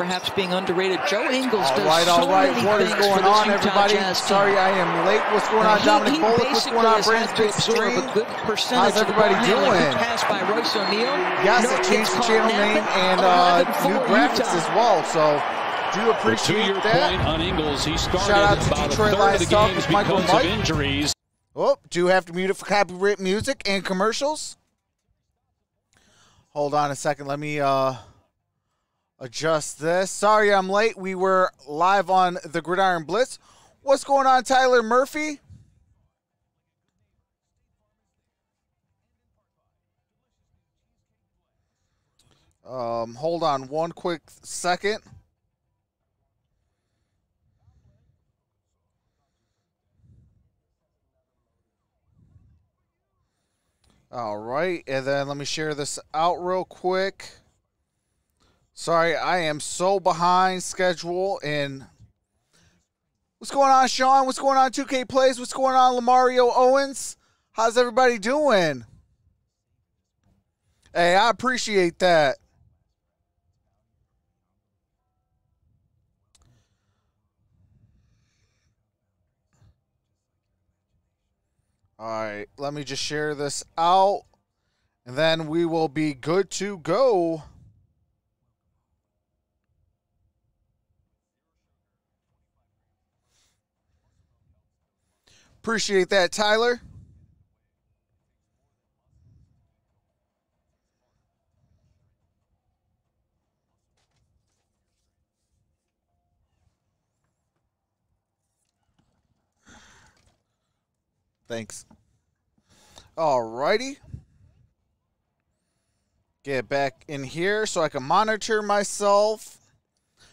perhaps being underrated. Joe Ingles does all right. many What is things going for this on, Utah everybody? Jazz team. Sorry I am late. What's going on, Dominic Bullock? What's going on, Brandon Big Stream? A good percentage. How's everybody doing? Pass by Royce O'Neal. Yes, I changed the channel name and new graphics as well, so do appreciate that. Point on Ingles. He started Shout out to about Detroit a third Lions of the Talk games with Michael because Mike. of injuries. Oh, do have to mute it for copyright music and commercials. Hold on a second. Let me adjust this. Sorry I'm late. We were live on the Gridiron Blitz. What's going on, Tyler Murphy? Hold on one quick second. All right, and then let me share this out real quick. Sorry, I am so behind schedule. And what's going on, Sean? What's going on, 2K Plays? What's going on, Lamario Owens? How's everybody doing? Hey, I appreciate that. All right, let me just share this out, and then we will be good to go. Appreciate that, Tyler. Thanks. All righty. Get back in here so I can monitor myself.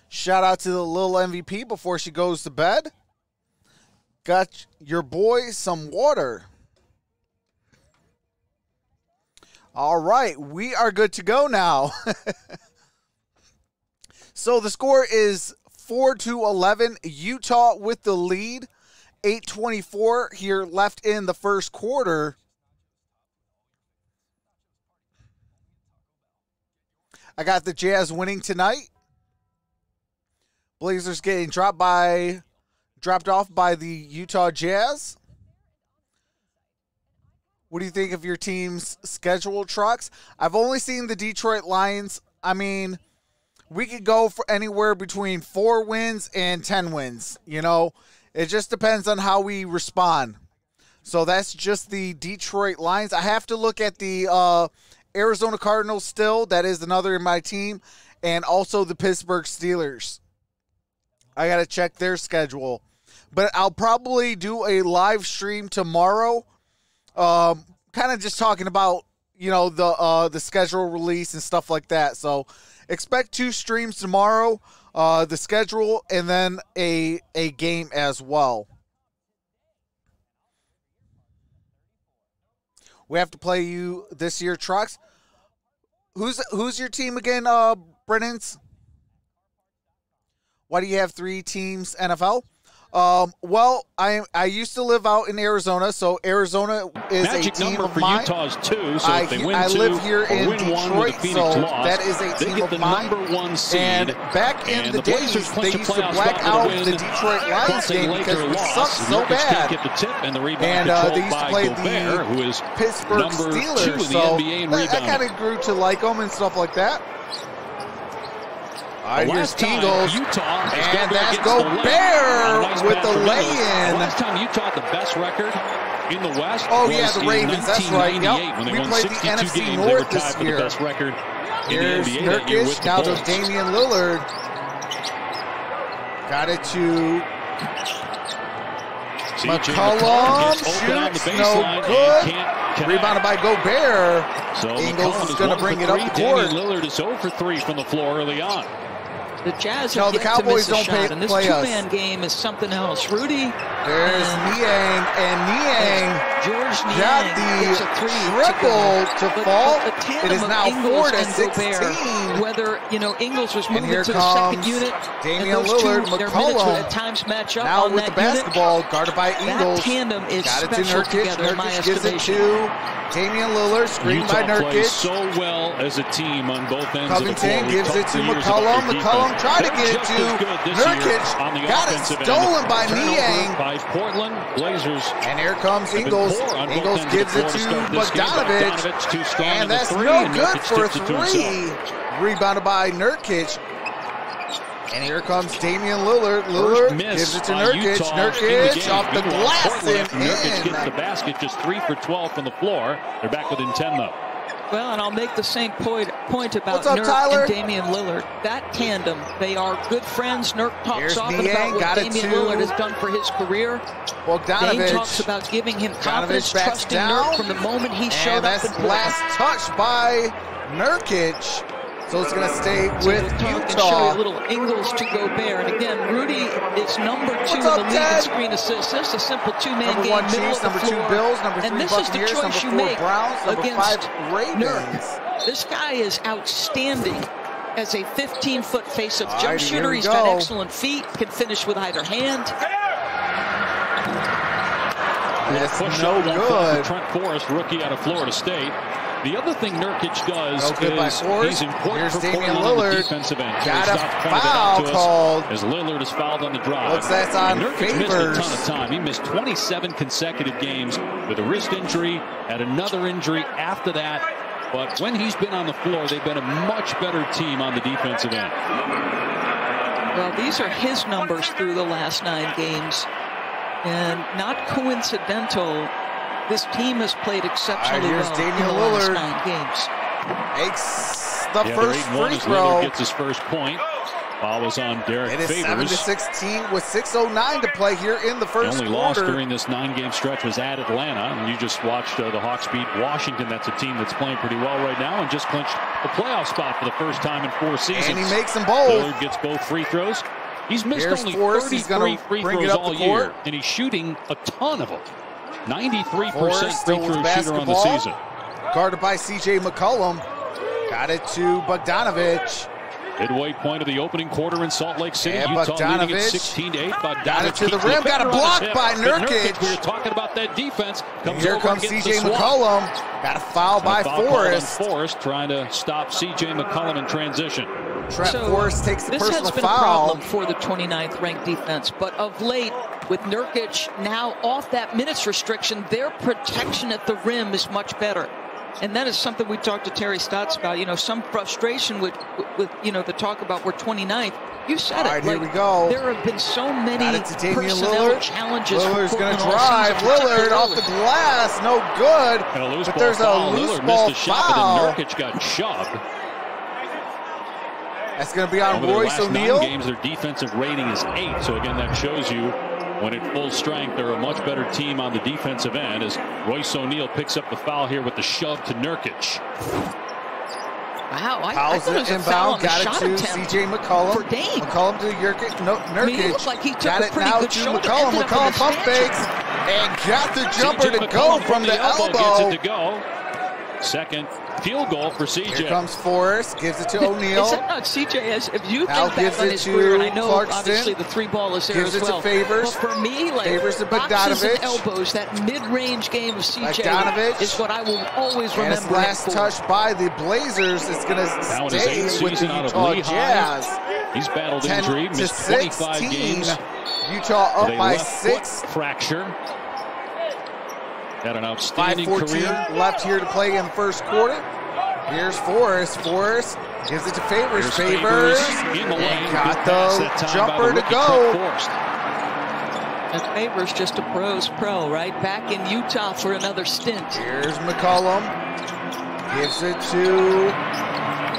Shout out to the little MVP before she goes to bed. Got your boy some water. All right, we are good to go now. So the score is 4-11. Utah with the lead. 8:24 here left in the first quarter. I got the Jazz winning tonight. Blazers getting dropped off by the Utah Jazz. What do you think of your team's schedule, Trucks? I've only seen the Detroit Lions. I mean, we could go for anywhere between 4 wins and 10 wins, you know. It just depends on how we respond. So that's just the Detroit Lions. I have to look at the Arizona Cardinals still. That is another in my team. And also the Pittsburgh Steelers. I got to check their schedule. But I'll probably do a live stream tomorrow. Kind of just talking about, you know, the schedule release and stuff like that. So expect 2 streams tomorrow. The schedule, and then a game as well. We have to play you this year, Trucks. Who's your team again, Brennan's? Why do you have 3 teams NFL? Well, I used to live out in Arizona, so Arizona is Magic a team number of for mine. Utah's 2, so if they win 2 I live here or in win 1 with Detroit, the Phoenix so loss, that is a they team get of the mine. number 1 seed. And back in the days, they used to black out the Detroit Lions game because we sucked so bad. Get the tip and the rebound And they used to play Gobert, who is the Pittsburgh number 2 Steelers, in the so NBA in I rebounding. kind of grew to like them and stuff like that. All right, here's Last time Ingles, Utah and that's Gobert with the lay-in. Last time Utah had the best record in the West. Oh, yeah, the was Ravens, in that's right. 1998 Yep. when they We won played the 62 NFC games. North They were tied this for year. the best record Here's in the NBA that year with Nurkic, the now to Bulls. Damian Lillard. Got it to McCollum, shoots, no good. Rebounded by Gobert. So Ingles is going to bring it up the court. Lillard is 0 for 3 from the floor early on. The Jazz No, have the yet to Cowboys miss a don't shot, and this play us. two-man game is something else. Rudy. There's Niang, and Niang George got Niang the gets a 3 triple to fall. But the tandem It is of now Ingles 4-16. and Gobert, whether, you know, Ingles was And moving here to the second comes unit, Damian and those Lillard, two, their minutes would McCollum. at times match up Now on with the that unit. basketball, guarded by Ingles. That tandem is Got it to special Nurkic. together, in my Nurkic gives it estimation. to Damian Lillard, screen by Utah plays Nurkic. so well as a team on both ends of the Covington floor. gives it to McCollum. McCollum tried to get it to Nurkic. Got it stolen by Niang. By Portland Blazers. And here comes Ingles. Ingles gives it to Bogdanovic. And that's no good for a three. Rebounded by Nurkic. And here comes Damian Lillard. Lillard gives it to Nurkic. Nurkic off the glass and Nurkic in. gets the basket, just 3 for 12 from the floor. They're back within 10, though. Well, and I'll make the same point about What's up, Nurk Tyler? and Damian Lillard. That tandem, they are good friends. Nurk talks Here's often Niang, about what got it Damian to Lillard has done for his career. Dame Bogdanovic. talks about giving him confidence, backs trusting down. Nurk from the moment he showed And up that's in last touch by Nurkic. So it's going to stay with And show you a Utah. little Ingles to Gobert. And again, Rudy is number 2 in What's the up, league Ted? in screen assists. Just a simple two-man Number game, 1 middle Chiefs, of the number 2 floor. Bills, number 3 And this is the Buccaneers, number choice you 4 make Browns, number 5 against Ravens. Nurk. This guy is outstanding as a 15-foot face-up All jump right, here shooter. we He's got go. excellent feet, can finish with either hand. That's Push no up on for good. Trent Forrest, rookie out of Florida State. The other thing Nurkic does No good by is Forrest. he's important Here's for Damian Portland on the Lillard. defensive end. Got So a he stopped pointing it foul out to us called. as Lillard is fouled on the drive. Looks that's on And Nurkic missed Favors. a ton of time. He missed 27 consecutive games with a wrist injury, had another injury after that. But when he's been on the floor, they've been a much better team on the defensive end. Well, these are his numbers through the last 9 games. And not coincidental, this team has played exceptionally here's well Damian in the last Lillard. 9 games. Makes the Yeah, first they're 8-1 free as throw. Lillard gets his first point. Foul was on Derek It is Favors. 7-16 with 6:09 to play here in the The first only loss quarter. during this 9-game stretch was at Atlanta, and you just watched the Hawks beat Washington. That's a team that's playing pretty well right now and just clinched a playoff spot for the first time in 4 seasons. And he makes them both. Lillard gets both free throws. He's missed Here's only Forrest. He's 33 gonna free bring it throws up the all year, court. and he's shooting a ton of them. 93% Forrest still free with throw shooter on the basketball. season. Guarded by C.J. McCollum. Got it to Bogdanovic. Midway point of the opening quarter in Salt Lake City. And Utah leading Bogdanovic at 16-8. Bogdanovic got it to the keeps rim. Got a defender on block his hip. by But Nurkic. We were talking about that defense. And here over comes and gets C.J. the swat. McCollum. Got a foul by Foul called on Forrest. Forrest trying to stop C.J. McCollum in transition. Trent So, Forrest takes the this personal has been foul. a problem for the 29th ranked defense, but of late, with Nurkic now off that minutes restriction, their protection at the rim is much better. And that is something we talked to Terry Stotts about. You know, some frustration with the talk about we're 29th. You said All it. right, here we go. There have been so many Got it to Damian personnel Lillard. challenges. Lillard's for going to Portland all drive. season, Lillard off the particularly glass. No good. And a loose But ball there's foul. a loose Lillard ball missed a shot, foul. but then Nurkic got shoved. That's going to be on Over the Royce last 9 O'Neal. games, their defensive rating is 8. So again, that shows you when at full strength, they're a much better team on the defensive end as Royce O'Neal picks up the foul here with the shove to Nurkic. Wow, I Fouls thought it was a foul on inbound. the Got shot it to attempt. C.J. McCollum. for Dame. McCollum to Nurkic. No, Nurkic. I mean, it looked like he took got a it pretty now good to shoulder, McCollum. ended up McCollum with his pump hands. fakes and got the jumper C.J. to go McCollum from the Gets elbow. it to go. Second field goal for Here C.J. comes Forrest. Gives it to Is O'Neal. that not CJ? If you Now think gives back on it his to career, and I know Clarkson. obviously the 3 ball is there Gives as it to well. Favors. But for me, like Favors to boxes and Bogdanovic. elbows, that mid-range game of CJ Bogdanovic. is what I will always And remember. his last him for. touch by the Blazers is going to Now in his stay 8th with the season out of Utah Lehigh. Jazz. He's battled 10 injury, to missed 25 16. games. Utah with up a by left 6. foot fracture. Had an outstanding 5:14 career. left here to play in the first quarter. Here's Forrest. Forrest gives it to Favors. Here's Favors in the lane. and Good got pass the that time by jumper to rookie go. Trent Forrest. And Favors just a pro's pro, right? Back in Utah for another stint. Here's McCollum. Gives it to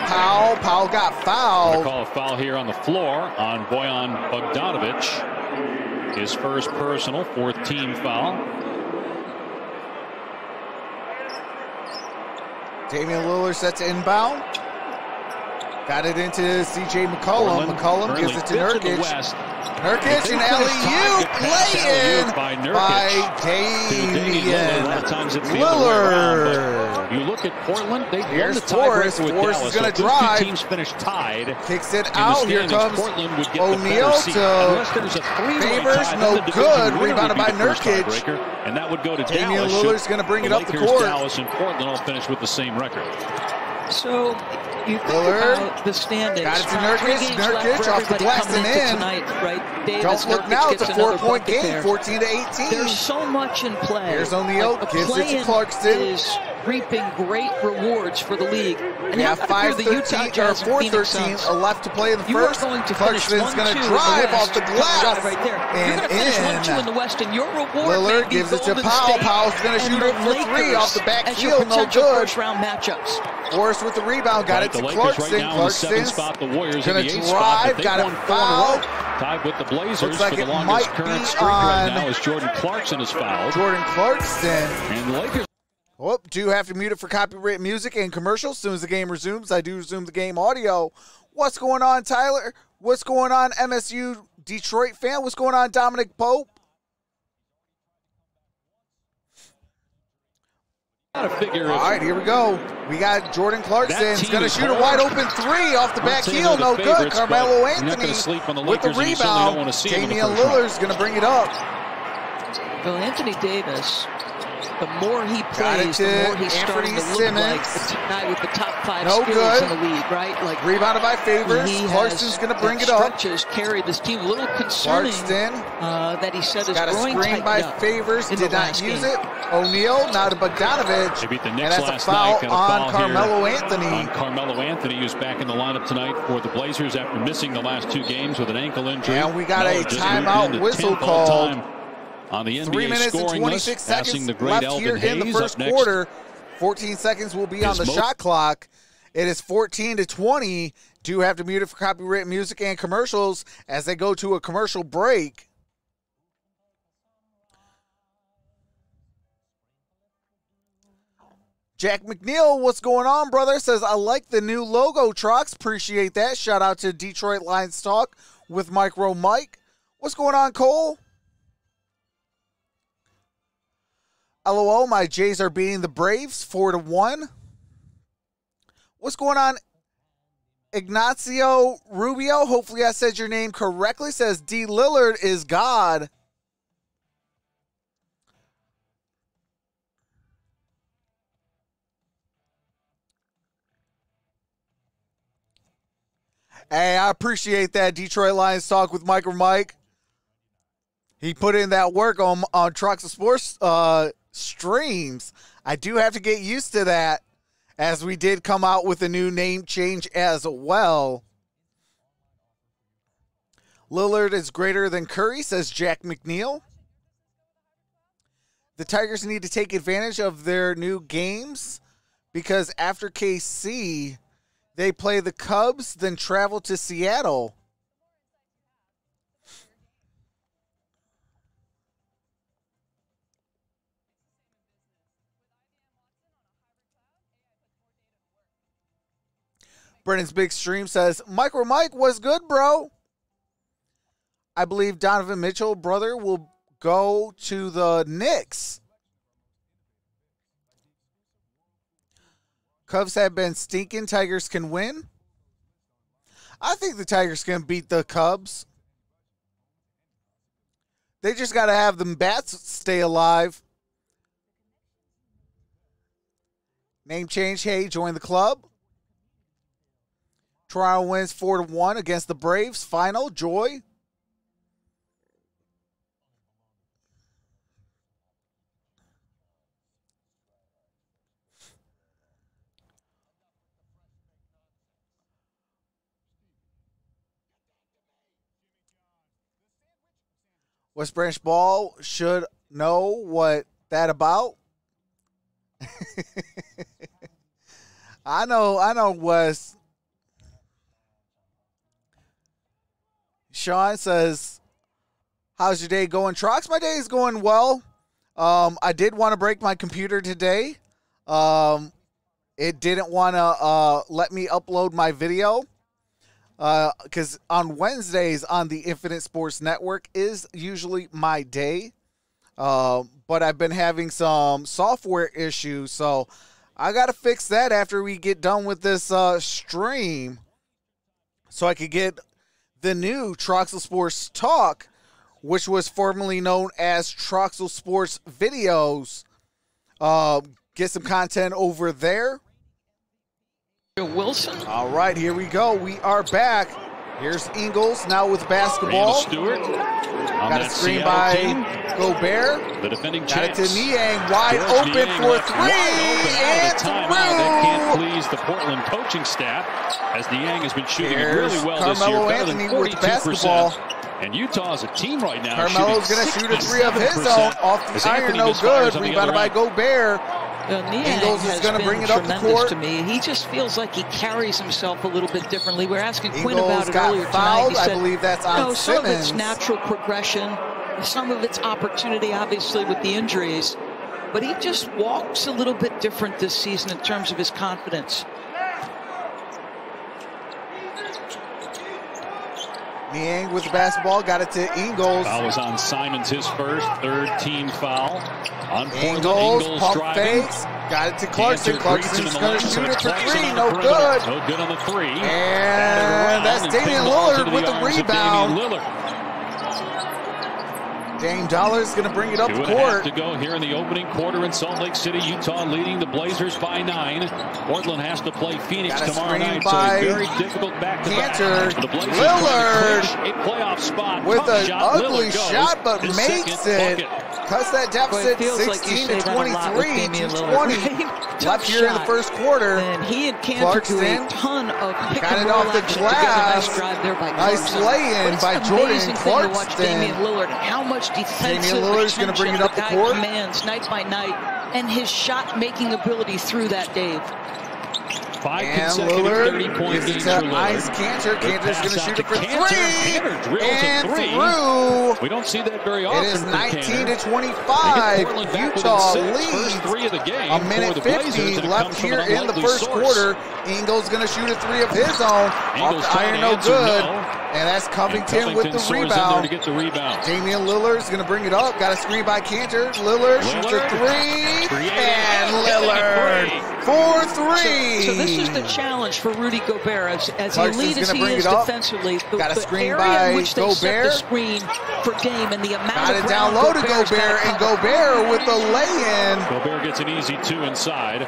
Powell. Powell got They fouled. call a foul here on the floor on Bojan Bogdanovic. His first personal, 4th team foul. Damian Lillard sets inbound. Got it into C.J. McCollum. McCollum gives it to Nurkic. Nurkic and alley-oop lay-in by Damian Lillard. You look at Portland, they won Here's the tiebreaker with Forrest Dallas. is going to So drive. two teams finished tied. Kicks it out. Here comes Portland would get O'Neal to Favors. No good. Rebounded by Nurkic. And that would go to Damian Dallas. Lillard's going to bring it up the Lakers, court. Dallas, and Portland all finished with the same record. So you think Lillard about the standings. got it to Nurkic. Nurkic off the glass and in. Tonight, right? Davis, Don't look Nurkic now. It's a gets another 4-point bucket game, there. 14-18. There's so much in play. Here's O'Neal, Like, gives it to play-in Clarkson. is reaping great rewards for the league. And We how have about if you're the Utah 5:13 or Jazz and Phoenix 4:13 Suns? left to play in the You are first. going to finish Clarkson's going 1-2 to in drive the off the West. glass Right there. You're and going to finish 1-2 in the in. West, and your reward Lillard may be gives it to Golden Powell. State Powell's going to and shoot the it for three Lakers off the back as your heel. No potential good. first-round matchups. Forrest with the rebound. Got it The to Lakers Clarkson. right now in the 7th Clarkson's spot. The Warriors gonna in the 8th drive, spot. But got they've it won 4 in a fouled. row. Tied with the Blazers Looks like for the it longest might current be streak right on now as Jordan Clarkson is fouled. Jordan Clarkson. And the Lakers. Oh, do have to mute it for copyright music and commercials. As soon as the game resumes, I do resume the game audio. What's going on, Tyler? What's going on, MSU Detroit fan? What's going on, Dominic Pope? Got to figure. All right, here we go. We got Jordan Clarkson. He's going to shoot a wide open three off the back heel. No good. Carmelo Anthony with the rebound. Damian Lillard's going to bring it up. Well, Anthony Davis, the more he Got it plays, to the more he's starting to Anthony look like Simmons. the guy with the top 5 No skills good. in the league, right? Like Rebounded by Favors. he Clarkson's going to bring has it up. stretches carried this team. A little concerning Clarkson that he said his got a groin screen tightened by up Favors. in Did the not last use game. it. O'Neal, now to Bogdanovich. They beat the And Knicks that's a last foul night. Got a on foul Carmelo here Anthony. on Carmelo Anthony, who's back in the lineup tonight for the Blazers after missing the last 2 games with an ankle injury. And we got Melo a just timeout moved into whistle 10th all called. time on the NBA 3 minutes and scoring 26 list, passing seconds the great left Elvin here in the Hayes. first Up next, quarter. 14 seconds will be on the Mo- shot clock. It is 14-20. Do have to mute it for copyright music and commercials as they go to a commercial break. Jack McNeil, what's going on, brother? Says, I like the new logo trucks. Appreciate that. Shout out to Detroit Lions Talk with Micro Mike. What's going on, Cole? LOL, my Jays are beating the Braves 4-1. What's going on, Ignacio Rubio? Hopefully I said your name correctly. Says D. Lillard is God. Hey, I appreciate that. Detroit Lions Talk with Micro Mike. He put in that work on Trucks of Sports streams. I do have to get used to that, as we did come out with a new name change as well. Lillard is greater than Curry, says Jack McNeil. The Tigers need to take advantage of their new games because after KC, they play the Cubs, then travel to Seattle. Brennan's Big Stream says, Micro Mike was good, bro. I believe Donovan Mitchell, brother, will go to the Knicks. Cubs have been stinking. Tigers can win. I think the Tigers can beat the Cubs. They just got to have them bats stay alive. Name change. Hey, join the club. Toronto wins 4-1 against the Braves. Final. Joy. West Branch Ball should know what that about. I know, Wes. Sean says, how's your day going, Trox? My day is going well. I did want to break my computer today. It didn't want to let me upload my video. because on Wednesdays on the Infinite Sports Network is usually my day. But I've been having some software issues, so I got to fix that after we get done with this stream so I could get the new Troxel Sports Talk, which was formerly known as Troxel Sports Videos. Get some content over there. Wilson. All right, here we go. We are back. Here's Ingles now with basketball. Stewart Got a screen by Gobert. The defending Got it champs. to Niang, wide open Niang for left three, wide open out and of the timeout. That can't through. please the Portland coaching staff, as Niang has been shooting it Here's really well Carmelo this year, better Anthony than with 42%. basketball. And Utah is a team right now. Carmelo's going to shoot a three of his own off the iron, no good. Rebounded by Gobert. Ingles is going to bring it up the court. To me, he just feels like he carries himself a little bit differently. We were asking Quinn Ingles about it got earlier fouled. tonight. He said, I believe that's on some of it's Simmons. natural progression, some of it's opportunity, obviously, with the injuries. But he just walks a little bit different this season in terms of his confidence. Niang with the basketball, got it to Ingles. Foul was on Simons, his first, third team foul. On Ingles, pump driving. fakes, got it to Clarkson. Clarkson's going to shoot it for Clarkson three, on no the good. No good on the three. And that's Damian Lillard with the rebound. Dame Dollar's going to bring it up the court. To go here in the opening quarter in Salt Lake City. Utah leading the Blazers by 9. Portland has to play Phoenix tomorrow night, so a very difficult back-to-back. Cantor, For the Blazers, Lillard a playoff spot with an shot. ugly Lillard shot, but his makes second it. bucket. Cuts that deficit 16 to 23 to 20. Left here in the first quarter. And he and Cantor do a ton of pick got and it roll off the action glass. Nice drive there by Nice Clarkson. lay-in But by it's Jordan amazing thing to watch Clarkson. Damian Lillard and how much defensive Damian Lillard's going to bring it up the guy court. commands night by night, and his shot-making ability through that, Dave. 5 And consecutive Lillard 30-point gives it games to for Ice Lillard. Cantor. Cantor's going to Pass out shoot it for Cantor. three. Cantor drills And a three. through. We don't see that very often. It is from 19 Cantor. to 25. Utah First leads. three of the game A minute for the 50 Blazers, and it left comes from here an in the unlikely first source. quarter. Ingles going to shoot a three of his own. Ingles Off the trying iron, to no answer good. no. And that's Covington And with the soars in there rebound. to get the rebound. Damian Lillard's going to bring it up. Got a screen by Cantor. Lillard shoots a three. And Lillard for three. So this is the challenge for Rudy Gobert as Clarkson's elite as gonna he bring is it up. defensively. Got a the screen area by in which they set the Gobert. screen for Dame and the amount Got of it down ground low to Gobert's Gobert, gotta and cover. Gobert with the lay-in. Gobert gets an easy 2 inside.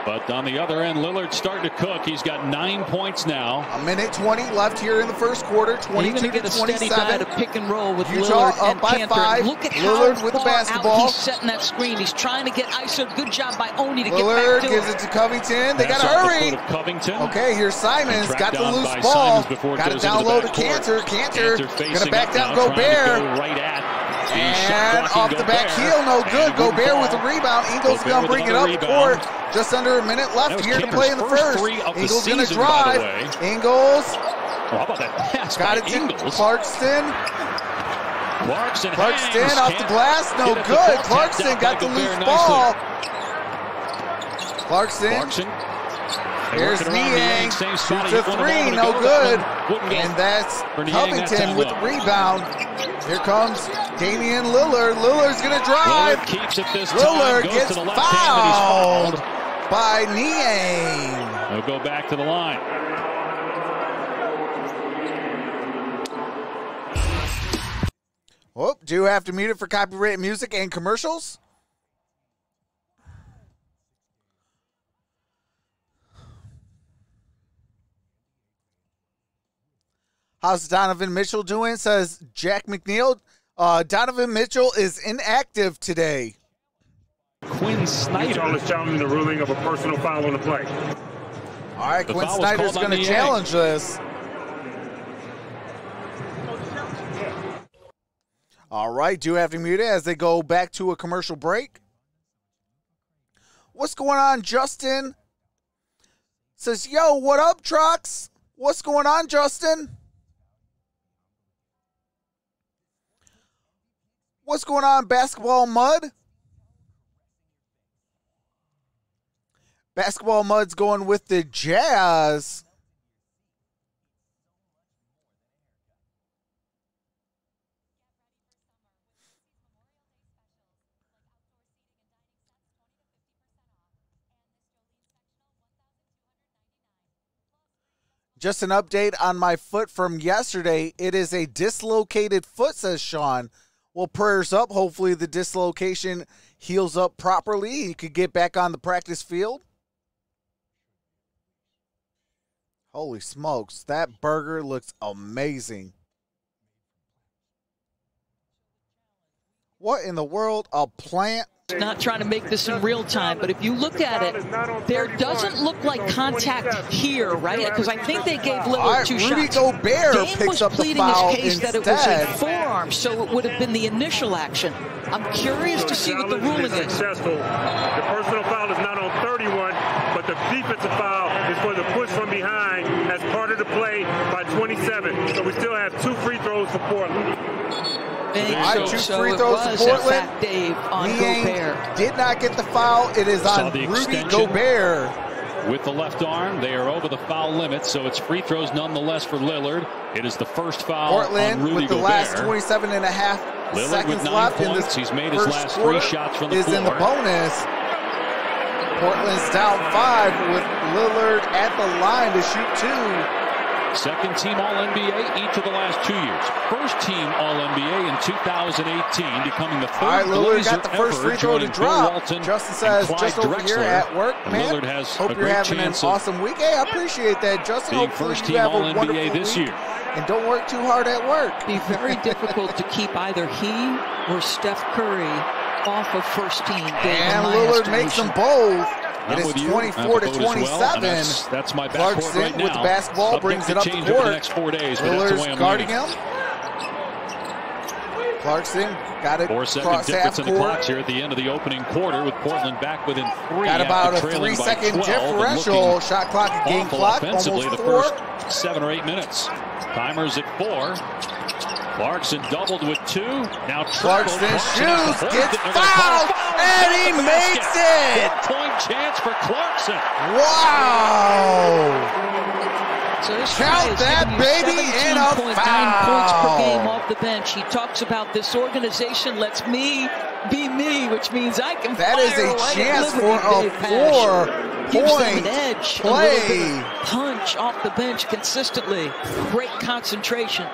But on the other end, Lillard's starting to cook. He's got 9 points now. A minute 20 left here in the first quarter. You're 22 going to get to a steady 27. diet of pick and roll with Utah Lillard up and by Cantor. 5. Look at Lillard how with the far basketball. out he's setting that screen. He's trying to get ISO. Good job by Oni to Lillard get back to gives it. it to Covington. They got Pass to off the hurry. foot of Covington. Okay, here's Simons. And Got the tracked down loose by ball. Simons before it Got it goes down into the low to backcourt. Cantor. Going to facing back up down now, trying to Gobert. go right at the And shot-blocking off the back Gobert. heel, no good. And good Gobert ball. with the rebound. Ingles Gobert going to with bring it another up the rebound. court. Just under a minute That left was here to Cantor's play in the first first. three of the Ingles going to season, by the drive. way. Ingles Well, how about that pass got by it to Ingles? Clarkson. Clarkson Clarkson off the can't glass, no get at the good. ball. Clarkson Tapped got out the by loose Gobert ball. nicely. Clarkson. They Here's work it around Niang. Same Shoots spot. a He wanted the ball three, to no go. good. That one wouldn't go. And that's For Niang that Covington time, with the though. rebound. Here comes Damian Lillard. Lillard's going to drive. Lillard keeps it this time. Lillard Goes gets to the left hand, but he's fouled by Niang. They'll go back to the line. Whoop, do have to mute it for copyrighted music and commercials. How's Donovan Mitchell doing? Says Jack McNeil. Donovan Mitchell is inactive today. Quinn Snyder. Utah is challenging the ruling of a personal foul on the play. All right, The Quinn foul was Snyder's called on going to Niang. challenge this. All right, do have to mute it as they go back to a commercial break. What's going on, Justin? Says, yo, what up, Trox? What's going on, Justin? What's going on, Basketball Mud? Basketball Mud's going with the Jazz. Just an update on my foot from yesterday. It is a dislocated foot, says Sean. Well, prayers up. Hopefully the dislocation heals up properly. He could get back on the practice field. Holy smokes. That burger looks amazing. What in the world? A plant? Not trying to make this in real time, but if you look at it, there doesn't look like contact here, right? Because I think they gave Lillard two Rudy shots. Gobert Dame picks was up the pleading foul his case instead. that it was a forearm, so it would have been the initial action. I'm curious to see what the ruling is. Successful. The personal foul is not on 31, but the defensive foul is for the push from behind as part of the play by 27. So we still have 2 free throws for Portland. Two free throws to Portland. Dave on Gobert. Did not get the foul. It is on Rudy Gobert. With the left arm, they are over the foul limit, so it's free throws nonetheless for Lillard. It is the first foul Portland on Rudy with the Gobert. last 27 and a half Lillard seconds with 9 left points. in this He's made his last 3 shots from the is floor. in the bonus. Portland's down 5 with Lillard at the line to shoot 2. Second team All-NBA each of the last 2 years. First team All-NBA in 2018, becoming the third All right, Lillard Blazer got the first ever, free throw to joining drop. Bill Walton Justin says, and just Clyde over here Drexler. at work, And man. Lillard has Hope a you're great having an chance of awesome week. Hey, I appreciate that, Justin. being Hopefully first you team have a All-NBA wonderful this week. year. And don't work too hard at work. It'd be very difficult to keep either he or Steph Curry off of first team. And Lillard makes them both. It is 24 to 27. That's my backcourt Clarkson right now. with the basketball brings it up the Over court. the next 4 days, but that's the way Lillard's I'm guarding leaning. him. Clarkson got it 4-second across half difference in the court. clocks here at the end of the opening quarter, with Portland back within 3. Got about a after trailing by 3-second 12 and differential. looking Shot clock, game awful clock, offensively almost the 4. first 7 or 8 minutes. Timers at 4. Clarkson doubled with 2. Now Clarkson has to shoots, hold gets it. They're gonna fouled, call a foul. and he At the makes basket. it. 1-point chance for Clarkson. Wow! So this Count guy is that giving you baby in a 17.9 points per foul. game off the bench. He talks about this organization lets me be me, which means I can That is fire a away chance at for liberty, a Dave Pasch. Gives them an 4-point edge, play. a little bit of punch off the bench consistently. Great concentration.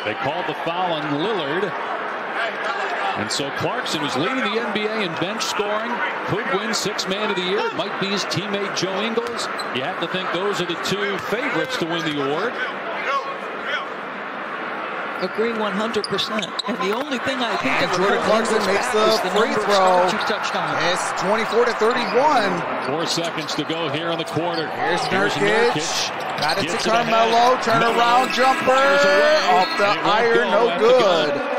They called the foul on Lillard. And so Clarkson, who's leading the NBA in bench scoring, could win 6th Man of the Year. It might be his teammate Joe Ingles. You have to think those are the 2 favorites to win the award. Agree 100%. And the only thing I think And that Jordan Clarkson makes the free throw. You touched on. It's 24 to 31. 4 seconds to go here in the quarter. Here's Nurkic. Got it to Gets Carmelo. ahead. Turnaround jumper. Fires away. Off the It won't iron. go No at the good. gun.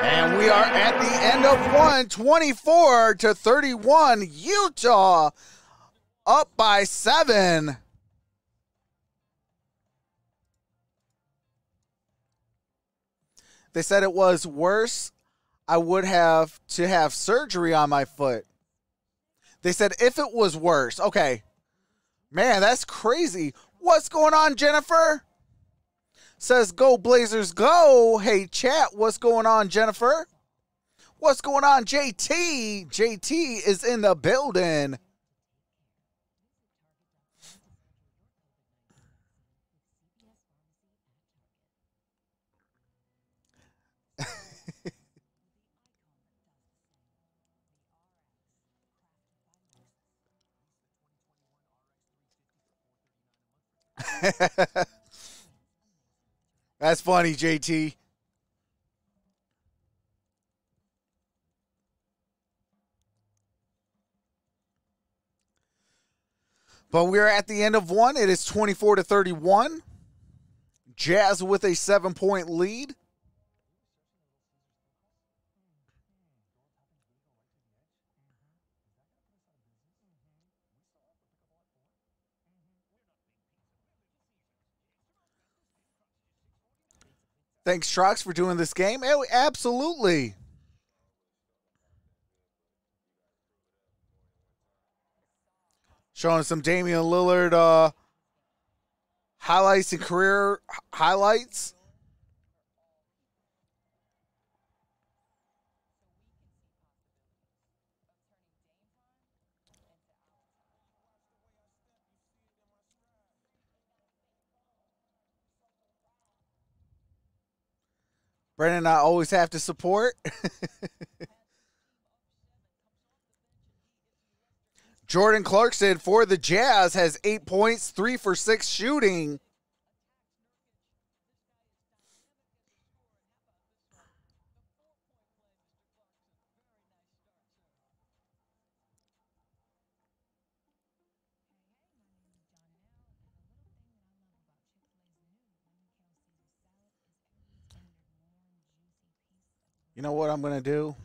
And we are at the end of 1. 24 to 31. Utah up by 7. They said it was worse. I would have to have surgery on my foot. They said if it was worse. Okay. Man, that's crazy. What's going on, Jennifer? Says, go Blazers, go. Hey, chat, what's going on, Jennifer? What's going on, JT? JT is in the building. That's funny, JT. But we're at the end of 1. It is 24 to 31. Jazz with a 7-point lead. Thanks, Trox, for doing this game. Oh, absolutely. Showing some Damian Lillard highlights and career highlights. Brennan, I always have to support. Jordan Clarkson for the Jazz has 8 points, 3 for 6 shooting. You know what I'm going to do?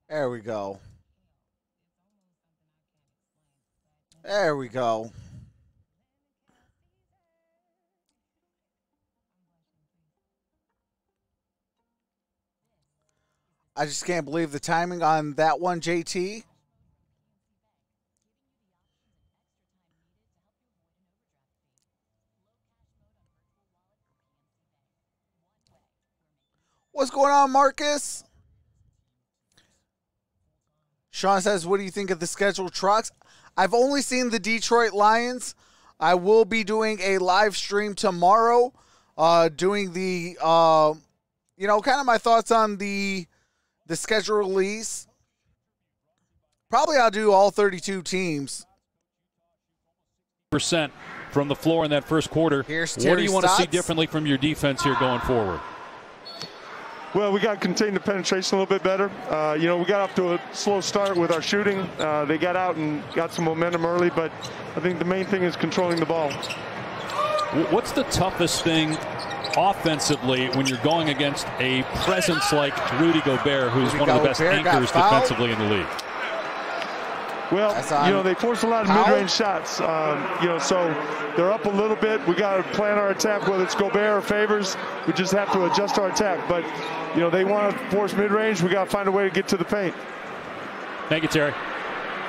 There we go. There we go. I just can't believe the timing on that one, JT. What's going on, Marcus? Sean says, what do you think of the scheduled trucks? I've only seen the Detroit Lions. I will be doing a live stream tomorrow, doing the, you know, kind of my thoughts on the schedule release. Probably I'll do all 32 teams. % from the floor in that first quarter. Here's what do you want to see Stotts. differently from your defense here going forward? Well, we got to contain the penetration a little bit better. You know, we got off to a slow start with our shooting. They got out and got some momentum early, but I think the main thing is controlling the ball. What's the toughest thing offensively when you're going against a presence like Rudy Gobert, who's one of the best anchors defensively in the league? Well, you know, they force a lot of mid-range shots, you know, so they're up a little bit. We got to plan our attack, whether it's Gobert or Favors. We just have to adjust our attack. But, you know, they want to force mid-range. We got to find a way to get to the paint. Thank you, Terry.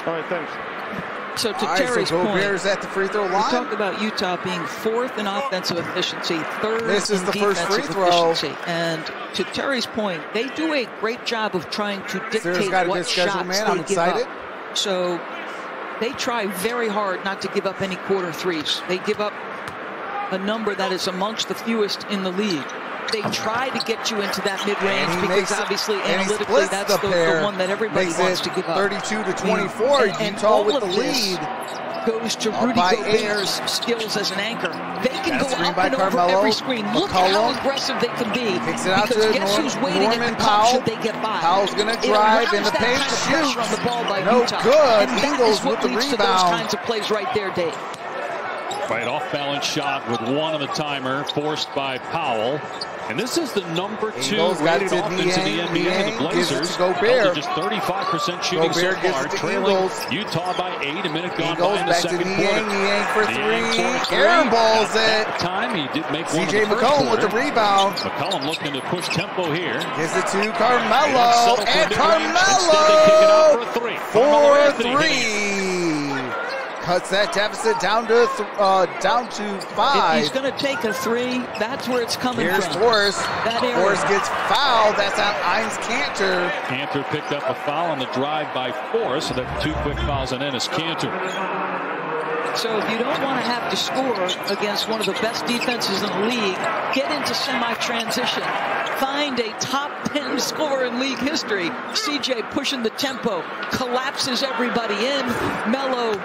All right, thanks. So to Terry's so point, Gobert's at the free throw we line. talk about Utah being 4th in offensive efficiency, 3rd This is in the first free defensive throw. efficiency. And to Terry's point, they do a great job of trying to Sarah's dictate got a what good schedule, shots man. they I'm give excited. up. So they try very hard not to give up any quarter threes. They give up a number that is amongst the fewest in the league. They try to get you into that mid-range because obviously analytically that's the one that everybody wants to give up. 32 to 24, and Utah all with of the this lead. Goes to Rudy Gobert's skills as an anchor. They can go up and over Carmelo. every screen. Look at how aggressive they can be. Kicks it out because to guess who's waiting Norman at the Powell. top should they get by? Powell's going to It drive in allows the that paint, kind of pressure on the ball by no Utah. good. And that Ingles is what with the leads to those rebound. kinds of plays right there, Dave. Right, off-balance shot with 1 on the timer, forced by Powell. And this is the number 2 rated offense in the NBA. The Blazers held to just 35% shooting so far, trailing Utah by 8. A minute gone by in the second quarter. Niang for Niang three. Airballs it. That time he did make one CJ in the first McCollum with quarter. the rebound. McCollum looking to push tempo here. Gives it to Carmelo. And Instead they kick it out Carmelo for a 3. for Anthony 3. Cuts that deficit down to 5. If he's going to take a 3, that's where it's coming Here's from. Forrest. That area. Forrest gets fouled. That's on Hines Cantor. Cantor picked up a foul on the drive by Forrest, so that 2 quick fouls and Enes Cantor. So if you don't want to have to score against one of the best defenses in the league, get into semi-transition. Find a top 10 scorer in league history. CJ pushing the tempo, collapses everybody in. Melo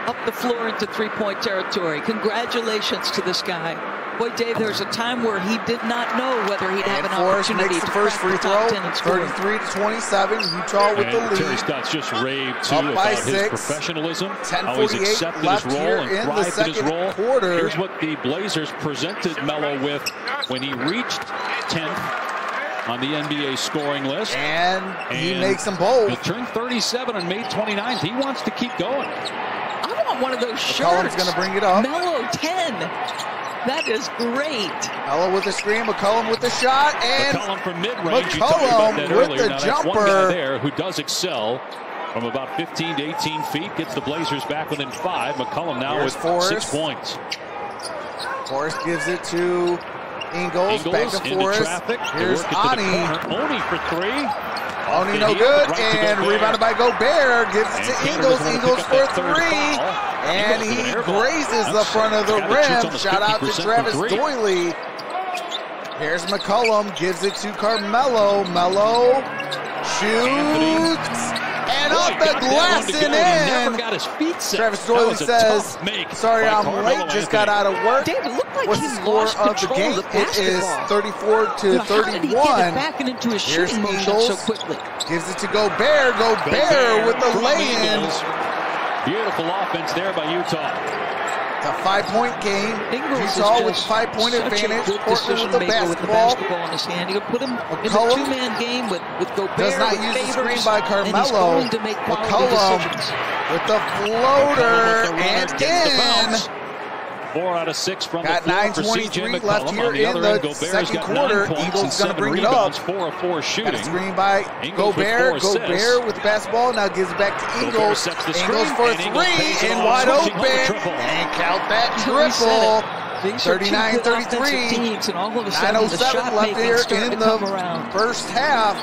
up the floor into three-point territory. Congratulations to this guy. Boy, Dave, there's a time where he did not know whether he'd have an Forrest opportunity makes to the first crack free the top throw. 10 and score. 33 to 27. Utah with the And Terry lead. Stotts just raved, too, Up by about 6. his professionalism, how he's 10:48 accepted left his here role in and the thrived in his second role. quarter. Here's what the Blazers presented Melo with when he reached 10th on the NBA scoring list. And he And makes them both. He'll turn 37 on May 29th. He wants to keep going. I want one of those shirts. McCollum's going to bring it up. Melo 10. That is great. Melo with the screen. McCollum with the shot. And McCollum from mid-range. You talked about that McCollum with earlier. the Now, jumper. That's one guy there who does excel from about 15 to 18 feet. Gets the Blazers back within 5. McCollum now Here's with Forrest. 6 points. Forrest gives it to Ingles. Back to into Forrest. traffic. They Here's work it to the Ani. corner. Oni for 3. Oni And no he had good. the right to And Gobert. rebounded by Gobert. Gives it And to Cantor Ingles. doesn't wanna Ingles pick for up that third 3. foul. And he grazes the front of the rim. Shout out to Travis Doyley. Here's McCollum, gives it to Carmelo. Melo shoots. And off the glass and in. Travis Doyley says, sorry I'm late, just got out of work. David, looked like What's the score of the game? It is 34-31. How did he get it back into his shooting motion so quickly? Gives it to Gobert. Gobert with the lay-in. Beautiful offense there by Utah. A 5-point game. Ingles Utah with 5-point advantage. Portland with the basketball. In his hand. You put him in a two-man game with Gobert. Does not use the screen by Carmelo. McCollum with the floater and in. 4 out of 6 from got the floor 9:23 left here in the second quarter. Eagles going to bring it up. 4 of 4 shooting. Got a screen by Gobert. Gobert with the basketball. Now gives it back to Ingles. Ingles for a three and wide open. And count that triple. 39-33. 9:07 left here in the first half.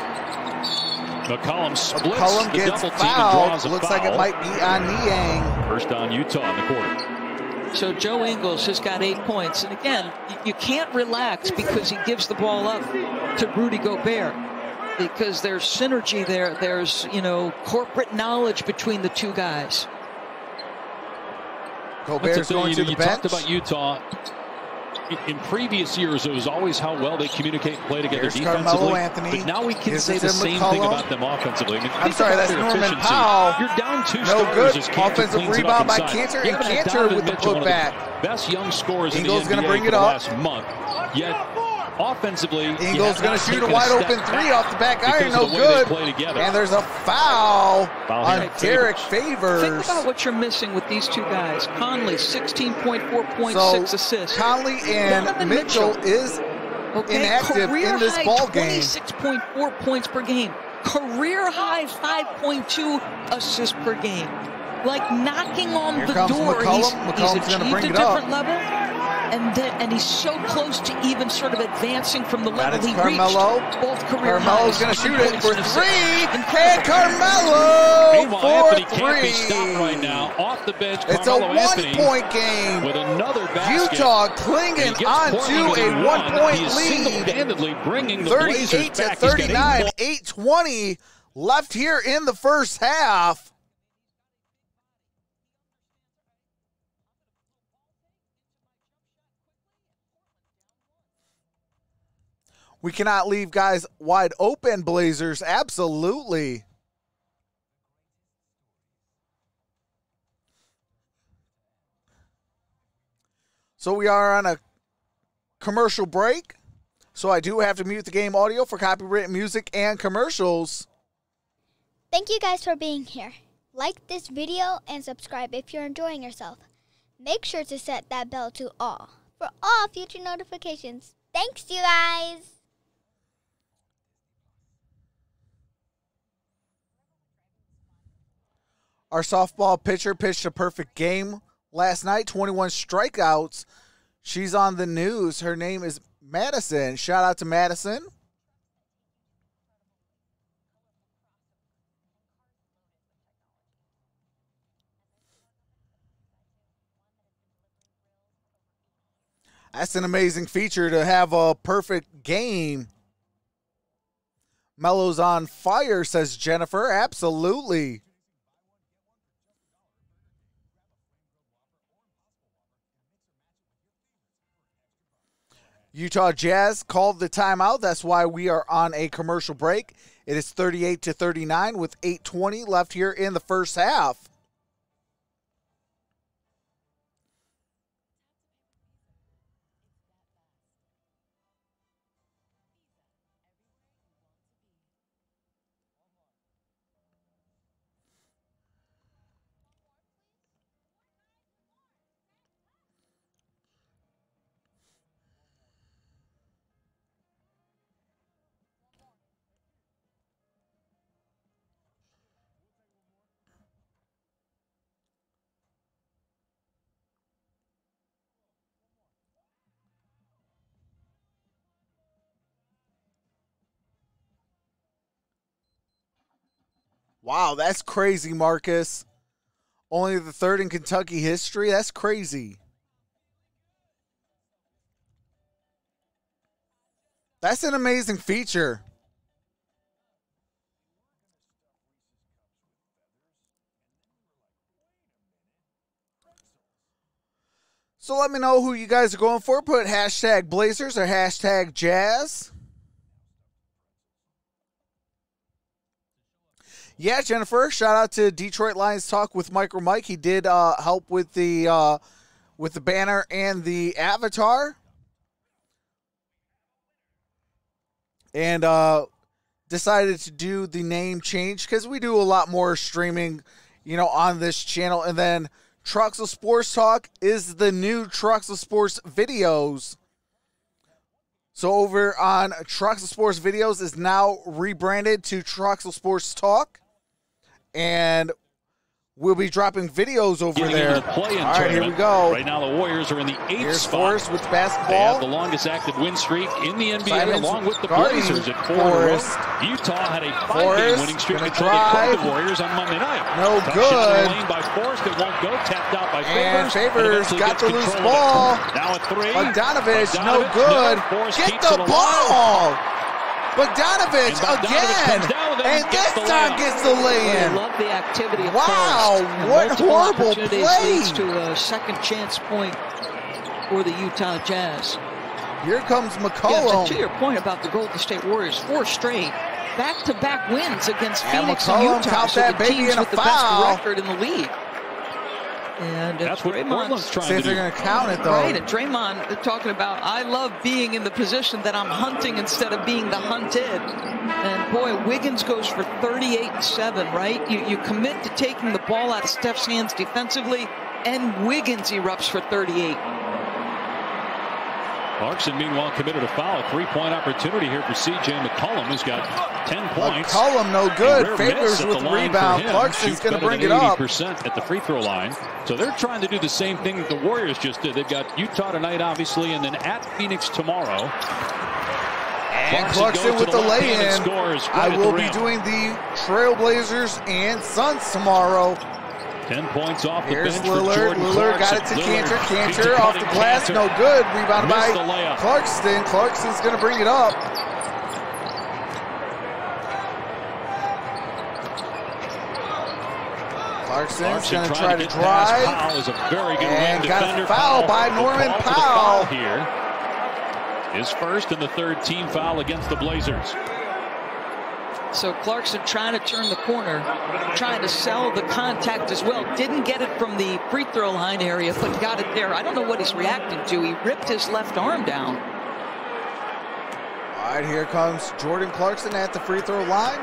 McCollum splits. McCollum gets fouled. Looks like it might be on Niang. First on Utah in the quarter. So Joe Ingles has got 8 points. And again, you can't relax because he gives the ball up to Rudy Gobert. Because there's synergy there. There's, corporate knowledge between the two guys. Gobert's going to the bench. You talked about Utah. In previous years, it was always how well they communicate and play together defensively. But now we can say the same thing about them offensively. I'm sorry, that's Norman Powell. You're down 2 no good. Offensive rebound by Cantor, and Cantor with the putback. Best young scorers in the Eagles going to bring it up. Last month. Yet offensively, Eagles going to shoot a wide open three off the back iron, no good. And there's a foul on Derek Favors. Think about what you're missing with these two guys. Conley, 16.4 points, 6 assists. Conley and Mitchell is inactive in this ball game. 26.4 points per game. Career high 5.2 assists per game. Like knocking on the door. McCollum. He's achieved a different level. And he's so close to even sort of advancing from the level he Carmelo. reached. Both career Carmelo's going to shoot it for 3. And Carmelo for 3. Can't be stopped right now. Off the bench, it's Carmelo a 1-point game. With another basket. Utah clinging onto a 1-point lead. Single-handedly bringing the Blazers back. 38-39, 8:20 left here in the first half. We cannot leave guys wide open, Blazers. Absolutely. So we are on a commercial break. So I do have to mute the game audio for copyrighted music and commercials. Thank you guys for being here. Like this video and subscribe if you're enjoying yourself. Make sure to set that bell to all for all future notifications. Thanks, you guys. Our softball pitcher pitched a perfect game last night, 21 strikeouts. She's on the news. Her name is Madison. Shout out to Madison. That's an amazing feature to have a perfect game. Melo's on fire, says Jennifer. Absolutely. Utah Jazz called the timeout. That's why we are on a commercial break. It is 38-39 with 8:20 left here in the first half. Wow, that's crazy, Marcus. Only the third in Kentucky history? That's crazy. That's an amazing feature. So let me know who you guys are going for. Put hashtag Blazers or hashtag Jazz. Yeah, Jennifer, shout out to Detroit Lions Talk with Micro Mike. He did help with the banner and the avatar. And decided to do the name change because we do a lot more streaming, on this channel. And then Truxel Sports Talk is the new Truxel Sports Videos. So over on Truxel Sports Videos is now rebranded to Truxel Sports Talk. And we'll be dropping videos over there. All right, here we go. Right now the Warriors are in the 8th Here's spot. Forrest with basketball. They have the longest active win streak in the NBA, Simons along with the guarding Blazers at 4 Forrest. Utah had a 5-game Forrest winning streak gonna before they played drive. the Warriors on Monday night. No Tough good. shot in the lane by Forrest. It won't go. Tapped out by And Favors. Favors eventually got gets the loose control of ball. it. Now at 3. Bogdanovich, no good. Forrest Get keeps the it alive. ball. Bogdanovich And Bogdanovich again. comes down with it And and this gets the time layup. gets the I lay-in. love the activity of Wow, Forrest. what Multiple horrible opportunities play. leads to a second chance point for the Utah Jazz. Here comes Yeah, McCollum. and to your point about the Golden State Warriors, 4 straight back-to-back wins against And Phoenix and McCollum Utah. count So that the baby teams in a with the foul. best record in the league. And That's what Portland's Draymond's trying See to if they're do. going to count it, though. right, and Draymond talking about, I love being in the position that I'm hunting instead of being the hunted. And boy, Wiggins goes for 38-7, right? You commit to taking the ball out of Steph's hands defensively, and Wiggins erupts for 38. Clarkson, meanwhile, committed a foul. A 3-point opportunity here for C.J. McCollum, who's got 10 points. McCollum, no A good. rare Favors miss at with the line rebound. for him. Clarkson's Shoots going to better bring than it up. 80% at the free throw line. So they're trying to do the same thing that the Warriors just did. They've got Utah tonight, obviously, and then at Phoenix tomorrow. And Clarkson with the lay-in. I will be rim. doing the Trailblazers and Suns tomorrow. 10 points off the Here's bench for Lillard. Jordan Lillard got Clarkson. it to Lillard Cantor. beats a Cantor off the cutting glass. Cantor. No good. Rebound Missed by the layup. Clarkson. Clarkson's going to bring it up. Clarkson's going to try to drive. Powell is a very good And rim got defender. a foul by will Norman call for the Powell. foul here. His first and the third team foul against the Blazers. So Clarkson trying to turn the corner, trying to sell the contact as well. Didn't get it from the free throw line area, but got it there. I don't know what he's reacting to. He ripped his left arm down. All right, here comes Jordan Clarkson at the free throw line.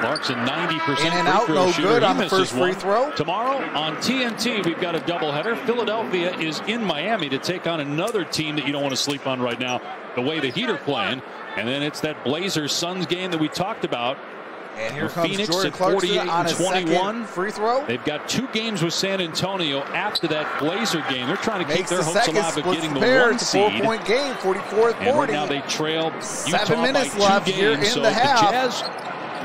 Clarkson 90% In and free out, throw no shooter. good He on the misses first free one. throw. Tomorrow on TNT, we've got a doubleheader. Philadelphia is in Miami to take on another team that you don't want to sleep on right now, the way the Heat are playing. And then it's that Blazers-Suns game that we talked about. And here For comes Phoenix Jordan at Clarkson 48 on and a 21. second free throw. They've got 2 games with San Antonio after that Blazer game. They're trying to keep Makes their the hopes second, alive of splits getting the the pair. 1 It's a seed. 4-point game, 44-40. And right now they trail 7 Utah minutes by 2 left games. here in So the half. the Jazz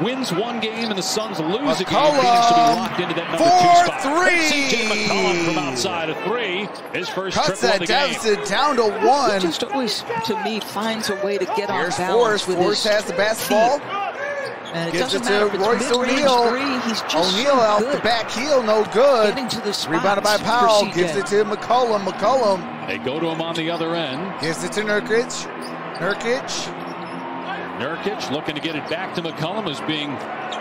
wins 1 game and the Suns lose a game. McCollum, Phoenix to be locked into that number 2 spot. 4-3. C.J. McCollum from outside of 3. His first Cuts triple that of the game. deficit down to He 1. just always, to me, finds a way to get on Here's balance Forrest. with Forrest his has the basketball. feet. And it Gives doesn't it matter to if it's Royce mid-range O'Neal. three. He's just O'Neal so out good the back heel, no good. getting to the spots Rebounded by for Powell. CJ. Gives it to McCollum. McCollum They go to him on the other end. gives it to Nurkic. Nurkic Nurkic looking to get it back to McCollum, who's being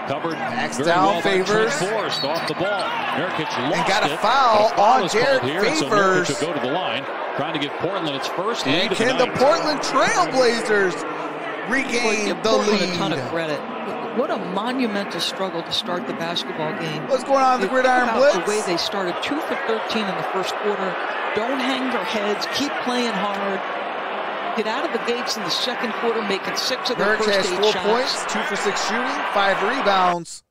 covered Backs very down, well by Trent Favors. Forrest off the ball. Nurkic lost And got a it, foul but a foul on is called Derek here, and so Favors. Nurkic will go to the line, trying to give Portland its first lead And of the can the night. Portland Trailblazers Boy, regain give the Portland a ton of lead? credit. What a monumental struggle to start the basketball game. What's going on in the You Gridiron think about Blitz? the way they started 2 for 13 in the first quarter. Don't hang their heads. Keep playing hard. Get out of the gates in the second quarter, making 6 of their Nurkic first has 8 4 shots. points, 2 for 6 shooting, 5 rebounds.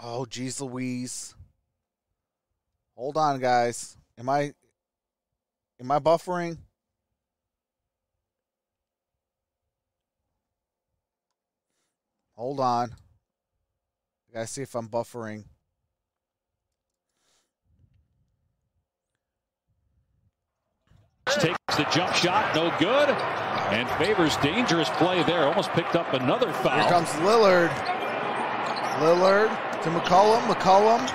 Oh, geez Louise. Hold on, guys. Am I buffering? Hold on. I gotta see if I'm buffering. Takes the jump shot, no good. And Favors dangerous play there. Almost picked up another foul. Here comes Lillard. Lillard to McCollum. McCollum.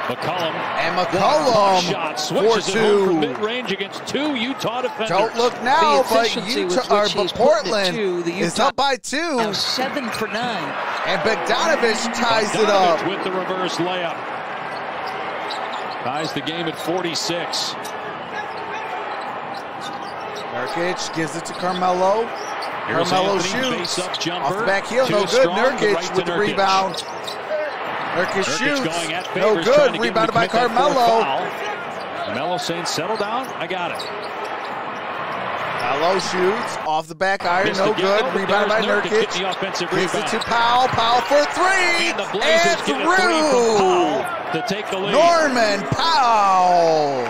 And McCollum shot switches it home from mid-range against 2 Utah defenders. Don't look now, but Portland is up by 2. Now 7 for 9. And Bogdanovich ties it up with the reverse layup. Ties the game at 46. Nurkic gives it to Carmelo. Here's Carmelo Anthony, shoots. face-up jumper. Off the back heel, no good. Strong, Nurkic right with the Nurkic. rebound. Nurkic shoots. Going at No Favors, good. Rebounded by Carmelo. Carmelo saying, settle down. I got it. Carmelo shoots. Off the back iron. No good. Rebounded by Nurkic. Gives it to Powell. Powell for 3. And the Blazers get a 3 from Powell to take the lead. Norman Powell.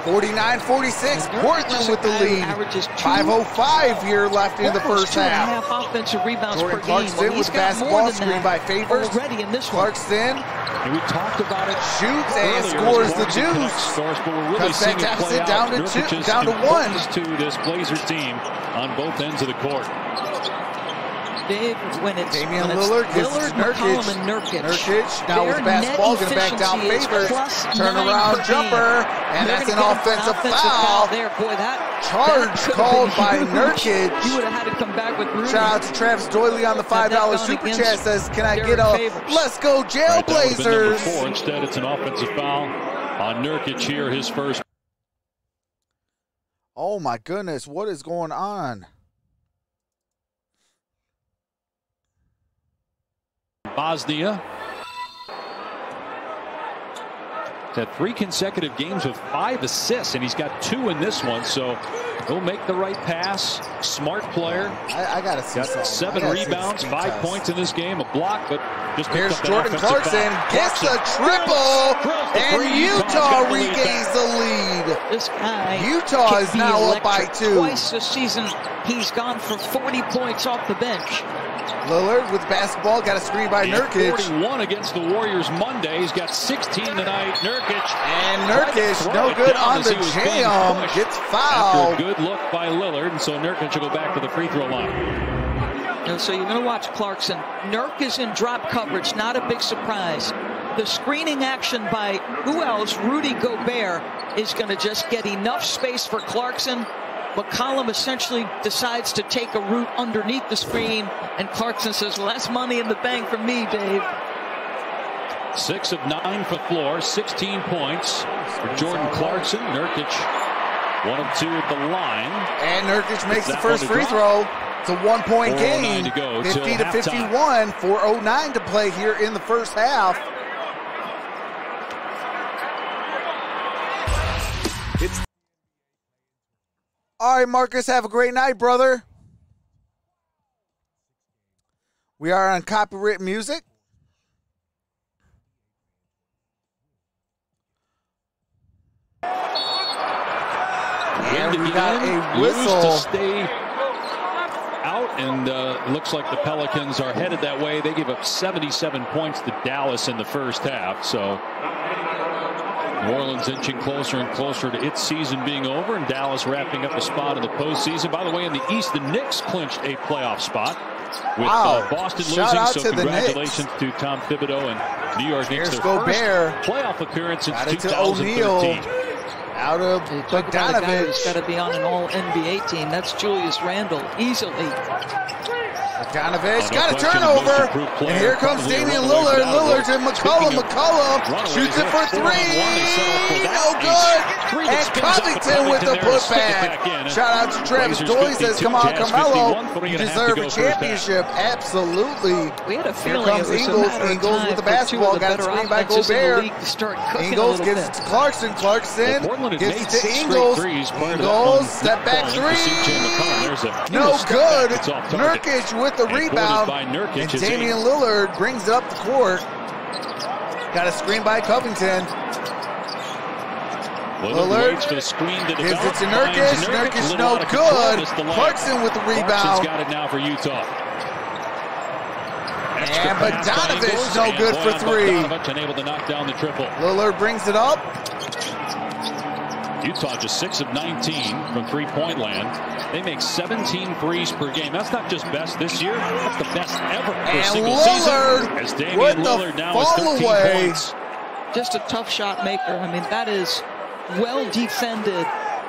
49-46, Portland with the lead. 5:05 here left in the first half. 2.5 offensive rebounds Jordan per game. Clarkson with the basketball, screen by Favors. Already in this one. Clarkson and we talked about it. Shoots and scores the deuce. Scores, but we're really Cuts seeing that it play deficit down out. to 2, down to 1. To this Blazers team on both ends of the court. Dave, when it's Damian Lillard gives it to Nurkic. And Nurkic. Nurkic now with the basketball, going to back down Favors. Turnaround jumper, and that's an offensive foul. There, boy, that charge called by Nurkic. He would have had to come back with Rudy. Shout out to Travis Doyley on the $5 super chat. Says, "Can I get a let's go Jailblazers?" Right, instead, it's an offensive foul on Nurkic here, his first. Oh my goodness, what is going on? Bosnia had 3 consecutive games with 5 assists, and he's got 2 in this one, so he'll make the right pass. Smart player. I gotta see got 7 rebounds, 5 points in this game, a block, but just here's Jordan Clarkson gets a triple, and Utah regains the lead. This guy, Utah is now up by 2. Twice this season, he's gone for 40 points off the bench. Lillard with basketball, got a screen by Nurkic. 41 against the Warriors Monday. He's got 16 tonight. Nurkic. And Nurkic, no good on the jam. Gets fouled. After a good look by Lillard, and so Nurkic will go back to the free throw line. And so you're going to watch Clarkson. Nurk is in drop coverage, not a big surprise. The screening action by who else? Rudy Gobert is going to just get enough space for Clarkson. McCollum essentially decides to take a route underneath the screen, and Clarkson says, well, that's money in the bank for me, Dave. 6 of 9 for floor, 16 points for Jordan Clarkson. Nurkic, 1 of 2 at the line. And Nurkic makes the first free throw. It's a 1-point game. 50 to 51, 4:09 to play here in the first half. All right, Marcus, have a great night, brother. We are on copyright music. And we got a whistle. To stay out, and looks like the Pelicans are headed that way. They give up 77 points to Dallas in the first half, so New Orleans inching closer and closer to its season being over, and Dallas wrapping up a spot in the postseason. By the way, in the East, the Knicks clinched a playoff spot with Boston losing, so congratulations to Tom Thibodeau and New York Knicks. Their first playoff appearance since 2013. Out of Bogdanovich. He's got to be on an all-NBA team. That's Julius Randle, easily. Bogdanovich got a turnover, and here comes Damian Lillard. Lillard to McCollum. McCollum shoots it for 3. No good. And Covington with the putback. Shout out to Travis Doyle. Says, come on, Carmelo. You deserve a championship. Absolutely. We had a feeling here comes Ingles with the basketball. Got a screen by Gobert. Ingles gives it to Clarkson. Clarkson gives it to Ingles. Ingles, step back 3. No good. Nurkic with the rebound, and Damian Lillard brings it up the court. Got a screen by Covington. Lillard waits for the screen to gives develop. it to Nurkic. Nurkic no good. Clarkson with the rebound. Got it now for Utah. And Bogdanovich no good for three. Bogdanovich unable to knock down the triple. Lillard brings it up. Utah just 6 of 19 from three-point land. They make 17 threes per game. That's not just best this year. That's the best ever for a single Lillard season. As Damian Lillard now has 13 points. Just a tough shot maker. I mean, that is well defended,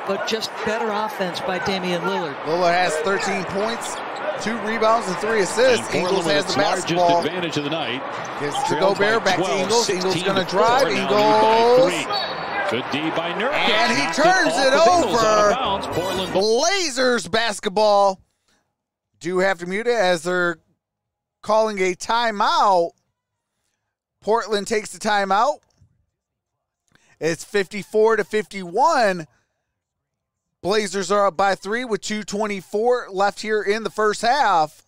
but just better offense by Damian Lillard. Lillard has 13 points, 2 rebounds, and 3 assists. Ingles has the basketball. Largest advantage of the night. Gives it to Gobert, back to Ingles. Ingles going to drive. Ingles. Good D by Nurkic. And he turns it over. Blazers basketball. Do have to mute it as they're calling a timeout. Portland takes the timeout. It's 54-51. Blazers are up by 3 with 2:24 left here in the first half.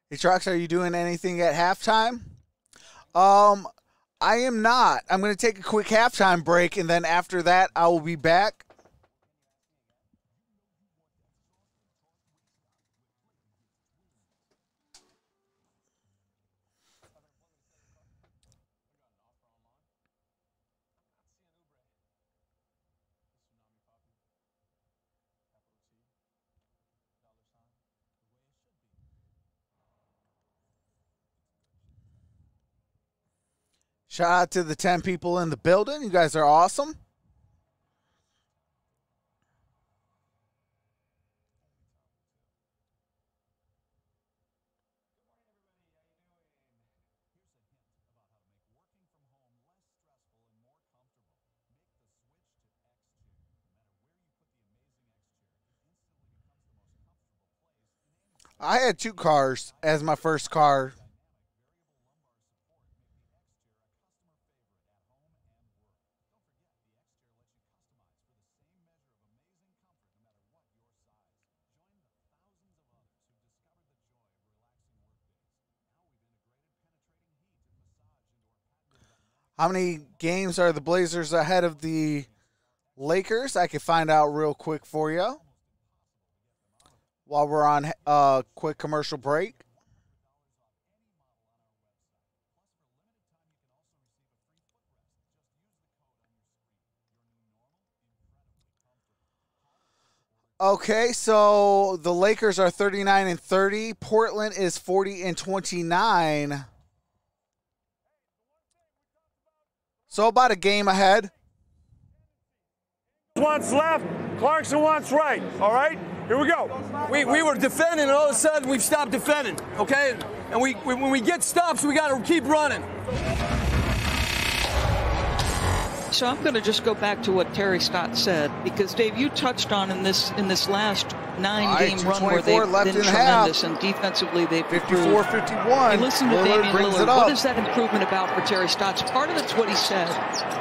Hey, Trox, are you doing anything at halftime? I am not. I'm going to take a quick halftime break, and then after that, I will be back. Shout out to the 10 people in the building. You guys are awesome. I had 2 cars as my first car. How many games are the Blazers ahead of the Lakers? I can find out real quick for you while we're on a quick commercial break. Okay, so the Lakers are 39-30. Portland is 40-29. So about a game ahead. Wants left, Clarkson wants right. All right, here we go. We were defending, and all of a sudden we've stopped defending. Okay, and when we get stops, we got to keep running. So I'm going to just go back to what Terry Stott said, because Dave, you touched on in this last 9-game run where they've been tremendous, and defensively they've 54-51. Listen to Damian Lillard. What is that improvement about for Terry Stotts? Part of it's what he said,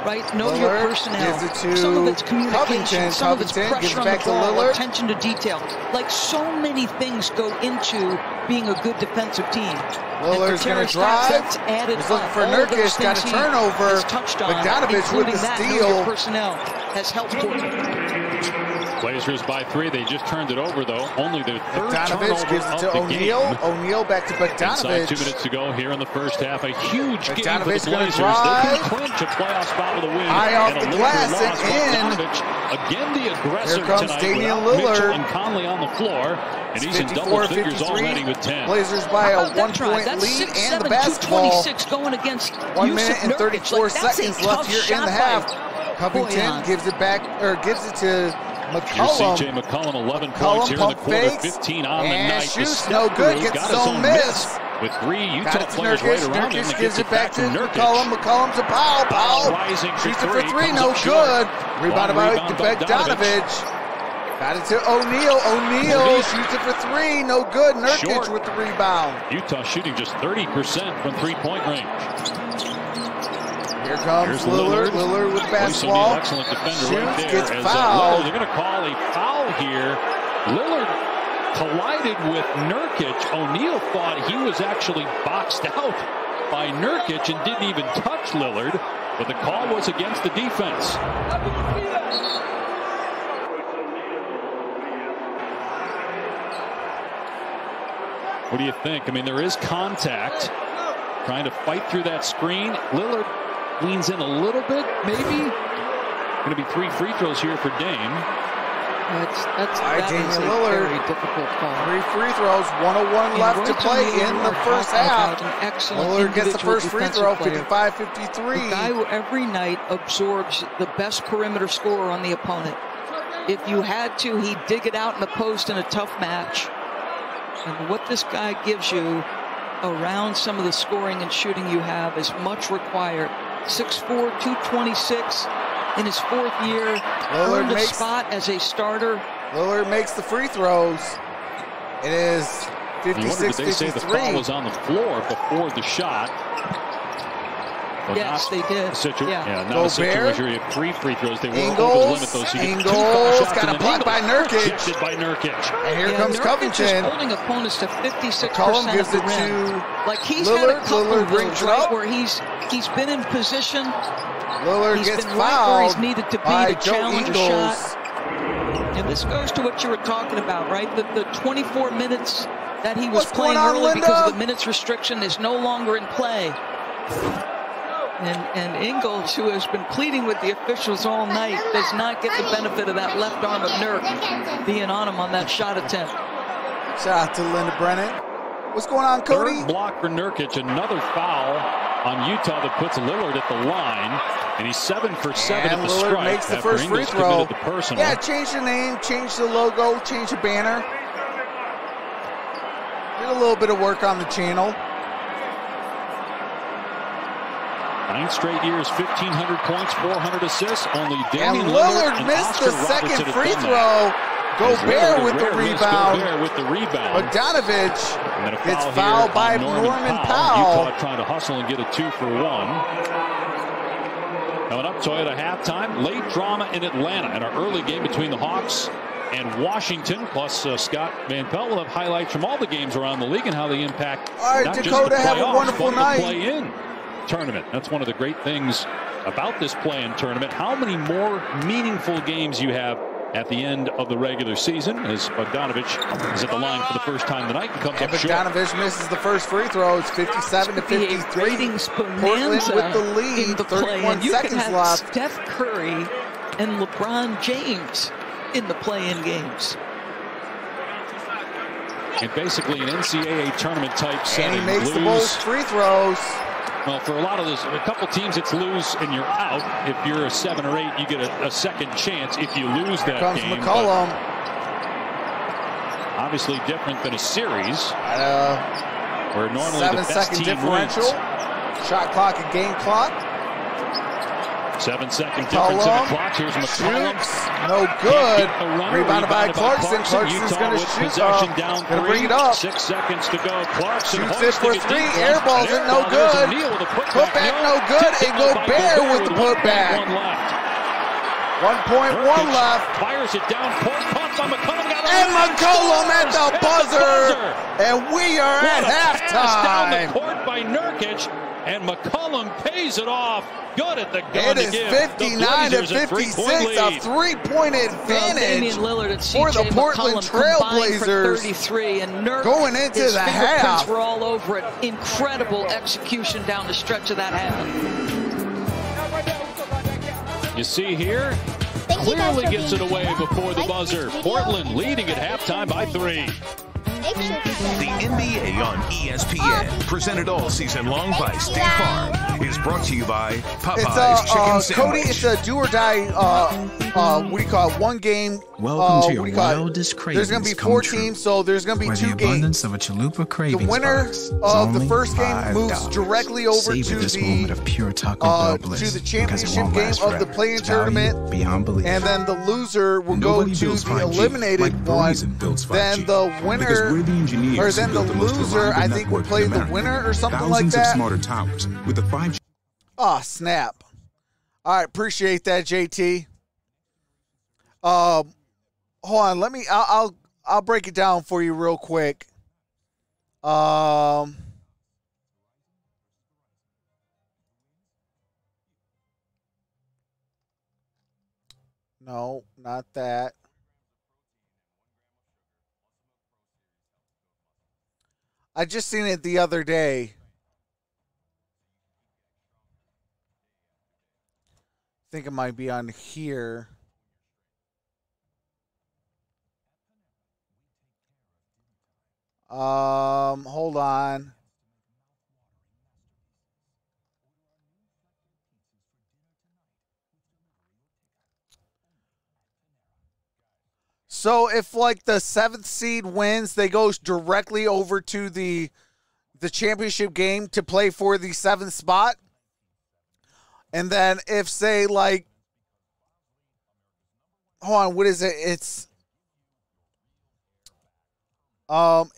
right? Know your personnel. Some of it's communication. Some of it's pressure on the ball, attention to detail. Like so many things go into being a good defensive team. Lillard's going to drive. He's looking for Nurkic. Got a turnover. Bogdanovich with the steal. Personnel has helped him. Blazers by 3. They just turned it over, though. Only their third Bogdanovich gives it to O'Neal. O'Neal back to Bogdanovich. Inside 2 minutes to go here in the first half. A huge game for the Bogdanovich Blazers. They can clinch a playoff spot with a win. Eye off the glass and in. again the aggressor Here comes tonight. Damian Mitchell Lillard. and Conley on the floor, and he's in double figures already with 10. Blazers by a 1-point lead and the basketball. 226 going against 1 minute and Nurkic. 34 Like, that's seconds a left tough here in the shot half. by Covington Boyan. gives it back, or gives it to Here's McCollum. C.J. McCollum, 11 McCollum points here in the pump quarter, fakes, 15 on the and night. shoots, The no step good, through gets got his his own own miss. with 3 Got Utah it to players Nurkic. right around him. Nurkic And gives it back to Nurkic. McCollum. McCollum to Powell. Powell Rising for shoots it for 3, 3, comes no up good. short. Rebounded Long by rebound Bogdanovich. Got it to O'Neal. O'Neal shoots it for 3, no good. Nurkic Short. with the rebound. Utah shooting just 30% from 3-point range. Here comes Here's Lillard. Lillard with basketball. Excellent defender Shoots, right there. gets As, fouled. They're going to call a foul here. Lillard collided with Nurkic. O'Neal thought he was actually boxed out by Nurkic and didn't even touch Lillard, but the call was against the defense. What do you think? I mean, there is contact. Trying to fight through that screen. Lillard leans in a little bit, maybe. Going to be 3 free throws here for Dame. That is a Lillard. very difficult call. 3 free throws, 1:01 left to play in the first half. Lillard gets the first free throw, 55-53. The guy who every night absorbs the best perimeter scorer on the opponent. If you had to, he'd dig it out in the post in a tough match. And what this guy gives you around some of the scoring and shooting you have is much required. 6'4", 226 in his 4th year. Earned a spot as a starter. Lillard makes the free throws. It is 56-53. They say the foul was on the floor before the shot. But yes, they did. Yeah, not a situation where you have 3 free throws. They were over the limit, though, so you get 2 foul Ingles shots. got a block by Nurkic. Gifted by Nurkic. And here comes Nurkic Covington. is holding opponents to 56% McCollum gives of the it rim. to Like he's Lillard. had a couple Lillard of brings those, it right, up. where he's been in position. Lillard He's gets been right where he's fouled needed to be by to Joe challenge Ingles. a shot. And this goes to what you were talking about, right? The 24 minutes that he was playing early because of the minutes restriction is no longer in play. And Ingles, who has been pleading with the officials all night, does not get the benefit of that left arm of Nurk being on him on that shot attempt. Shout out to Linda Brennan. What's going on, Cody? 3rd block for Nurkic. Another foul on Utah that puts Lillard at the line. And he's 7 for 7 at the Lillard stripe. makes the first free Ingles throw. committed the personal. Yeah, change the name, change the logo, change the banner. Did a little bit of work on the channel. 9 straight years, 1,500 points, 400 assists. Only Damian And Lillard missed the second free throw. Gobert with the rebound. Bogdanovich gets fouled by Norman Powell. Utah trying to hustle and get a 2 for 1. Coming up, Toyota halftime. Late drama in Atlanta in our early game between the Hawks and Washington. Plus, Scott Van Pelt will have highlights from all the games around the league and how they impact not Dakota, just the have a playoffs, wonderful but night. the play-in tournament. That's one of the great things about this play-in tournament. How many more meaningful games you have at the end of the regular season, as Bogdanovich is at the line for the first time tonight and comes up short. Bogdanovich misses the first free throw. It's 57-53. Ratings Portland with the lead. in the 31 play-in. seconds You can have left. Steph Curry and LeBron James in the play-in games. And basically an NCAA tournament type setting. And he makes the most free throws. Well, for a lot of those, a couple teams, it's lose and you're out. If you're a 7 or 8, you get a second chance if you lose that Here comes game. McCollum. Obviously different than a series. Where normally 7-second the best differential. Wins. Shot clock and game clock. 7-second difference in the clock. Here's McCollum. Shoots. No good. Rebounded by Clarkson. Clarkson's going to shoot. Possession down going to bring it up. 6 seconds to go. Clarkson shoots it for 3. Airballs it. No good. Putback no good. And Gobert with the putback. 1.1 left. Fires it down. Pumped by McCollum. And McCollum at the buzzer. And we are at halftime. Down the court by Nurkic. And McCollum pays it off. Good at the gun. It is 59-56, a 3-point advantage for the Portland Trailblazers. 33, and Nurk, going into his the fingerprints half. were all over it. Incredible execution down the stretch of that half. You see here, Clearly gets it away before the buzzer. Portland leading at halftime by 3. The NBA on ESPN, presented all season long by State Farm, is brought to you by Popeye's Chicken Sandwich. Cody, it's a do or die, what do you call it, one game. Welcome to your wildest cravings. There's going to be 4 teams, so there's going to be 2 games. Of a chalupa cravings the winner of the first game $5. moves directly over Savor to this the moment of pure Taco Bell bliss, to the championship won't game last of the forever. play-in It's value tournament, beyond belief. and then the loser will go to the eliminated one. Then the winner, or then the loser, I think, will play the winner or something like that. Smarter towers with the 5G. Oh, snap. All right, appreciate that, JT. Hold on, let me, I'll break it down for you real quick. No, not that. I just seen it the other day. I think it might be on here. Hold on. So if like the 7th seed wins, they go directly over to the championship game to play for the 7th spot. And then if say like, hold on, what is it? It's going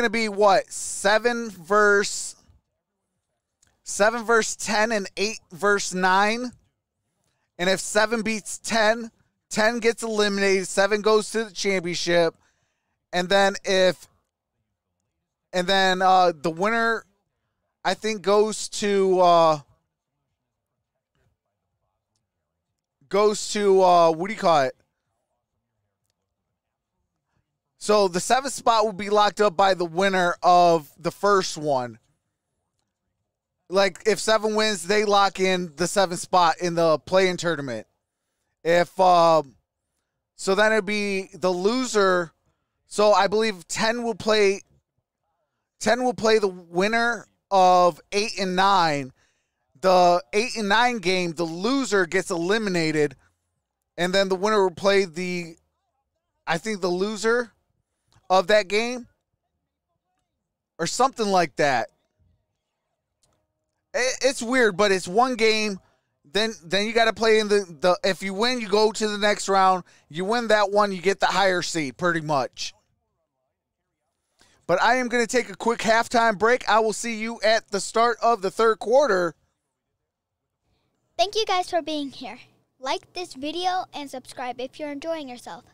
to be what? 7 verse 10 and 8 verse 9. And if 7 beats 10, 10 gets eliminated, 7 goes to the championship. And then the winner, I think, goes to what do you call it? So the 7th spot will be locked up by the winner of the first one. Like if 7 wins, they lock in the 7th spot in the play-in tournament. If so then it'd be the loser. So I believe 10 will play the winner of 8 and 9. The 8 and 9 game, the loser gets eliminated, and then the winner will play the loser of that game or something like that. It's weird, but it's one game. Then you got to play in the if you win, you go to the next round. You win that one, you get the higher seed pretty much. But I am going to take a quick halftime break. I will see you at the start of the 3rd quarter. Thank you guys for being here. Like this video and subscribe if you're enjoying yourself.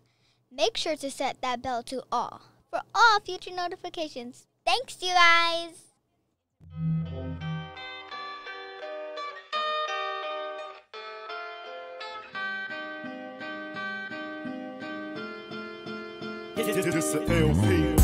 Make sure to set that bell to all for all future notifications. Thanks, you guys. This is LP.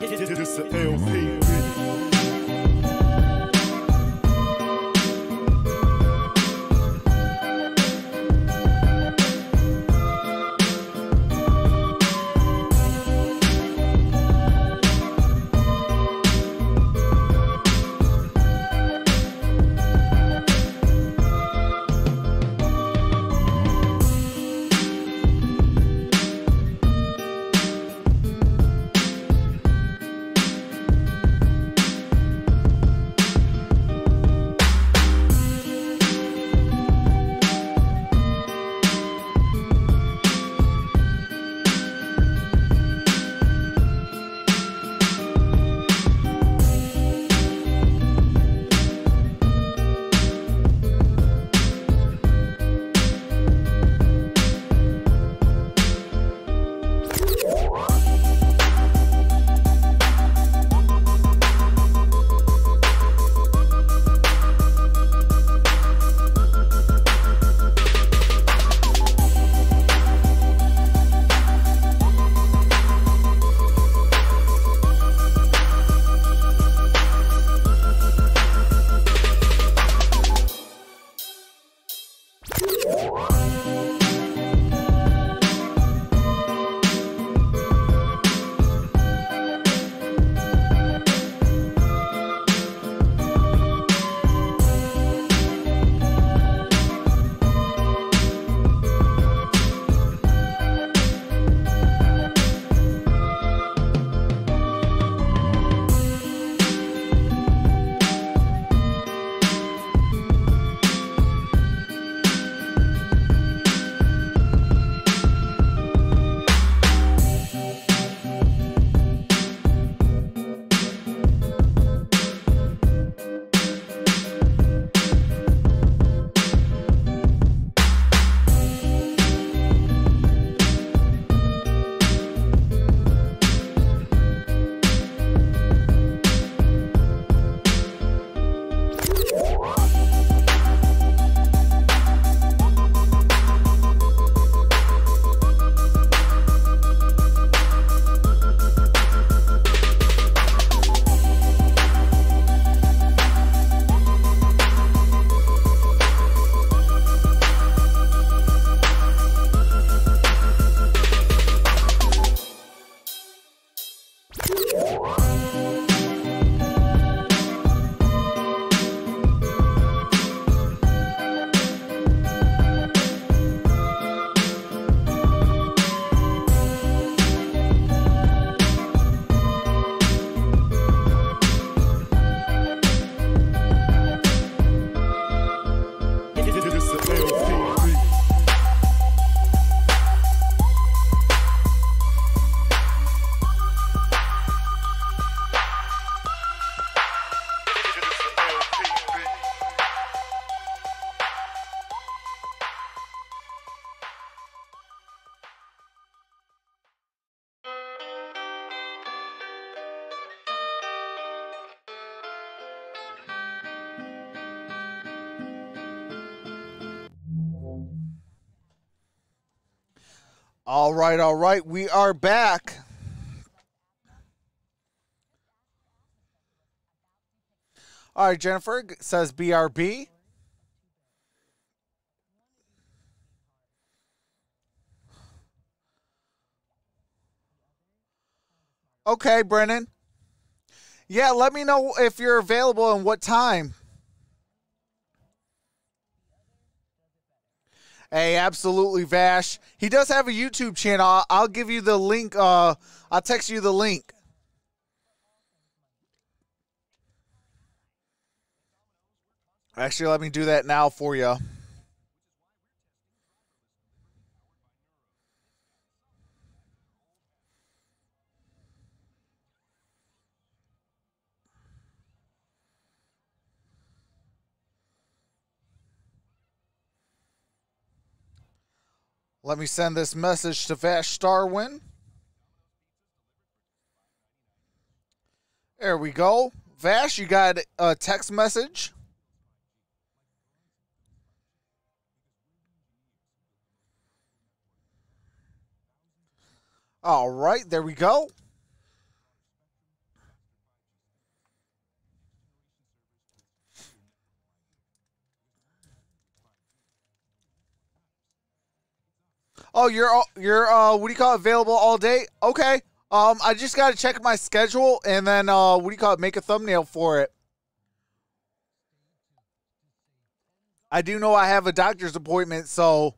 This a LP. All right. We are back. All right, Jennifer says BRB. Okay, Brennan. Yeah, let me know if you're available and what time. Hey, absolutely, Vash. He does have a YouTube channel. I'll give you the link. I'll text you the link. Actually, let me do that now for you. Let me send this message to Vash Starwin. There we go. Vash, you got a text message. All right, there we go. Oh, you're what do you call it, available all day? Okay. I just got to check my schedule and then what do you call it, make a thumbnail for it. I do know I have a doctor's appointment, so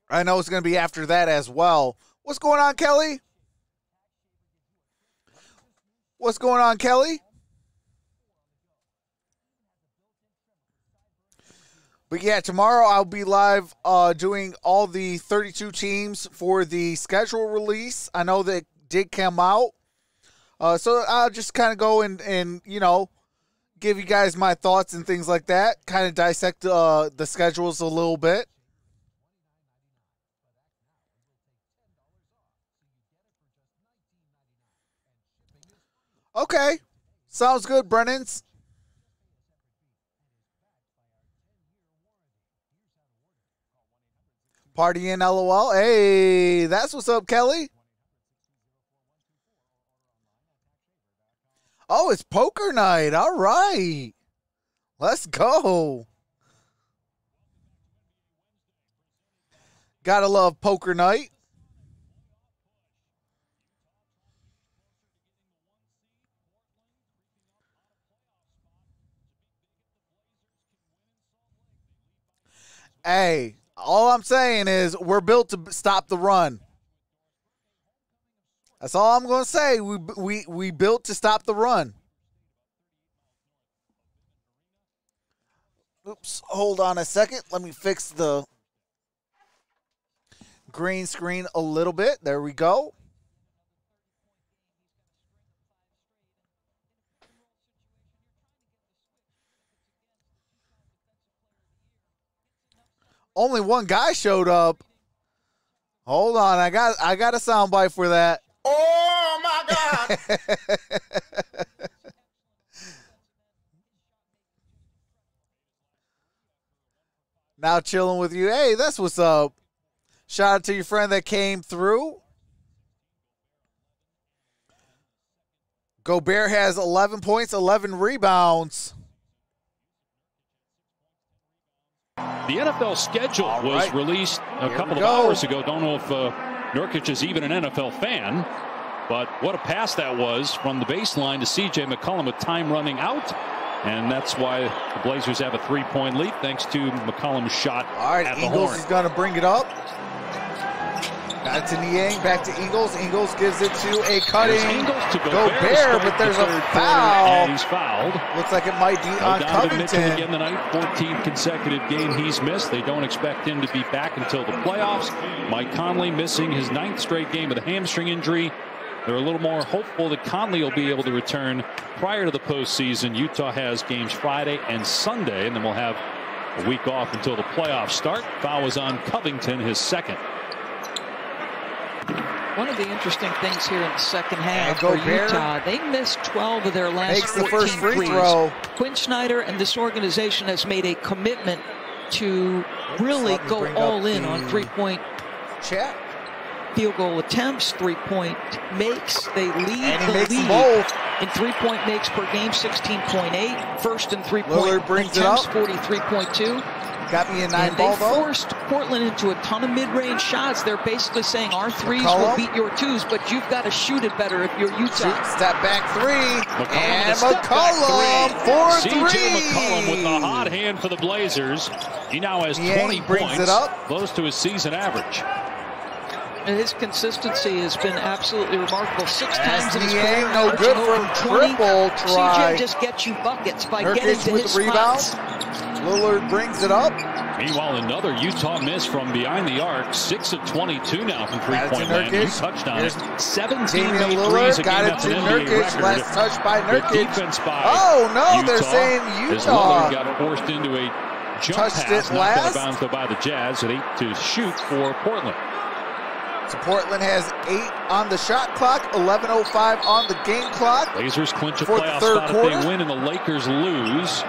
I know it's going to be after that as well. What's going on, Kelly? What's going on, Kelly? But yeah, tomorrow I'll be live doing all the 32 teams for the schedule release. I know that did come out. So I'll just kind of go and, you know, give you guys my thoughts and things like that. Kind of dissect the schedules a little bit. Okay. Sounds good, Brennan's. Party in LOL. Hey, that's what's up, Kelly. Oh, it's poker night. All right. Let's go. Gotta love poker night. Hey, all I'm saying is we're built to stop the run. That's all I'm going to say. We built to stop the run. Oops, hold on a second. Let me fix the green screen a little bit. There we go. Only one guy showed up. Hold on, I got a soundbite for that. Oh my God! Now chilling with you. Hey, that's what's up. Shout out to your friend that came through. Gobert has 11 points, 11 rebounds. The NFL schedule was released a couple of hours ago. Don't know if Nurkic is even an NFL fan, but what a pass that was from the baseline to C.J. McCollum with time running out. And that's why the Blazers have a 3-point lead thanks to McCollum's shot at the Eagles horn. is going to bring it up. Got it to Niang, back to Eagles. Eagles gives it to a cutting Gobert, but there's a foul. And he's fouled. Looks like it might be on Donovan Mitchell Covington. again tonight, 14th consecutive game he's missed. They don't expect him to be back until the playoffs. Mike Conley missing his 9th straight game with a hamstring injury. They're a little more hopeful that Conley will be able to return prior to the postseason. Utah has games Friday and Sunday, and then we'll have a week off until the playoffs start. Foul was on Covington, his second. One of the interesting things here in the second half for Utah, they missed 12 of their last 14 the first free threes. throw. Quinn Snyder and this organization has made a commitment to really go all in on three-point chat. Field goal attempts, three-point makes. They lead the league both in three-point makes per game, 16.8. First in three-point attempts, 43.2. Got me a 9 and ball, they forced Portland into a ton of mid-range shots. They're basically saying our threes will beat your twos, but you've got to shoot it better if you're Utah. Step back three, and McCollum for three. C.J. McCollum with a hot hand for the Blazers. He now has 20 points, close to his season average. And his consistency has been absolutely remarkable. 6 times in his career, no good from triple try. CJ just gets you buckets by Nurkic getting to with his the rebound. spots. Lillard brings it up. Meanwhile, another Utah miss from behind the arc. 6 of 22 now from three-point land. You touched on it. 17 made threes a game. That's an NBA record. Last touch by Nurkic. Good defense by Utah. They're saying Utah. As Lillard got forced into a jump Touched pass, it knocked out last. of bounds though by the Jazz with 8 to shoot for Portland. So Portland has 8 on the shot clock, 11:05 on the game clock. Blazers clinch a for playoff the third spot quarter. if they win and the Lakers lose.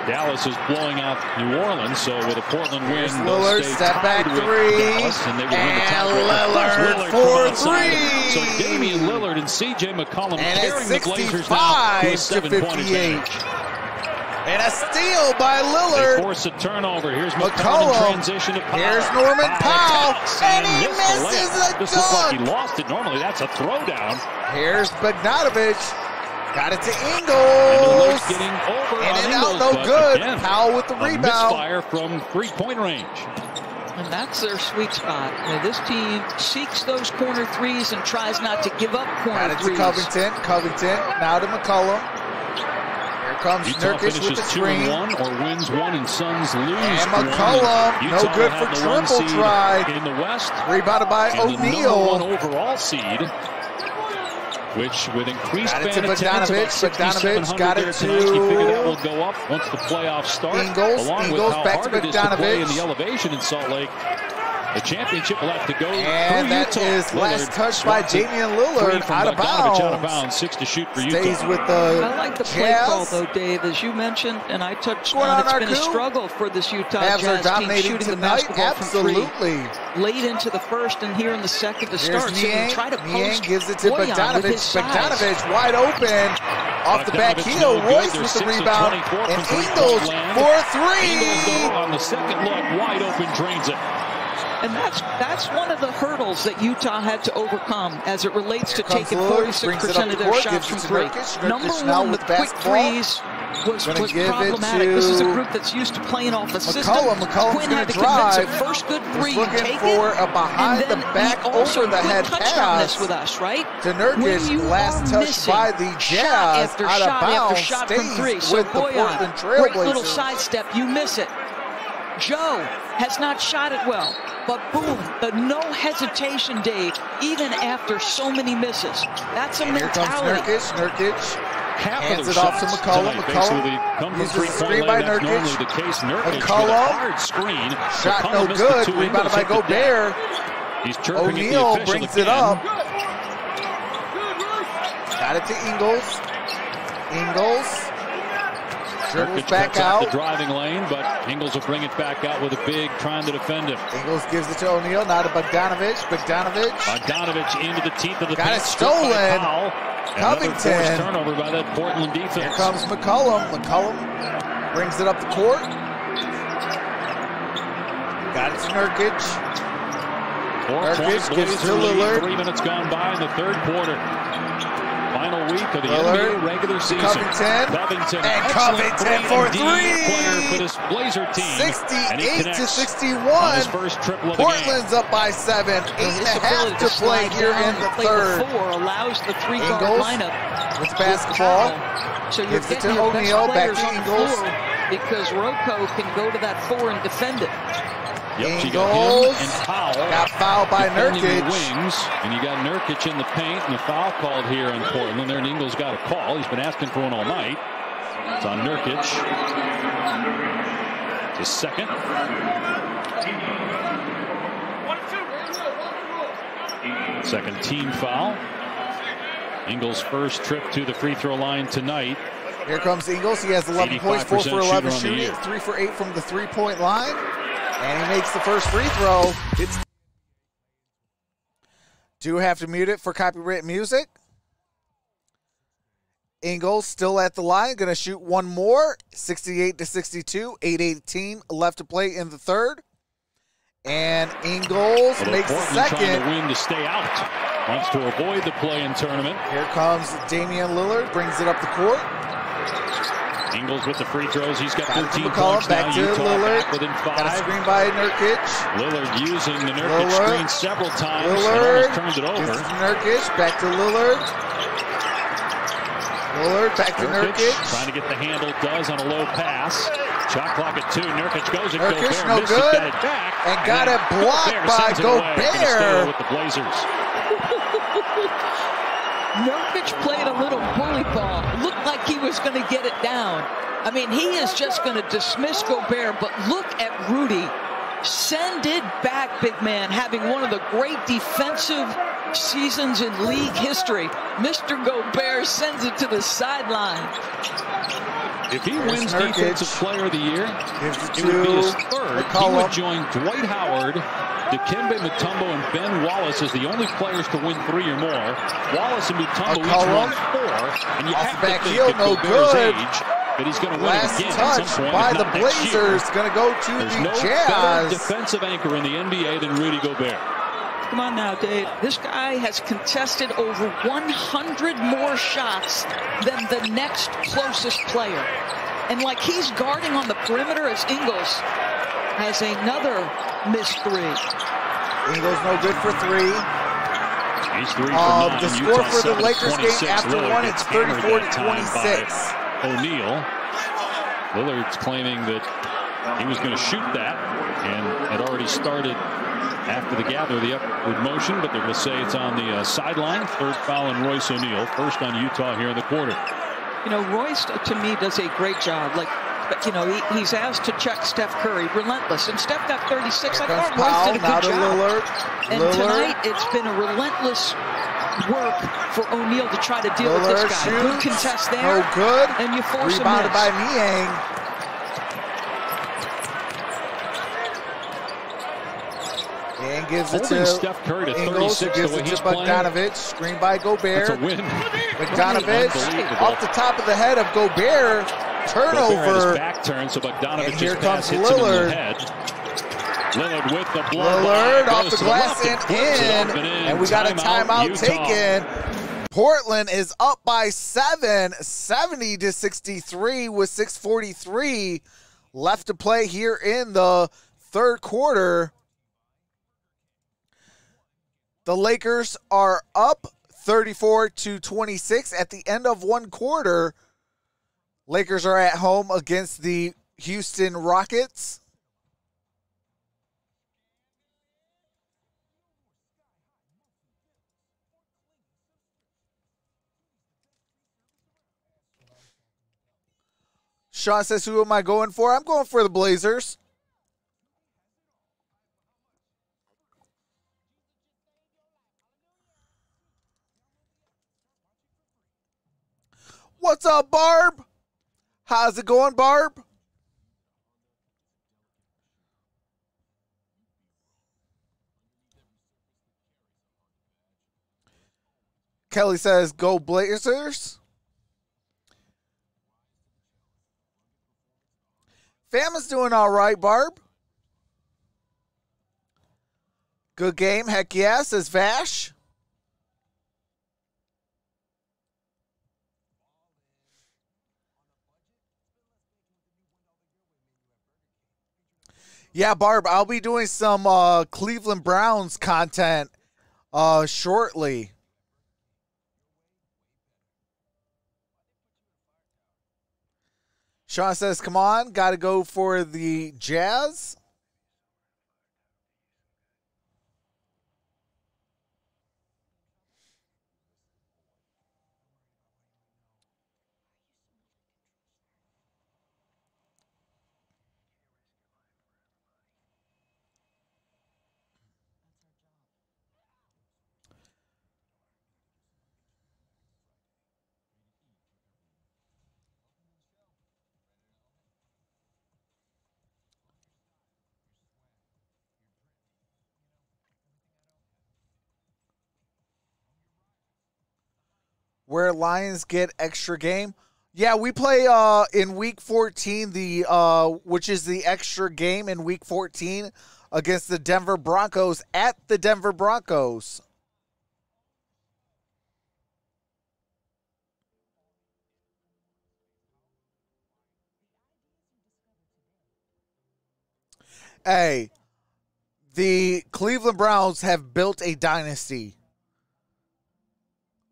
Dallas is blowing out New Orleans, so with a Portland win, they'll Lillard, stay step back tied with three, Dallas, and they will win the tiebreaker. Lillard Lillard for three. So three. Damian Lillard and C.J. McCollum And carrying the Blazers now to a 7-point 65-58. advantage. And a steal by Lillard. They force a turnover. Here's McCollum. Transition to Powell. Here's Norman Powell. And he misses a This dunk. looks like he lost it. Normally that's a throwdown. Here's Bogdanovich. Got it to Ingles. Getting over in on and Ingles, out, no but good. Again, Powell with the rebound. Misfire from three-point range. And that's their sweet spot. This team seeks those corner threes and tries not to give up corner threes. Got it to Covington. Now to McCollum. Here comes Nurkic with the screen. 2-1 or wins one and Suns lose. And McCollum, no good for triple try. In the West. Rebounded by O'Neal. The #1 overall seed. Which with increased fan attendance, Bogdanovich got it to you figure that will go up once the playoffs start. Ingles with how back hard to it is to play in Bogdanovich. the elevation in Salt Lake. The championship will have to go and through that Utah. is last touch by Damian Lillard out of bounds. Out of bounds, 6 to shoot for Utah. Stays with the I like the play call though, Dave, as you mentioned, and I touched on. It's been a struggle for this Utah Jazz team shooting the basketball from three. Late into the first and here in the second to start. So you try to post gives it to Boyan Bogdanovich. with his size. Bogdanovich wide open. Off the back heel, Royce with the rebound. And Ingles for three. Ingles on the second look, wide open, drains it. And that's one of the hurdles that Utah had to overcome as it relates to taking 46% of their shots from three. Number one with quick threes was problematic. This is a group that's used to playing off a system. McCollum's Quinn had to drive. convince him first good three, you take for it. a behind and then the back he also over the head touched on this pass with us, right? To Nurkic, last touch by the Jazz after out shot of bounds, after shot from three. So with the Portland Boyan, great little Trailblazers. sidestep, you miss it. Joe has not shot it well, but boom, the no hesitation, Dave, even after so many misses. That's a mentality. Here comes Nurkic. Hands it off to McCollum. McCollum uses the screen by That's Nurkic. normally the case. Nurkic McCollum. with a hard screen. Shot McCollum no missed good. the two. Rebounded by Ingles hit the Gobert. deck. He's chirping O'Neal at the official brings again. it up. Got it to Ingles. Dribbles back out. The driving lane, but Ingles will bring it back out with a big, trying to defend him. Ingles gives it to O'Neal, now to Bogdanovich. Bogdanovich into the teeth of the got paint. it stolen. Covington. Forced turnover by that Portland defense. Here comes McCollum. McCollum brings it up the court. Got it to Nurkic. 4 points gives it to Lillard. 3 minutes gone by in the third quarter. Final week of the Lillard, NBA regular season. Covington. And Covington for three. Player for this Blazer team. 68 to 61. On his first triple of the Portland's up by 7. 8.5 to play here in the third. Allows the three-guard lineup with basketball. So you're gives it getting to your best O'Neal, back players to on the Ingles. floor because Rocco can go to that 4 and defend it. Yep, Ingles and Powell got fouled by defending Nurkic. The wings, and you got Nurkic in the paint, and the foul called here in Portland. There, and Ingles got a call. He's been asking for one all night. It's on Nurkic. It's his second. Second team foul. Ingles' first trip to the free throw line tonight. Here comes Ingles. He has 11 points, 4 for 11 shooting, 3 for 8 from the three-point line. And he makes the first free throw. Do have to mute it for copyright music. Ingles still at the line. Going to shoot one more. 68 to 62. 8:18 left to play in the third. And Ingles makes the second. Trying to win to stay out. Wants to avoid the play-in tournament. Here comes Damian Lillard. Brings it up the court. Ingles with the free throws. He's got 13 McCollum, points back now. to Utah Lillard. back within 5. Got a screen by Nurkic. Lillard using the Nurkic screen several times. Lillard turns it over. Nurkic back to Lillard. Lillard back to Nurkic. Trying to get the handle. Does on a low pass. Shot clock at 2. Nurkic goes at Nurkic, Gobert. no Misses, good. got it back. And got it blocked by Gobert. With the Blazers. Nurkic played a little bully ball. Looked like he was going to get it down. I mean, he is just going to dismiss Gobert, but look at Rudy. Send it back, big man, having one of the great defensive seasons in league history. Mr. Gobert sends it to the sideline. If he wins Defensive Player of the Year, it would be his third. McCollum. He would join Dwight Howard, Dikembe Mutombo, and Ben Wallace as the only players to win 3 or more. Wallace and Mutombo each won 4, and you have to think at Gobert's age, that he's going to win Last it again touch at some point. by the Blazers. Going to go to There's the no Jazz. better defensive anchor in the NBA than Rudy Gobert. Come on now, Dave. This guy has contested over 100 more shots than the next closest player. And like he's guarding on the perimeter as Ingles has another missed three. Ingles no good for three. He's 3 for 9. The score for the Lakers game after one, it's 34-26. O'Neal. Lillard's claiming that he was going to shoot that and had already started after the gather, the upward motion, but they're going to say it's on the sideline. Third foul on Royce O'Neal. First on Utah here in the quarter. You know, Royce, to me, does a great job. Like, you know, he's asked to check Steph Curry, relentless. And Steph got 36. I thought Royce did a good job. And tonight, it's been a relentless work for O'Neal to try to deal with this guy. Shoots. Good contest there. No good. And you force him Rebounded by Niang. And gives it to Steph Curry to Ingles, 36 gives the way it to he's Bogdanovic. Screen by Gobert. That's a win. Bogdanovic off the top of the head of Gobert. Turnover. Gobert back turn, so Bogdanovic and here pass comes hits him in Lillard. the head. Lillard with the blow. Lillard off the glass and in. And we got a timeout taken. Portland is up by 7, 70-63 with 6:43 left to play here in the third quarter. The Lakers are up 34-26 at the end of one quarter. Lakers are at home against the Houston Rockets. Sean says, who am I going for? I'm going for the Blazers. What's up, Barb? How's it going, Barb? Kelly says, go Blazers. Fam is doing all right, Barb. Good game. Heck yeah, says Vash. Yeah, Barb, I'll be doing some Cleveland Browns content shortly. Sean says, come on, got to go for the Jazz. Where Lions get extra game. Yeah, we play in week 14, which is the extra game in week 14 against the Denver Broncos at the Denver Broncos. Hey, the Cleveland Browns have built a dynasty.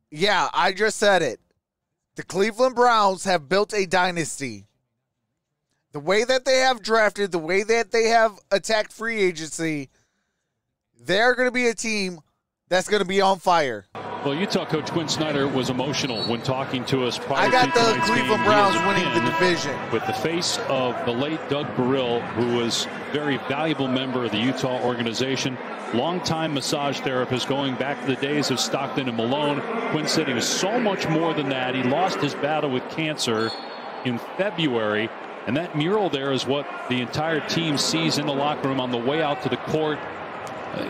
Yeah, I just said it. The Cleveland Browns have built a dynasty. The way that they have drafted, the way that they have attacked free agency, they're going to be a team that's going to be on fire. Well, Utah coach Quinn Snyder was emotional when talking to us prior to I got the tonight's Cleveland game. Browns winning the division. With the face of the late Doug Burrill, who was a very valuable member of the Utah organization, longtime massage therapist going back to the days of Stockton and Malone. Quinn said he was so much more than that. He lost his battle with cancer in February, and that mural there is what the entire team sees in the locker room on the way out to the court.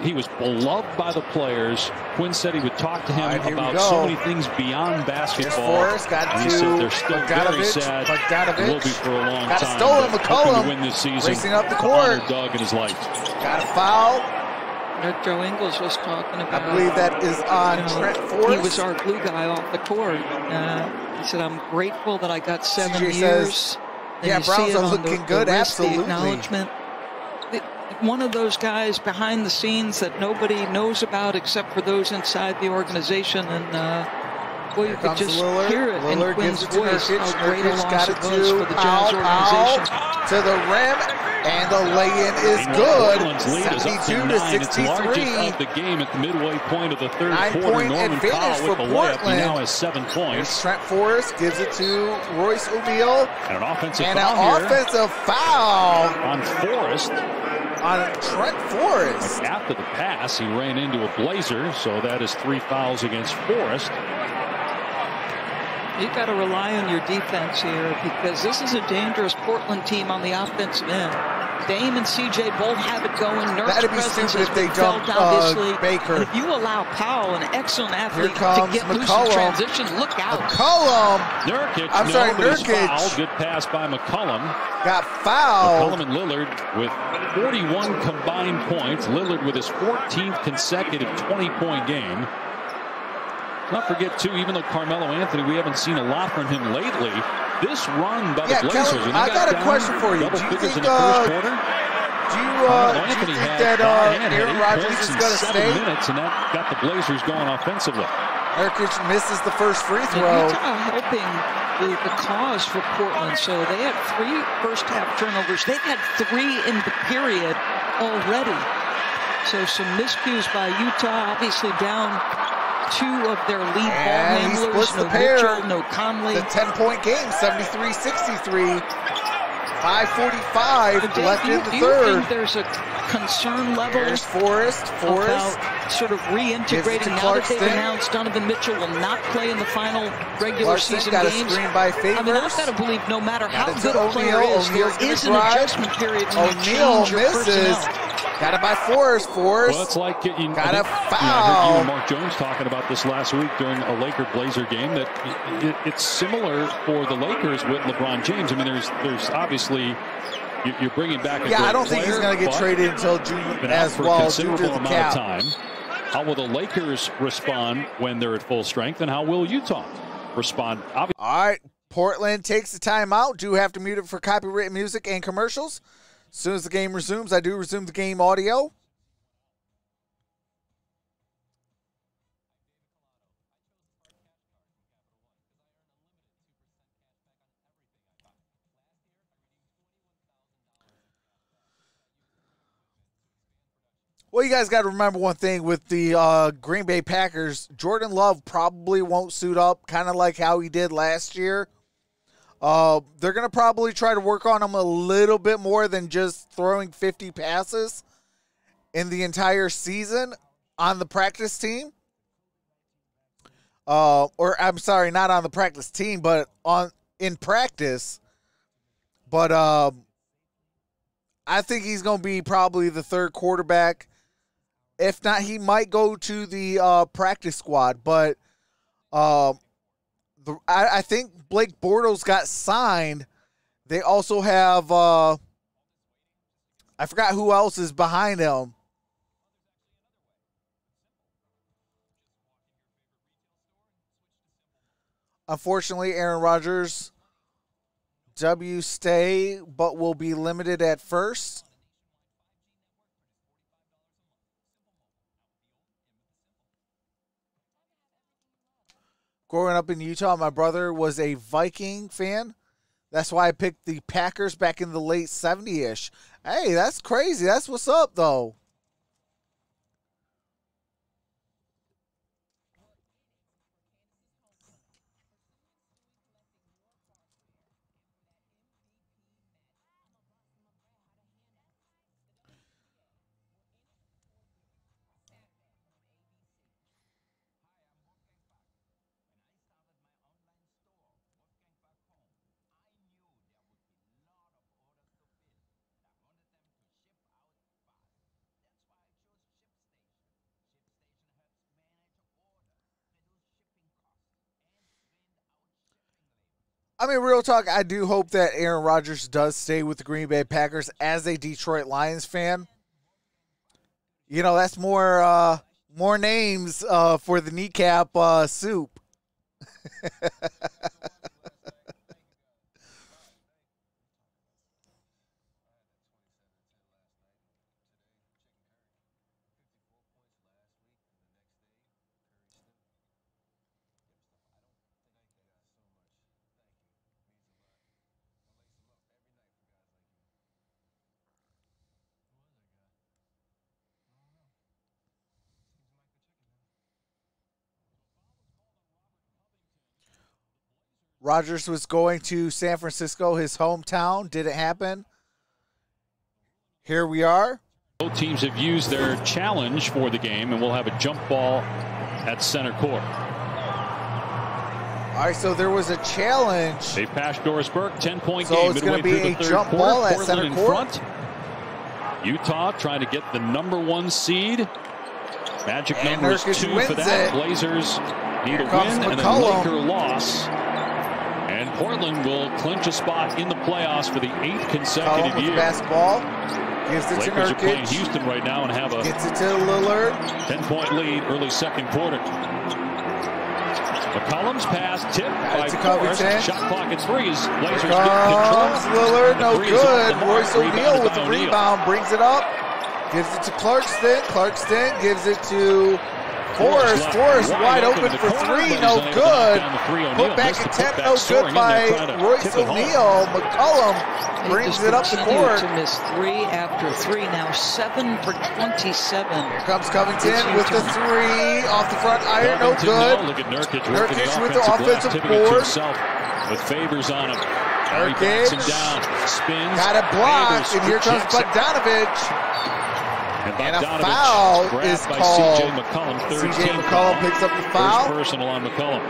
he was beloved by the players. Quinn said he would talk to him about so many things beyond basketball. And he said they're still very sad. It will be for a long time. Stolen. McCollum to win this season. Racing up the court. Doug in his life. Got a foul. That Joe Ingles was talking about. I believe that is on Trent Forrest. He was our glue guy off the court. He said, "I'm grateful that I got 7 CJ years." Says, yeah, Browns are looking good. Absolutely. The acknowledgement. One of those guys behind the scenes that nobody knows about except for those inside the organization. And boy, you could just hear it in Quinn's voice how great a loss it was for the Jones organization. To the rim. And the lay-in is good. 72-63. It's largest of the game at the midway point of the third quarter. Norman Powell with the layup. He now has 7 points. Here's Trent Forrest gives it to Royce O'Neal. And an offensive foul on Forrest. On Trent Forrest. After the pass, he ran into a Blazer, so that is 3 fouls against Forrest. You've got to rely on your defense here because this is a dangerous Portland team on the offensive end. Dame and CJ both have it going. That'd be stupid if they dumped Baker. And if you allow Powell, an excellent athlete, to get loose in transition, look out. McCollum. Nurkic. Good pass by McCollum. Got fouled. McCollum and Lillard with 41 combined points. Lillard with his 14th consecutive 20-point game. Not forget, too, even though Carmelo Anthony, we haven't seen a lot from him lately, this run by the Blazers. Kelly, I got a question for you. Do you think, in the first quarter, do you think that Aaron Rodgers is going to stay? 7 minutes, and that got the Blazers going offensively. Nurkic misses the first free throw. Utah helping the cause for Portland. So they had 3 first-half turnovers. They've had 3 in the period already. So some miscues by Utah, obviously down 2 of their lead ball handlers. No Mitchell, no Conley. The 10-point game, 73-63. 5:45 left in the third. Do you think there's a concern level There's Forrest about sort of reintegrating now that they've announced Donovan Mitchell will not play in the final regular season got games? A screen by Favors. I mean, I've got to believe no matter how good a player is, there is an adjustment period when you change your personnel. Got it by Forrest. Well, it's like got a foul. I heard you and Mark Jones talking about this last week during a Laker-Blazer game, that it's similar for the Lakers with LeBron James. I mean, there's obviously you're bringing back a great I don't think player, he's going to get traded until June as well due to the cap. Time. How will the Lakers respond when they're at full strength, and how will Utah respond? All right, Portland takes the timeout. Do have to mute it for copyrighted music and commercials. As soon as the game resumes, I do resume the game audio. Well, you guys got to remember one thing with the Green Bay Packers. Jordan Love probably won't suit up, kind of like how he did last year. They're going to probably try to work on him a little bit more than just throwing 50 passes in the entire season on the practice team. Or I'm sorry, not on the practice team, but in practice. But I think he's going to be probably the third quarterback. If not, he might go to the practice squad. But I think Blake Bortles got signed. They also have, I forgot who else is behind him. Unfortunately, Aaron Rodgers, stay, but will be limited at first. Growing up in Utah, my brother was a Viking fan. That's why I picked the Packers back in the late 70-ish. Hey, that's crazy. That's what's up, though. I mean, real talk, I do hope that Aaron Rodgers does stay with the Green Bay Packers as a Detroit Lions fan. You know, that's more names for the kneecap soup. Rodgers was going to San Francisco, his hometown. Didn't happen. Here we are. Both teams have used their challenge for the game, and we'll have a jump ball at center court. All right, so there was a challenge. They passed Doris Burke, 10-point game. So it's going to be a jump ball at center court. Front. Utah trying to get the #1 seed. Magic numbers 2 for that. Blazers need a win and a Laker loss. And Portland will clinch a spot in the playoffs for the 8th consecutive year. Basketball. Gives it to Lakers Nurkic. are playing Houston right now and have a gets it to Lillard. 10-point lead early second quarter. McCollum's pass tipped by Forrest. Shot clock at 3 as Blazers get control. Lillard, no good. Royce O'Neal with the rebound, brings it up. Gives it to Clarkson. Clarkson gives it to Forrest. Forrest wide open for 3, no good. Put back attempt, no good by Royce O'Neal. McCollum brings it up the court. To miss 3 after 3, now 7 for 27. Here comes Covington with the 3 off the front iron, no good. Look at Nurkic with the offensive board. With Favors on him. Nurkic down, spins. Got it blocked, and here comes Bogdanovich. And a foul is called. C.J. McCollum, C.J. McCollum picks up the foul. First personal on McCollum.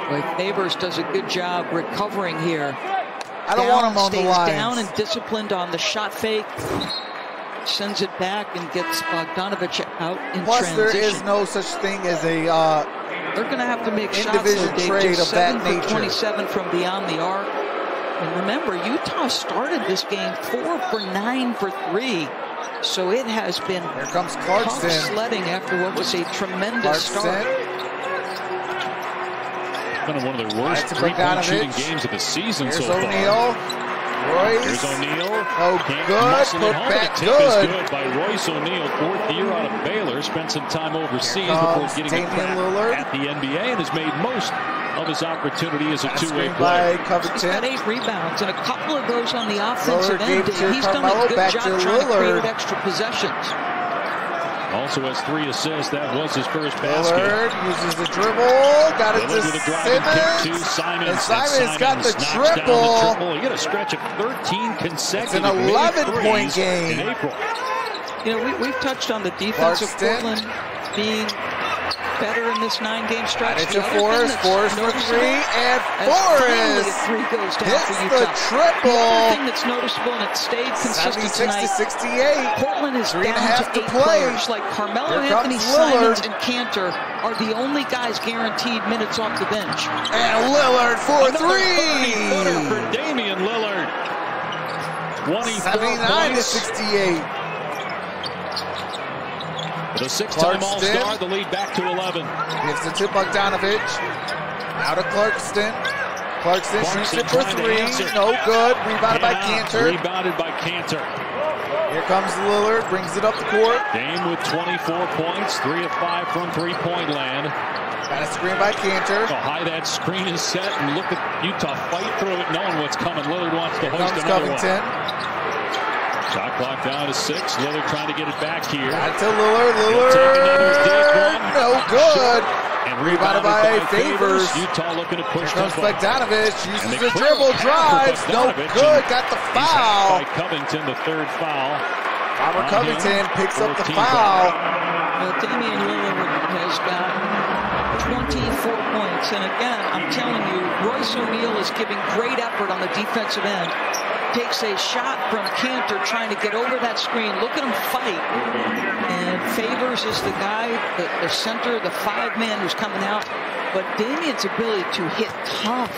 Boy, Favors does a good job recovering here. I don't want him on the line. Stays down and disciplined on the shot fake. Sends it back and gets Bogdanovich out in Plus, transition. there is no such thing as a they're going to have to make shots. Division trade of that nature. 7 for 27 from beyond the arc. And remember, Utah started this game 4 for 9 for 3. So it has been here comes Clarkson. Tough sledding after what was a tremendous start. Been one of the worst three-point shooting games of the season so far. O'Neal. Royce. Here's O'Neal. Oh, good. Put back good. Is good by Royce O'Neal, 4th year out of Baylor. Spent some time overseas before getting a crack at the NBA and has made most of his opportunity as a two-way player. He's got 8 rebounds and a couple of those on the offensive end. He's done a good job trying to create extra possessions. Also has 3 assists. That was his first basket. Lillard uses the dribble. Got it to Simmons. Simons. And Simons got the triple. You get a stretch of 13 consecutive. It's an 11-point game. In April. You know, we've touched on the defense of Portland being better in this 9-game stretch. It's a Forrest for 3, and Forrest goes down hits for the Utah. triple. The other thing that's noticeable, and it stayed consistent 76 tonight, to 68. Portland is down to 8 play. players. Like Carmelo Anthony, Simons, and Cantor are the only guys guaranteed minutes off the bench. And Lillard for 3. For Damian Lillard. 79 to 68. The 6-time All-Star, the lead back to 11. Gives it to Bogdanovich. Out of Clarkson. Clarkson shoots it for 3. No good. Rebounded by Cantor. Rebounded by Cantor. Here comes Lillard. Brings it up the court. Dame with 24 points. 3 of 5 from three-point land. Got a screen by Cantor. How high that screen is set. And look at Utah fight through it, knowing what's coming. Lillard wants to hoist another Covington. one. Shot clock down to 6. Lillard trying to get it back here. Got to Lillard. Lillard. No good. And rebounded by Favors. Utah looking to push comes tempo. Bogdanovich. Uses the dribble. Drives. No good. Got the foul. By Covington, the 3rd foul. Robert Covington picks up the foul. Damian Lillard has got 24 points. And again, I'm telling you, Royce O'Neal is giving great effort on the defensive end. Takes a shot from Cantor trying to get over that screen. Look at him fight. And Favors is the guy, the center, the 5-man who's coming out. but Damian's ability to hit tough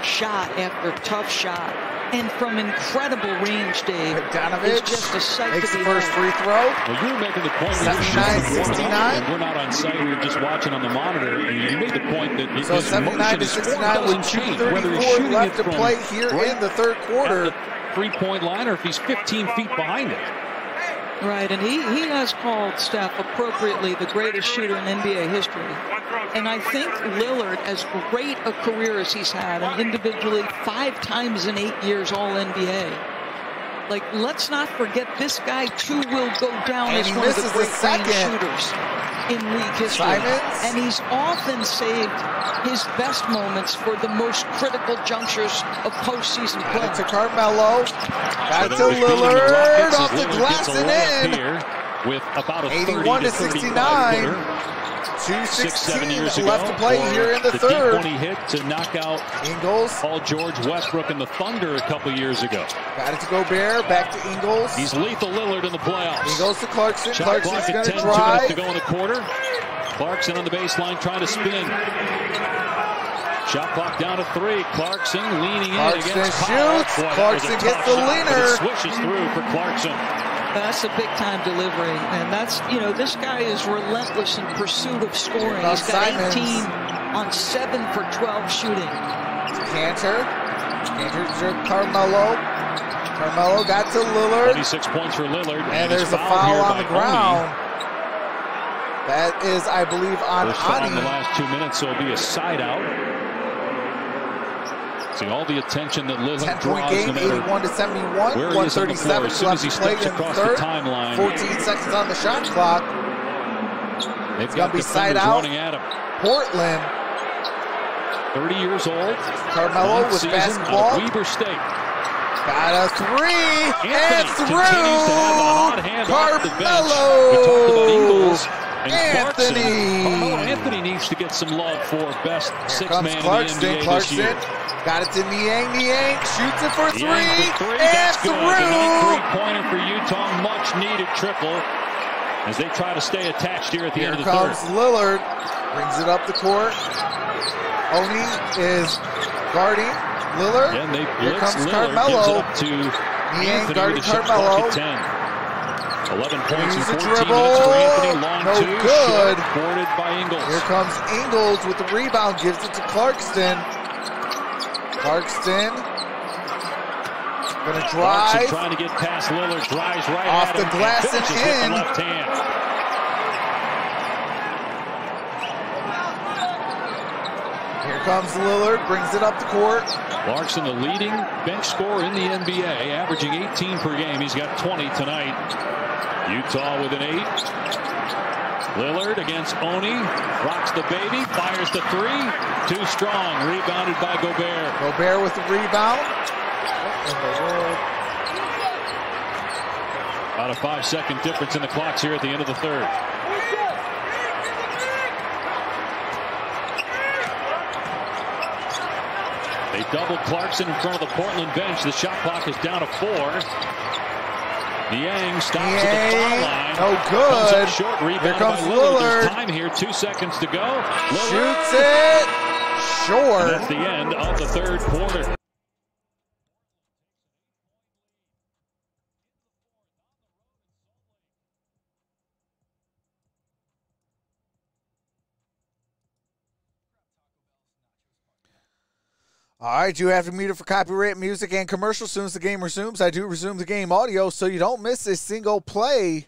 shot after tough shot, and from incredible range, Dave, is just a sight makes to the behold. first free throw. Well, you were making the point 79-69. and we're not on site. We were just watching on the monitor, and you made the point that his 79-69 with change, whether he's 2:34 shooting left it to from play here in the third quarter. at the three-point line, or if he's 15 feet behind it. Right, and he has called Steph appropriately the greatest shooter in NBA history. And I think Lillard, as great a career as he's had, and individually 5 times in 8 years All-NBA, like, let's not forget this guy, too, will go down And as he one of the misses great his second. shooters in league history. Simons. And he's often saved his best moments for the most critical junctures of postseason play. Got it to Carmelo. Got it to Lillard off the glass and in. Here with about a 81-69. 2:16 left to play here in the third. Deep 20 hit to knock out Ingles. Paul George, Westbrook, and the Thunder a couple years ago. Got it to Gobert. Back to Ingles. He's lethal Lillard in the playoffs. Ingles to Clarkson. Shot Clarkson's clock at going 10, to 2 minutes drive. to go in the quarter. Clarkson on the baseline trying to spin. Shot clock down to 3. Clarkson leaning in against Powell. Shoots. Boy, Clarkson gets the leaner. It swishes through for Clarkson. That's a big-time delivery, and that's, you know, this guy is relentless in pursuit of scoring. He's got Simons. 18 on 7 for 12 shooting. Cantor. Cantor to Carmelo. Carmelo got to Lillard. 26 points for Lillard. And there's a foul on the ground. That is, I believe, on First foul in the Ani. last 2 minutes, so it'll be a side out. See all the attention that Lillard 10-point draws, game, no matter 81-71. where he is on the floor. 137 As soon as left he to play steps in the across the third. timeline, 14 seconds on the shot clock. they've It's got going to be side defenders out. running at him. Portland. 30 years old. Carmelo Ninth with season basketball. out of Weber State. Got a 3. And continues to have the hot hand off the bench. Carmelo. We talked about Ingles and Anthony. Clarkson. Carmelo Anthony needs to get some love for best six-man in the Clarkson. NBA Clarkson. this year. Got it to Niang. Niang shoots it for 3. Niang for 3. And That's good. A nice through. three-pointer for Utah. Much needed triple as they try to stay attached here at the Here end of the comes third. Lillard. Brings it up the court. Oni is guarding Lillard. Yeah, and they Here blitz comes Lillard. Carmelo. Gives it up to Niang Anthony guarding with a shot Carmelo. clock at 10. 11 points in Here's a 14 dribble. minutes for Anthony. Long No two. good. Short, boarded by Ingles. Here comes Ingles with the rebound. Gives it to Clarkson. Clarkson. Gonna Clarkson drive. trying to get past Lillard. Drives right Off at the him. glass and Finishes with in. the left hand. Here comes Lillard. Brings it up the court. Clarkson, the leading bench scorer in the NBA, averaging 18 per game. He's got 20 tonight. Utah with an 8. Lillard against Oni. Rocks the baby. Fires the 3. Too strong. Rebounded by Gobert. Gobert with the rebound. What in the world? About a 5-second difference in the clocks here at the end of the third. They double Clarkson in front of the Portland bench. The shot clock is down to 4. Niang stops at the foul line. No Comes good. up short, rebound Here comes by Lillard. Lillard. There's time here. 2 seconds to go. Lillard. Shoots it. Short. And that's the end of the third quarter. All right, you have to mute it for copyright music and commercials. As soon as the game resumes, I do resume the game audio so you don't miss a single play.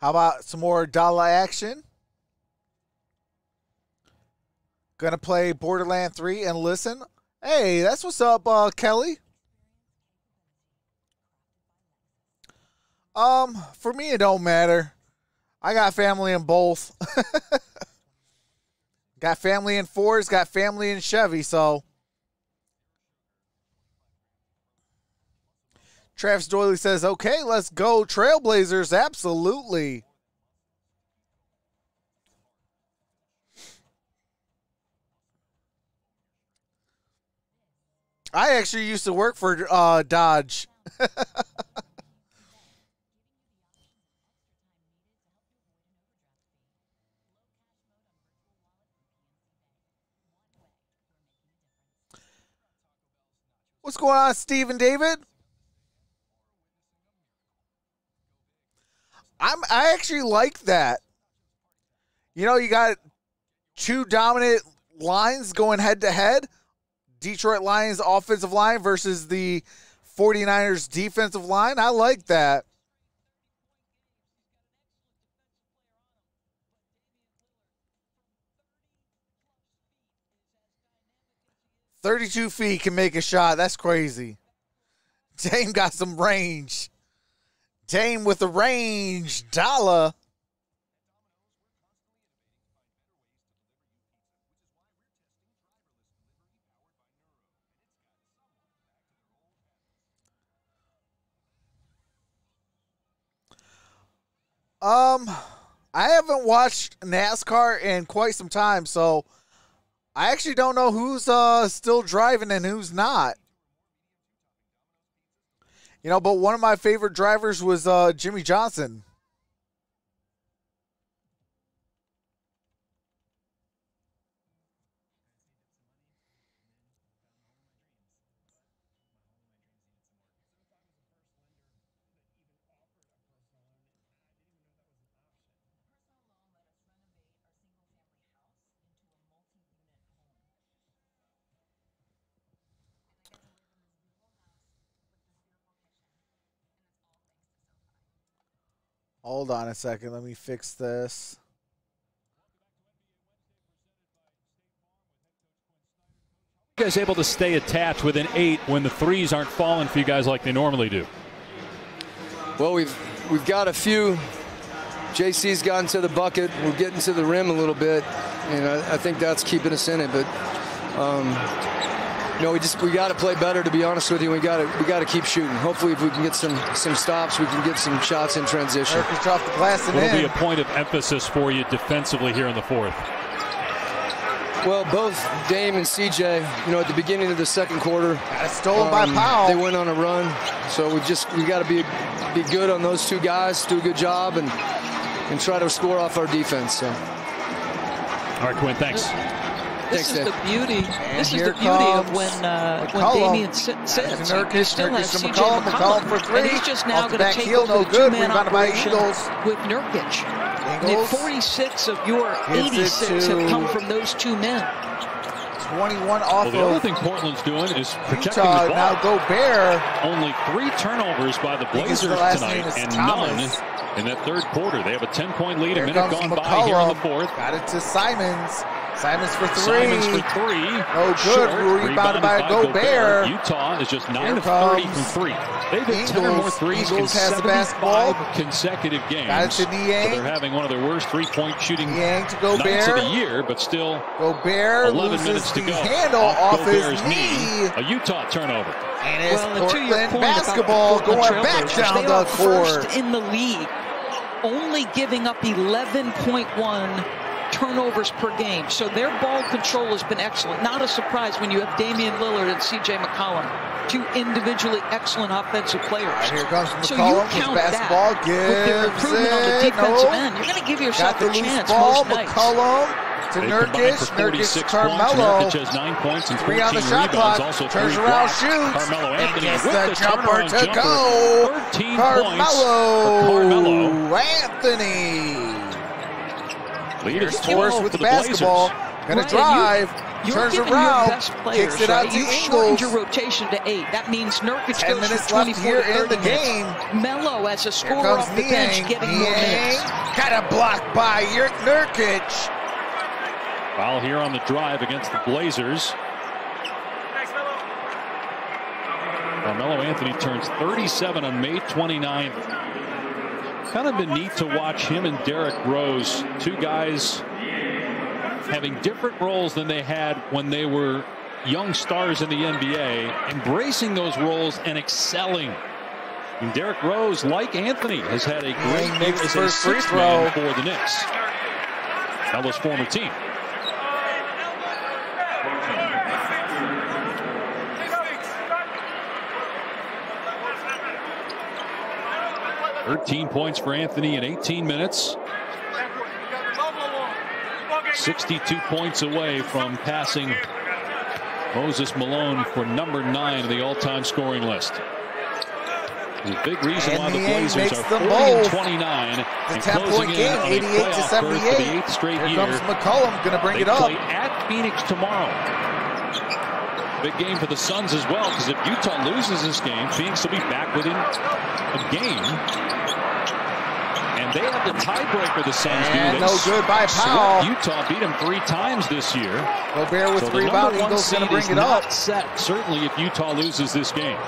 How about some more dollar action? Gonna play Borderlands 3 and listen. Hey, that's what's up, Kelly. For me, it don't matter. I got family in both. Got family in Fords, got family in Chevy, so Travis Doyley says, okay, let's go Trailblazers. Absolutely. I actually used to work for Dodge. What's going on, Steve and David? I actually like that. You know, you got two dominant lines going head to head. Detroit Lions offensive line versus the 49ers defensive line. I like that. "32 feet can make a shot." That's crazy. Dame got some range. Dame with the range. Dollar. I haven't watched NASCAR in quite some time, so I actually don't know who's still driving and who's not. You know, but one of my favorite drivers was Jimmy Johnson. Hold on a second. Let me fix this. You guys able to stay attached within 8 when the threes aren't falling for you guys like they normally do? Well, we've got a few. JC's gotten to the bucket. We're getting to the rim a little bit, and I think that's keeping us in it. But you know, we got to play better. To be honest with you, we got to keep shooting. Hopefully, if we can get some stops, we can get some shots in transition. Off the glass and What'll be a point of emphasis for you defensively here in the fourth? Well, both Dame and CJ, you know, at the beginning of the second quarter, stolen by Powell. They went on a run, so we got to be good on those two guys, do a good job, and try to score off our defense. So. All right, Quinn, thanks. This is the beauty. This is the beauty of when Damian sits. You still have CJ McCollum for three. And he's just now going to take over the two-man operation with Nurkic. And 46 of your 86 have come from those two men. 21 off the other thing Portland's doing is protecting Utah, the ball. Now Gobert. Only 3 turnovers by the Blazers tonight, and none in that third quarter. They have a 10-point lead. A minute gone by here in the fourth. Got it to Simons. Simons for three. Simons for 3. No good. Rebounded by Gobert. Utah is just 9 of 30 from 3. They've hit 10 or more threes in 75 consecutive games. Got it to Niang. They're having one of their worst three-point shooting nights to Gobert. of the year, but still Gobert 11 minutes to go. Handle off his knee. A Utah turnover. And it's Portland basketball going back down the court. First in the league, only giving up 11.1 turnovers per game. So their ball control has been excellent. Not a surprise when you have Damian Lillard and CJ McCollum, two individually excellent offensive players. Right, here comes McCollum. So you count basketball that with their improvement on the defensive end. You're going to give yourself a chance ball, most nights. McCollum to Nurkic. Nurkic, Carmelo. Nurkic has 9 points and 14 3 on the shot clock. Also turns around, shoots. Carmelo Anthony gets with the jumper to jumper. go. 13 Carmelo Anthony. Lead is Force with the basketball. Gonna drive. Turns around. Kicks it out to Ingles. Your rotation to 8. That means Nurkic 10 goes minutes from left 24 here to 30 in the minutes. game. Melo as a scorer off the bench getting more minutes. Got a block by Nurkic. Foul here on the drive against the Blazers. Carmelo Anthony turns 37 on May 29th. Kind of been neat to watch him and Derrick Rose, two guys having different roles than they had when they were young stars in the NBA, embracing those roles and excelling And Derrick Rose, like Anthony, has had a great year as a sixth man for the Knicks. Melo's former team. "13 points for Anthony in 18 minutes. 62 points away from passing Moses Malone for number 9 on the all-time scoring list. The big reason why the Blazers are 40-29 and closing in on a playoff berth for the 8th straight year. Here comes McCollum, going to bring it up. They play at Phoenix tomorrow. Big game for the Suns as well, because if Utah loses this game, Phoenix will be back within a game. And they have the tiebreaker, the Suns do. No good by Powell. So Utah beat them 3 times this year. Gobert with 3 rebounds. Eagles going to bring it up. Set, certainly if Utah loses this game.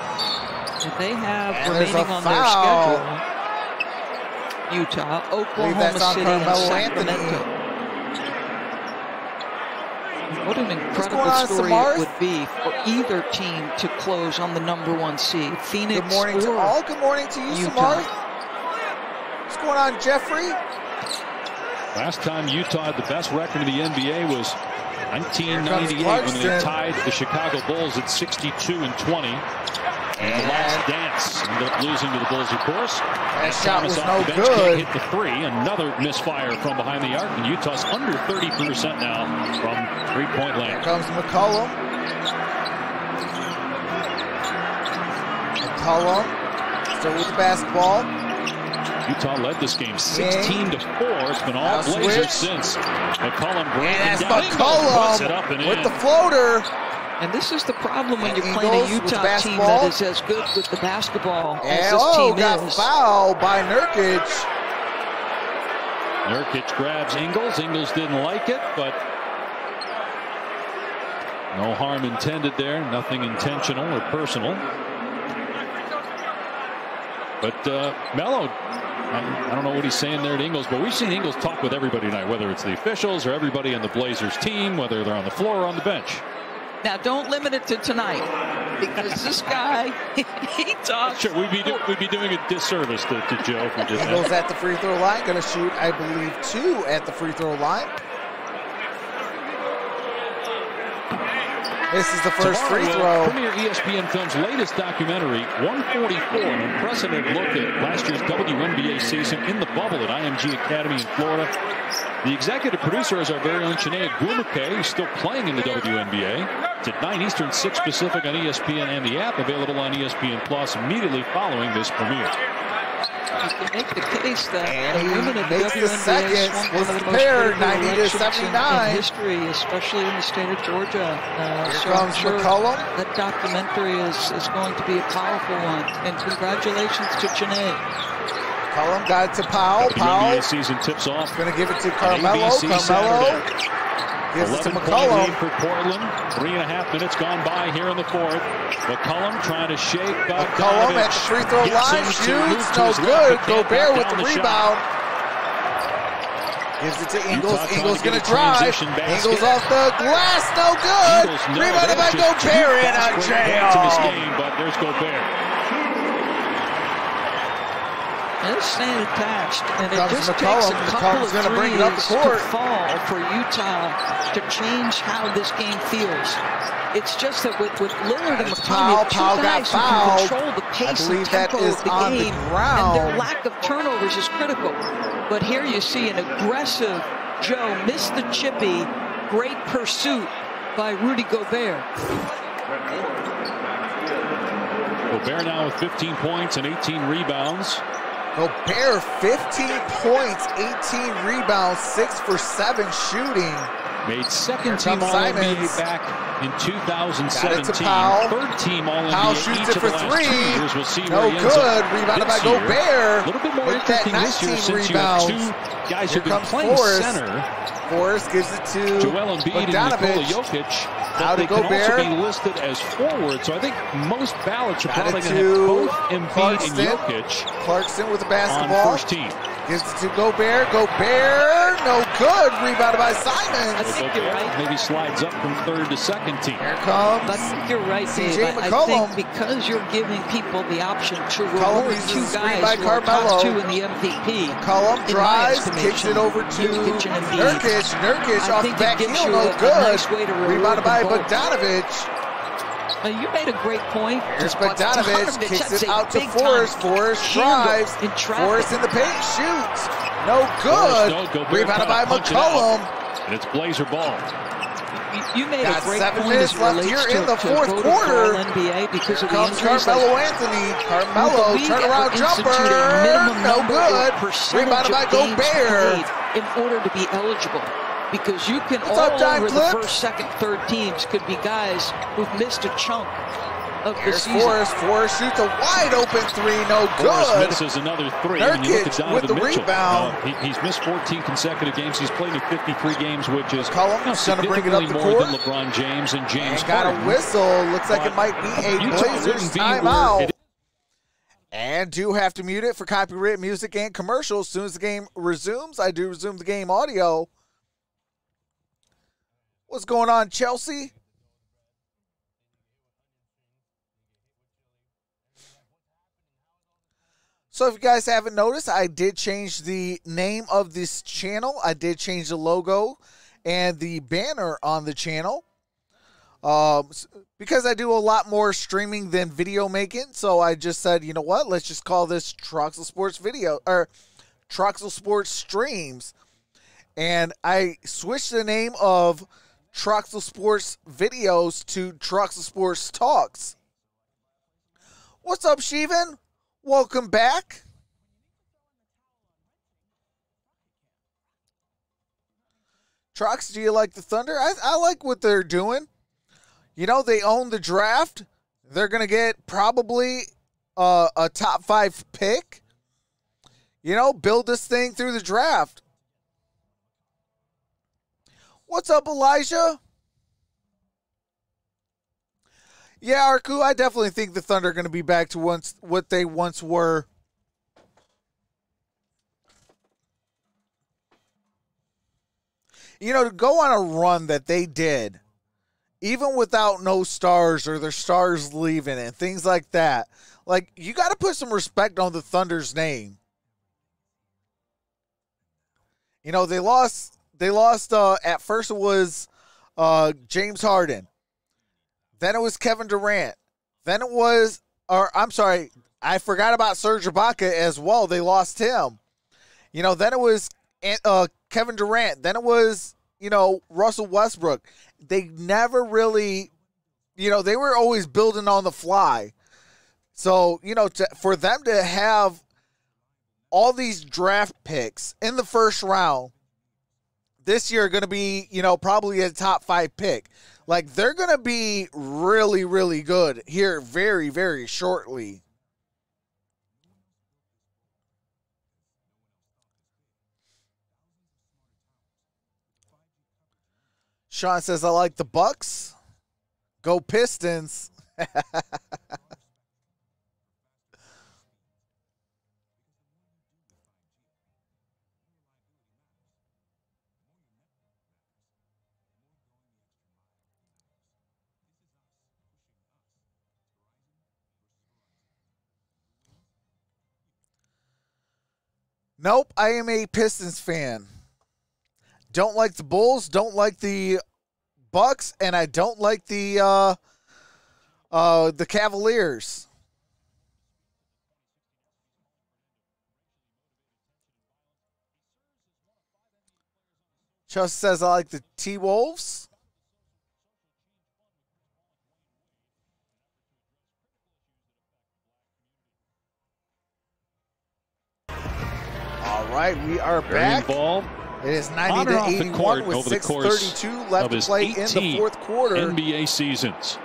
They have remaining on their schedule Utah, Oklahoma City, and Sacramento. What an incredible story it would be for either team to close on the number 1 seed. Phoenix. Good morning to all. Good morning to you, Samar. What's going on, Jeffrey? Last time Utah had the best record in the NBA was 1998 when they tied the Chicago Bulls at 62-20. And the last dance ended up losing to the Bulls, of course. That shot was no good. Can't hit the 3. Another misfire from behind the arc. And Utah's under 30% now from 3-point land. Here comes McCollum. McCollum still with the basketball. Utah led this game 16-4. It's been all Blazers since. McCollum breaking down. McCollum it up and with in. the floater. And this is the problem when you're playing a Utah team that is as good with the basketball as this team got fouled by Nurkic. Nurkic grabs Ingles. Ingles didn't like it, but no harm intended there. Nothing intentional or personal. But Melo, I don't know what he's saying there to Ingles, but we've seen Ingles talk with everybody tonight, whether it's the officials or everybody on the Blazers team, whether they're on the floor or on the bench. Now, don't limit it to tonight, because this guy, he talks. Sure, we'd be doing a disservice to Joe if we did that. Ingles at the free throw line, going to shoot, I believe, 2 at the free throw line. This is the first free throw. Premiere ESPN Films' latest documentary, 144, an unprecedented look at last year's WNBA season in the bubble at IMG Academy in Florida. The executive producer is our very own Chiney Ogwumike, who's still playing in the WNBA. It's at 9 Eastern, 6 Pacific on ESPN and the app, available on ESPN Plus immediately following this premiere. You can make the case that and the women of the makes the WNBA second was the pair, 90-79 in history, especially in the state of Georgia. Here so comes I'm sure McCollum. That documentary is going to be a powerful one. And congratulations to Janae. McCollum got it to Powell. Powell season tips off. Going to give it to Carmelo. Carmelo gives it to McCollum. For Portland. 3.5 minutes gone by here in the 4th. McCollum trying to shake McCollum at the free throw line, shoots, no good. Gobert with the rebound. Gives it to Ingles. Ingles going to drive. Ingles off the glass, no good. Rebounded by Gobert and a jam. But there's Gobert. They're staying attached, and it just McCollum. takes a couple of bring it up the court. to fall for Utah to change how this game feels. It's just that with Lillard and McCollum, two guys who can control the pace and tempo of the game, and their lack of turnovers is critical. But here you see an aggressive Joe miss the chippy, great pursuit by Rudy Gobert. Gobert now with 15 points and 18 rebounds. Gobert, 15 points, 18 rebounds, 6 for 7 shooting. Made second team All-NBA back in 2017. Third team All-NBA Powell shoots it for 3. We'll see no good. Rebounded by Gobert. A little bit more interesting this year since you have 2 guys who've been playing center. Forrest gives it to Joel Embiid and Nikola Jokic. Out they to can Gobert. also be listed as forward, so I think most ballots are probably going to have both Embiid and Jokic Clarkson with the basketball. on first team. Gives it to Gobert. Gobert, no good. Rebounded by Simons. I think you're right. Maybe slides up from third to second team. Here comes. I think you're right, Dave. CJ McCollum. I think because you're giving people the option to reward two guys who are Carmelo. top 2 in the MVP. McCollum drives, kicks it over to Nurkic. Nurkic off the back heel, no good. Nice Rebounded by Bogdanovic. Now, you made a great point. Here's Bogdanovic, kicks it out to Forrest. Forrest drives. Forrest in the paint, shoots. No good. Rebounded by McCollum. And it's Blazer ball. You made Got a great 7 point minutes left here in the fourth quarter. NBA because here of the comes injuries. Carmelo Anthony. Carmelo, turnaround jumper. No good. Rebounded by Gobert. In order to be eligible. Because you can What's up, all over the Clips? first, second, third teams could be guys who've missed a chunk of the Here's season. Forrest shoots a wide open 3, no good. Forrest misses another 3. Nurkic with the rebound. He's missed 14 consecutive games. He's played in 53 games, which is gonna bring it up the more court. than LeBron James and James And got Harden. a whistle. Looks like it might be a Blazers timeout. And do have to mute it for copyright music and commercials. As soon as the game resumes, I do resume the game audio. What's going on, Chelsea? So if you guys haven't noticed, I did change the name of this channel. I did change the logo and the banner on the channel. Because I do a lot more streaming than video making. So I just said, you know what? Let's just call this Troxel Sports Video or Troxel Sports Streams. And I switched the name of Troxel Sports Videos to Troxel Sports Talks. What's up, Sheevan? Welcome back. Trox, do you like the Thunder? I like what they're doing. You know, they own the draft. They're going to get probably a top 5 pick. You know, build this thing through the draft. What's up, Elijah? Yeah, Arku, I definitely think the Thunder are going to be back to what they once were. You know, to go on a run that they did, even without no stars or their stars leaving and things like that, like, you got to put some respect on the Thunder's name. You know, they lost, at first it was James Harden. Then it was Kevin Durant. Then it was, I forgot about Serge Ibaka as well. They lost him. You know, then it was Kevin Durant. Then it was, you know, Russell Westbrook. They never really, you know, they were always building on the fly. So, you know, for them to have all these draft picks in the first round this year are going to be, you know, probably a top 5 pick. Like, they're going to be really, really good here very, very shortly. Sean says, I like the Bucks. Go Pistons. Nope, I am a Pistons fan. Don't like the Bulls, don't like the Bucks, and I don't like the Cavaliers. Chelsea says I like the T-Wolves. All right, we are back. Ball. It is 90 to 81 with 6:32 left to play in the fourth quarter. NBA seasons.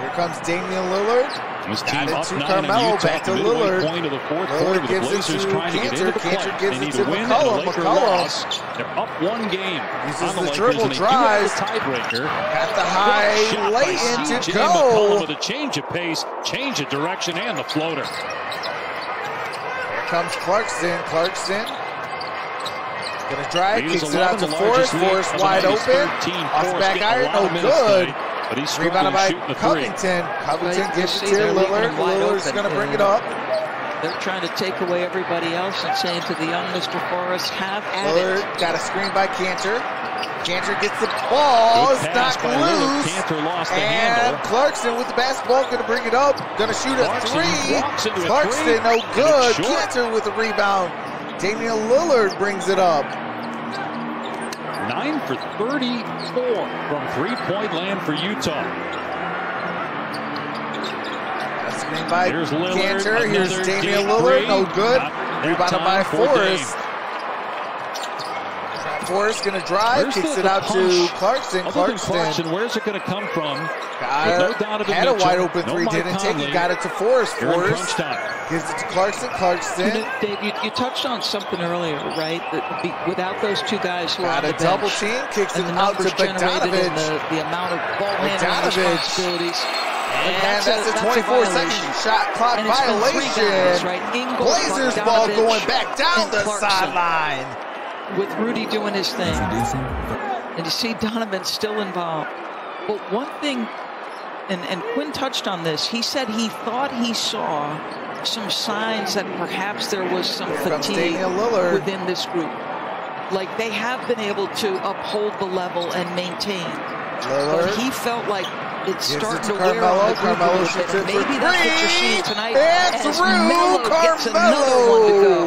Here comes Damian Lillard. His Got team it up to 9 Carmelo, back to Lillard. Point of the fourth Lillard quarter. The gives it Blazers to trying to get Cantor. into the Cantor play. gives They it need to a win. McCollum. And the Lakers lost. They're up 1 game. Uses on the Lakers, dribble, and they drives. do have the tiebreaker. Got the high lay-in to CJ go. McCollum with a change of pace, change of direction, and the floater. Here comes Clarkson. Clarkson gonna drive, kicks it out to Forrest. Forrest wide open. Off the back iron, no good. Rebounded by Covington. Covington gives it to Lillard. Lillard's gonna bring it up. They're trying to take away everybody else and saying to the young Mr. Forrest, have at it. Lillard got a screen by Cantor. Cantor gets the ball. It's knocked loose. Cantor lost the and handle. Clarkson with the basketball, going to bring it up. Going to shoot a three. Clarkson, no good. Cantor with the rebound. Damian Lillard brings it up. 9 for 34 from three-point land for Utah. Screen by Here's Lillard, Cantor. Here's Damian Lillard. No good. Rebounded by Forrest. Forrest going to drive. Kicks it out to Clarkson. Clarkson. Where's it going to come from? Had a wide open three. Didn't take it. Got it to Forrest. Forrest gives it to Clarkson. Clarkson. Dave, you touched on something earlier, right? That without those two guys who are on the bench, double team. Kicks it out to Bogdanovich. The amount of ball handling responsibilities. And that's a 24-second shot clock violation. Right? Ingles, Blazers ball going back down the sideline. With Rudy doing his thing. And you see Donovan still involved. But one thing, and Quinn touched on this, he said he thought he saw some signs that perhaps there was some fatigue within this group. Like they have been able to uphold the level and maintain. But he felt like it's starting to wear on the group a little bit. Maybe that's what you're seeing tonight. It's as Melo gets another one to go.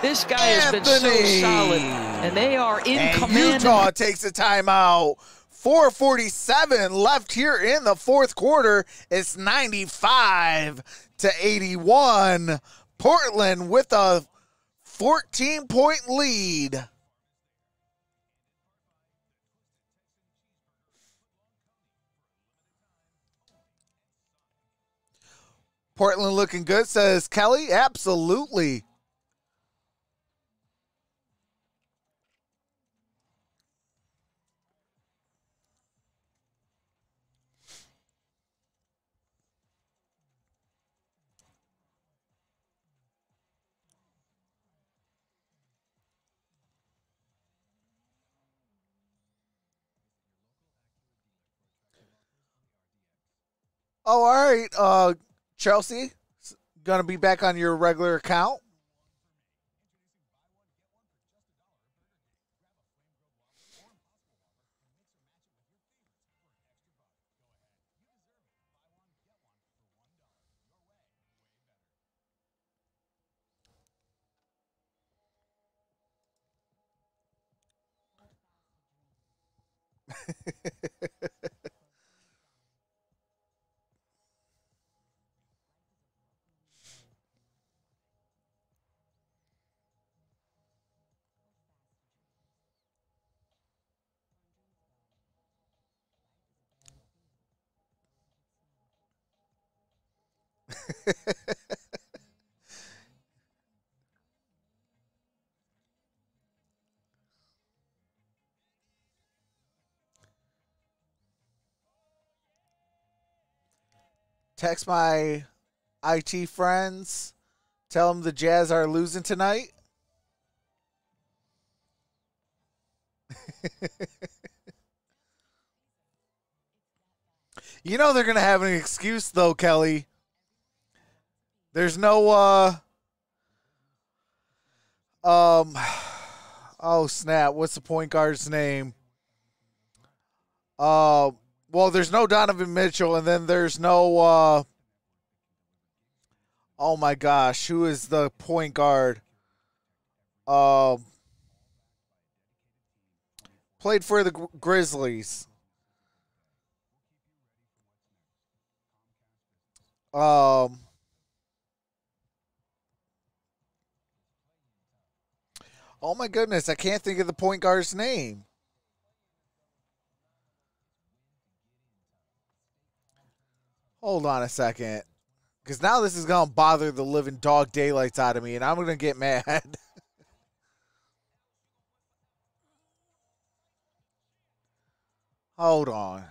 This guy has been so solid, and they are in command. Utah takes a timeout. 4:47 left here in the fourth quarter. It's 95-81. Portland with a 14-point lead. Portland looking good, says Kelly. Absolutely. Oh, all right. Chelsea, going to be back on your regular account. Text my IT friends. Tell them the Jazz are losing tonight. You know they're going to have an excuse, though, Kelly. There's no, oh, snap. What's the point guard's name? Well, there's no Donovan Mitchell, and then there's no, oh, my gosh. Who is the point guard? Played for the Grizzlies. Oh my goodness, I can't think of the point guard's name. Hold on a second. Because now this is going to bother the living dog daylights out of me, and I'm going to get mad. Hold on.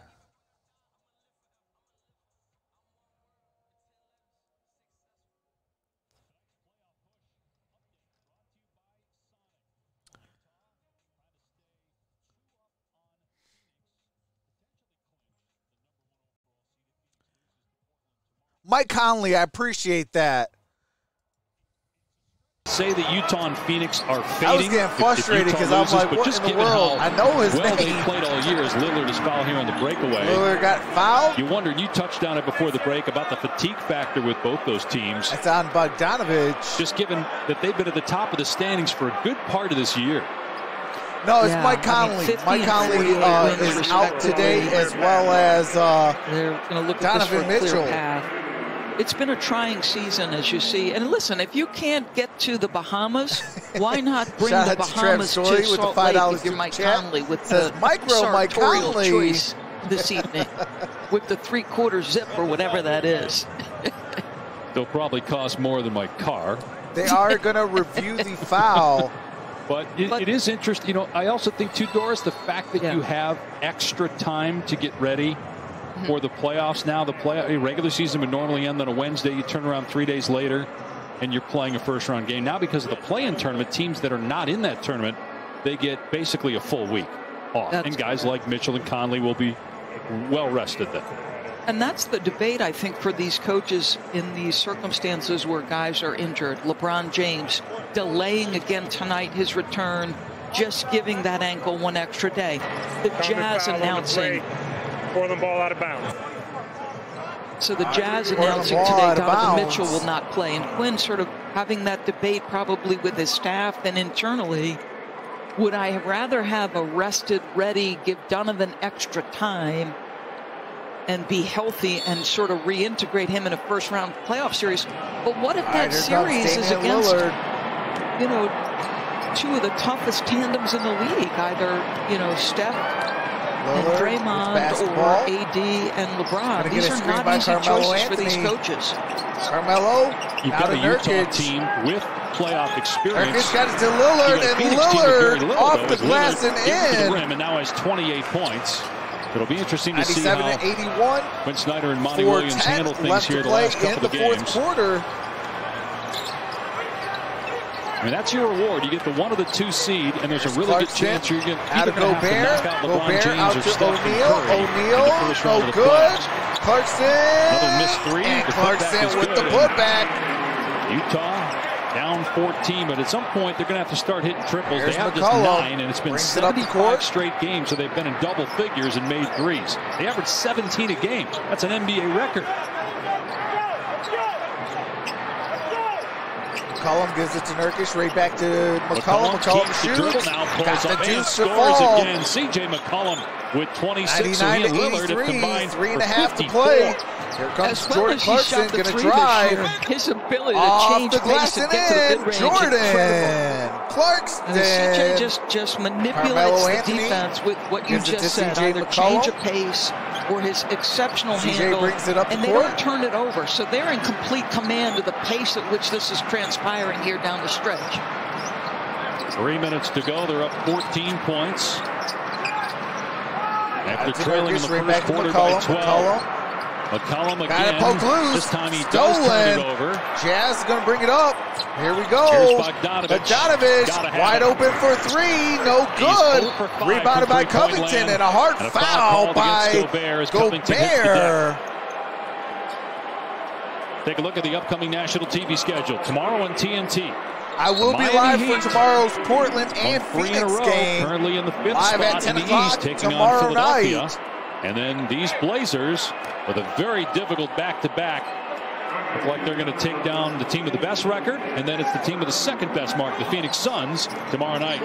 Mike Conley, I appreciate that. Say that Utah and Phoenix are fading. I was getting frustrated because I'm like, what in the world? I know his name. They played all year as Lillard is fouled here on the breakaway. Lillard got fouled? You wondered, you touched on it before the break, about the fatigue factor with both those teams. It's on Bogdanovich. Just given that they've been at the top of the standings for a good part of this year. No, it's Mike Conley. Mike Conley is out today, as well as they're going to look Donovan at this for a Mitchell. clear path. It's been a trying season, as you see. And listen, if you can't get to the Bahamas, why not bring the Bahamas to Salt Lake if you're Mike Conley with the sartorial choice this evening with the 3/4 zip or whatever that is. They'll probably cost more than my car. They are going to review the foul. But it is interesting. You know, I also think, too, Doris, the fact that you have extra time to get ready for the playoffs now. The regular season would normally end on a Wednesday. You turn around 3 days later, and you're playing a first-round game. Now, because of the play-in tournament, teams that are not in that tournament, they get basically a full week off. And guys like Mitchell and Conley will be well-rested then. And that's the debate, I think, for these coaches in these circumstances where guys are injured. LeBron James delaying again tonight his return, just giving that ankle one extra day. The Jazz announcing. Portland ball out of bounds. So the Jazz announcing today Donovan Mitchell will not play. And Quinn sort of having that debate probably with his staff and internally. Would I rather have a rested, ready, give Donovan extra time and be healthy and sort of reintegrate him in a first-round playoff series? But what if that series is against, you know, two of the toughest tandems in the league, either, Steph and Draymond or AD and LeBron? These are not easy choices for these coaches. Carmelo, you've got a Utah team with playoff experience. Nurkic got it to Lillard, and Lillard off the glass and in. The rim, and now has 28 points. It'll be interesting to see 97 to 81. Quinn Snyder and Monty Williams handle things here the last couple of games. Quarter. I mean, that's your reward. You get the 1 or the 2 seed, and there's a really good chance you're going to either have to knock out LeBron James or Steph Curry. O'Neal, no good. Clarkson. Another missed 3. And Clarkson with the putback. Utah down 14, but at some point they're going to have to start hitting triples. They have just 9, and it's been 75 straight games, so they've been in double figures and made threes. They average 17 a game. That's an NBA record. McCollum gives it to Nurkic, right back to McCollum. McCollum shoots. Got the juice to fall. Again. C.J. McCollum with 26. 99 to 83, 3.5 to play. Here comes Jordan Clarkson, going to drive. His ability to change pace and get to the mid-range. Jordan Clarkson. CJ just manipulates the defense with what you just said. Either change of pace or his exceptional handle, brings it up and they don't turn it over. So they're in complete command of the pace at which this is transpiring here down the stretch. 3 minutes to go. They're up 14 points. After trailing in the first quarter by 12. McCollum again. This time he does turn it over. Jazz is going to bring it up. Here we go. Here's Bogdanovich. Wide open for 3. No good. Rebounded by Covington and a hard foul by Gobert. Take a look at the upcoming national TV schedule. Tomorrow on TNT. I will be live for tomorrow's Portland and Phoenix game. Currently in the 5th live spot at 10 in the East, taking on Philadelphia. Night. And then these Blazers with a very difficult back-to-back. Look like they're going to take down the team with the best record, and then it's the team with the second best mark, the Phoenix Suns, tomorrow night.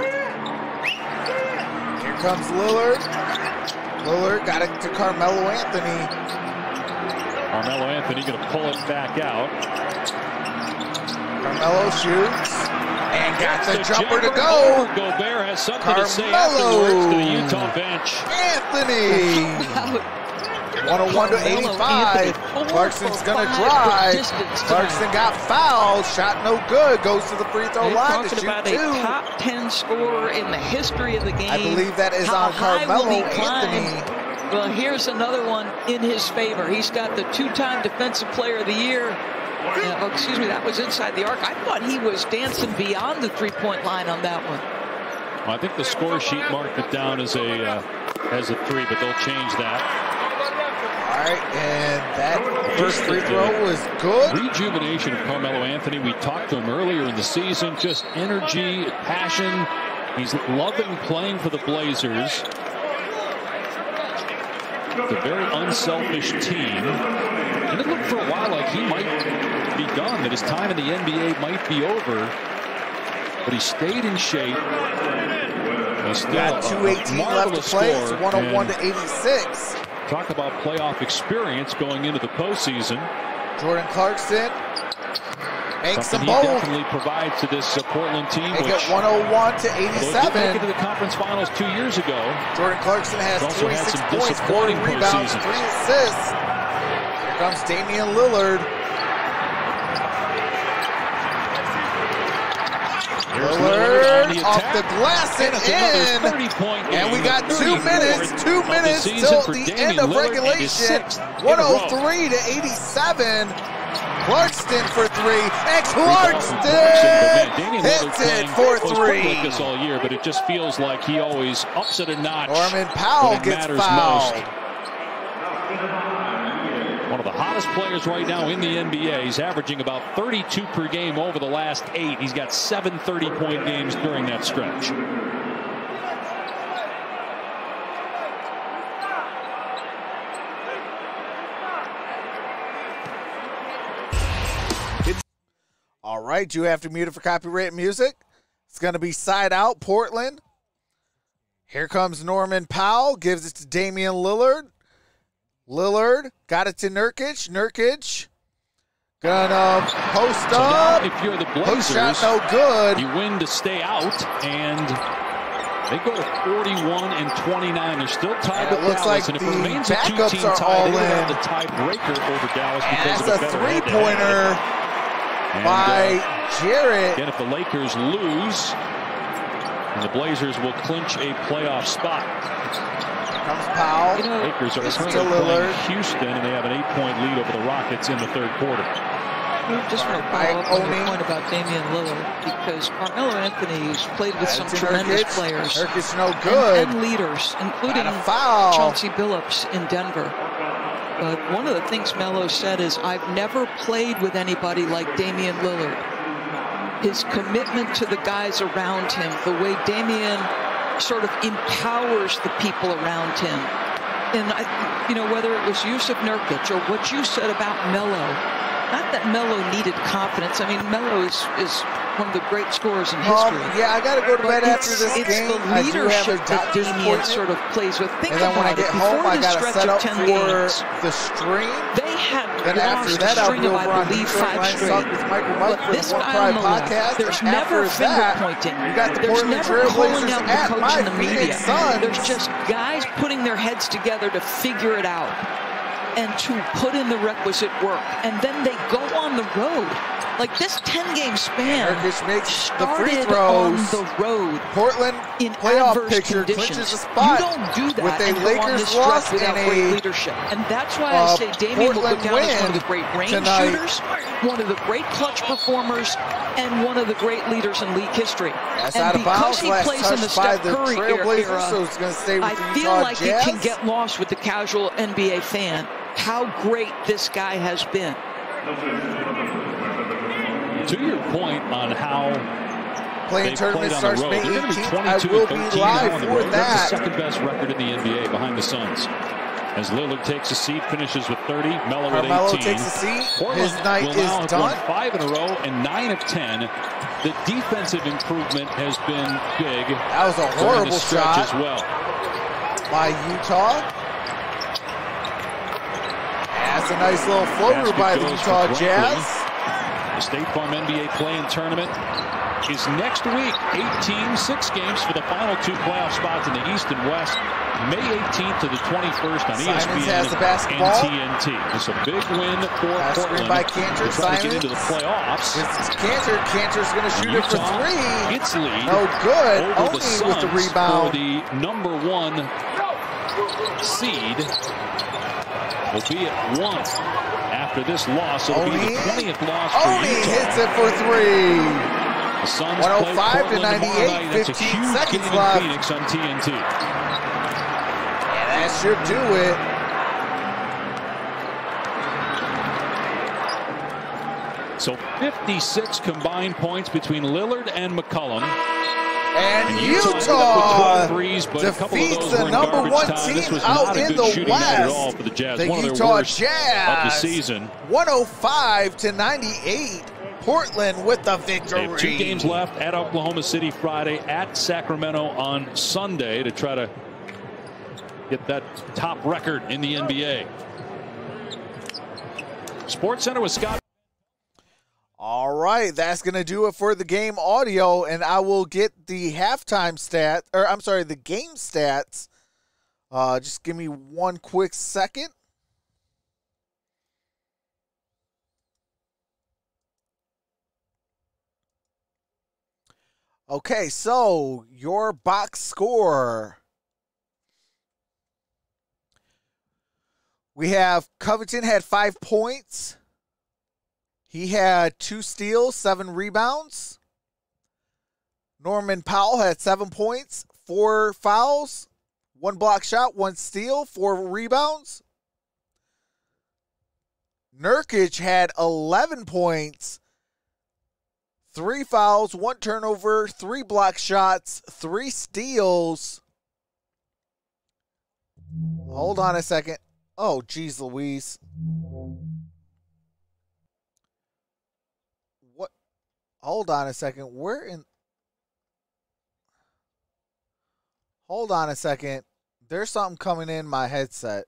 Here comes Lillard. Lillard got it to Carmelo Anthony. Carmelo Anthony going to pull it back out. Carmelo shoots. And got the jumper to go. Gobert has something to say afterwards to the Utah bench. Anthony. 101 to 85. Clarkson's going to drive. Clarkson got fouled. Shot no good. Goes to the free throw line to shoot 2. About a top 10 scorer in the history of the game. I believe that is on Carmelo Anthony. Well, here's another one in his favor. He's got the 2-time Defensive Player of the Year. Excuse me, that was inside the arc. I thought he was dancing beyond the three-point line on that one. Well, I think the score sheet marked it down as a 3, but they'll change that. right, and that first free throw was good. Rejuvenation of Carmelo Anthony. We talked to him earlier in the season. Just energy, passion. He's loving playing for the Blazers. It's a very unselfish team. And it looked for a while like he might be done, that his time in the NBA might be over. But he stayed in shape. He's still got 2:18 left to play. It's 101 to 86. Talk about playoff experience going into the postseason. Jordan Clarkson makes some he bold. Definitely provides to this Portland team. They get 101 to 87. They did make it to the conference finals 2 years ago. Jordan Clarkson has 26 points, 4 rebounds, 3 assists. Here comes Damian Lillard. Lillard off the glass and in. And we got 2 minutes. 2 minutes till the end of regulation. 103 to 87. Clarkson for 3. And Clarkson hits it for 3. Like this all year, but it just feels like he always ups it a notch. Norman Powell gets fouled. One of the hottest players right now in the NBA. He's averaging about 32 per game over the last 8. He's got 7 30-point games during that stretch. All right, you have to mute it for copyright music. It's going to be side out, Portland. Here comes Norman Powell, gives it to Damian Lillard. Lillard got it to Nurkic. Nurkic gonna post up. If you're the Blazers, post shot no good. You win to stay out, and they go to 41 and 29. They're still tied with looks Dallas, like and if the it remains a backups two-team are tie, all they will have in. the tiebreaker over Dallas And because that's of a a better three-pointer by Jarrett. Again, if the Lakers lose, and the Blazers will clinch a playoff spot. Comes Powell. The Lakers are currently playing Houston, and they have an 8-point lead over the Rockets in the third quarter. I just want to follow up on your point about Damian Lillard, because Carmelo Anthony's played with some tremendous players. Nurkic no good. And leaders, including Chauncey Billups in Denver. But one of the things Melo said is, I've never played with anybody like Damian Lillard. His commitment to the guys around him, the way Damian sort of empowers the people around him. And, whether it was Jusuf Nurkic or what you said about Melo, not that Melo needed confidence. I mean, Melo is one of the great scorers in history. Yeah, I got to go to bed after this game. It's the leadership that Damian sort of plays with. Think and then when I get home, I got to set up for the stream. They had then after that, I'll be over on Detroit Line Talk with Michael Mudd for the One Pride podcast. There's and never after finger that, pointing. you got the There's Portland never calling Trailblazers out the at coach my and the media. Phoenix Suns. There's just guys putting their heads together to figure it out and to put in the requisite work. And then they go on the road. Like this 10-game span Nurkic makes the free started throws. on the road. Portland in playoff adverse picture conditions. clinches a spot. You don't do that with a and go on Lakers this loss stretch without and great a leadership. And that's why I say Damian will go Portland down as one of the win great range tonight. shooters, one of the great clutch performers, and one of the great leaders in league history. That's and out of bounds. because he Last plays in the touch by Steph the Curry Trailblazers, era, so it's going to stay with I the feel Utah like Jazz. it can get lost with the casual NBA fan how great this guy has been. To your point on how playing tournament starts May 18th, I will be live for that. That's the second best record in the NBA behind the Suns. As Lillard takes a seat, finishes with 30, Melo with 18. Takes a seat. Portland His night will is now have done. won 5 in a row and 9 of 10. The defensive improvement has been big. That was a horrible shot as well by Utah. That's a nice little floater by the Utah Jazz. The State Farm NBA Play-In Tournament is next week. 6 games for the final 2 playoff spots in the East and West. May 18th to the 21st on ESPN has the basketball. and TNT. It's a big win for Portland. By Cantor. Trying to get into the playoffs. It's Cantor. Cantor's going to shoot it for 3. Its lead. No good. Over Only the Suns with the rebound. For the number 1 seed will be at 1. After this loss, it'll be the 20th loss for Oni Utah. hits it for 3. The Suns 105 play to 98. 15 seconds left. Phoenix on TNT. Yeah, that should do it. So 56 combined points between Lillard and McCollum. And Utah defeats the number one team out in the West. The Utah Jazz, of the season. 105-98. Portland with the victory. They have 2 games left at Oklahoma City Friday, at Sacramento on Sunday to try to get that top record in the NBA. Sports Center with Scott. All right, that's going to do it for the game audio, and I will get the halftime stat, or I'm sorry, the game stats. Just give me one quick second. Okay, so your box score. We have Covington had 5 points. He had 2 steals, 7 rebounds. Norman Powell had 7 points, 4 fouls, 1 block shot, 1 steal, 4 rebounds. Nurkic had 11 points, 3 fouls, 1 turnover, 3 block shots, 3 steals. Hold on a second. Oh, geez Louise. What? Hold on a second. Hold on a second. There's something coming in my headset.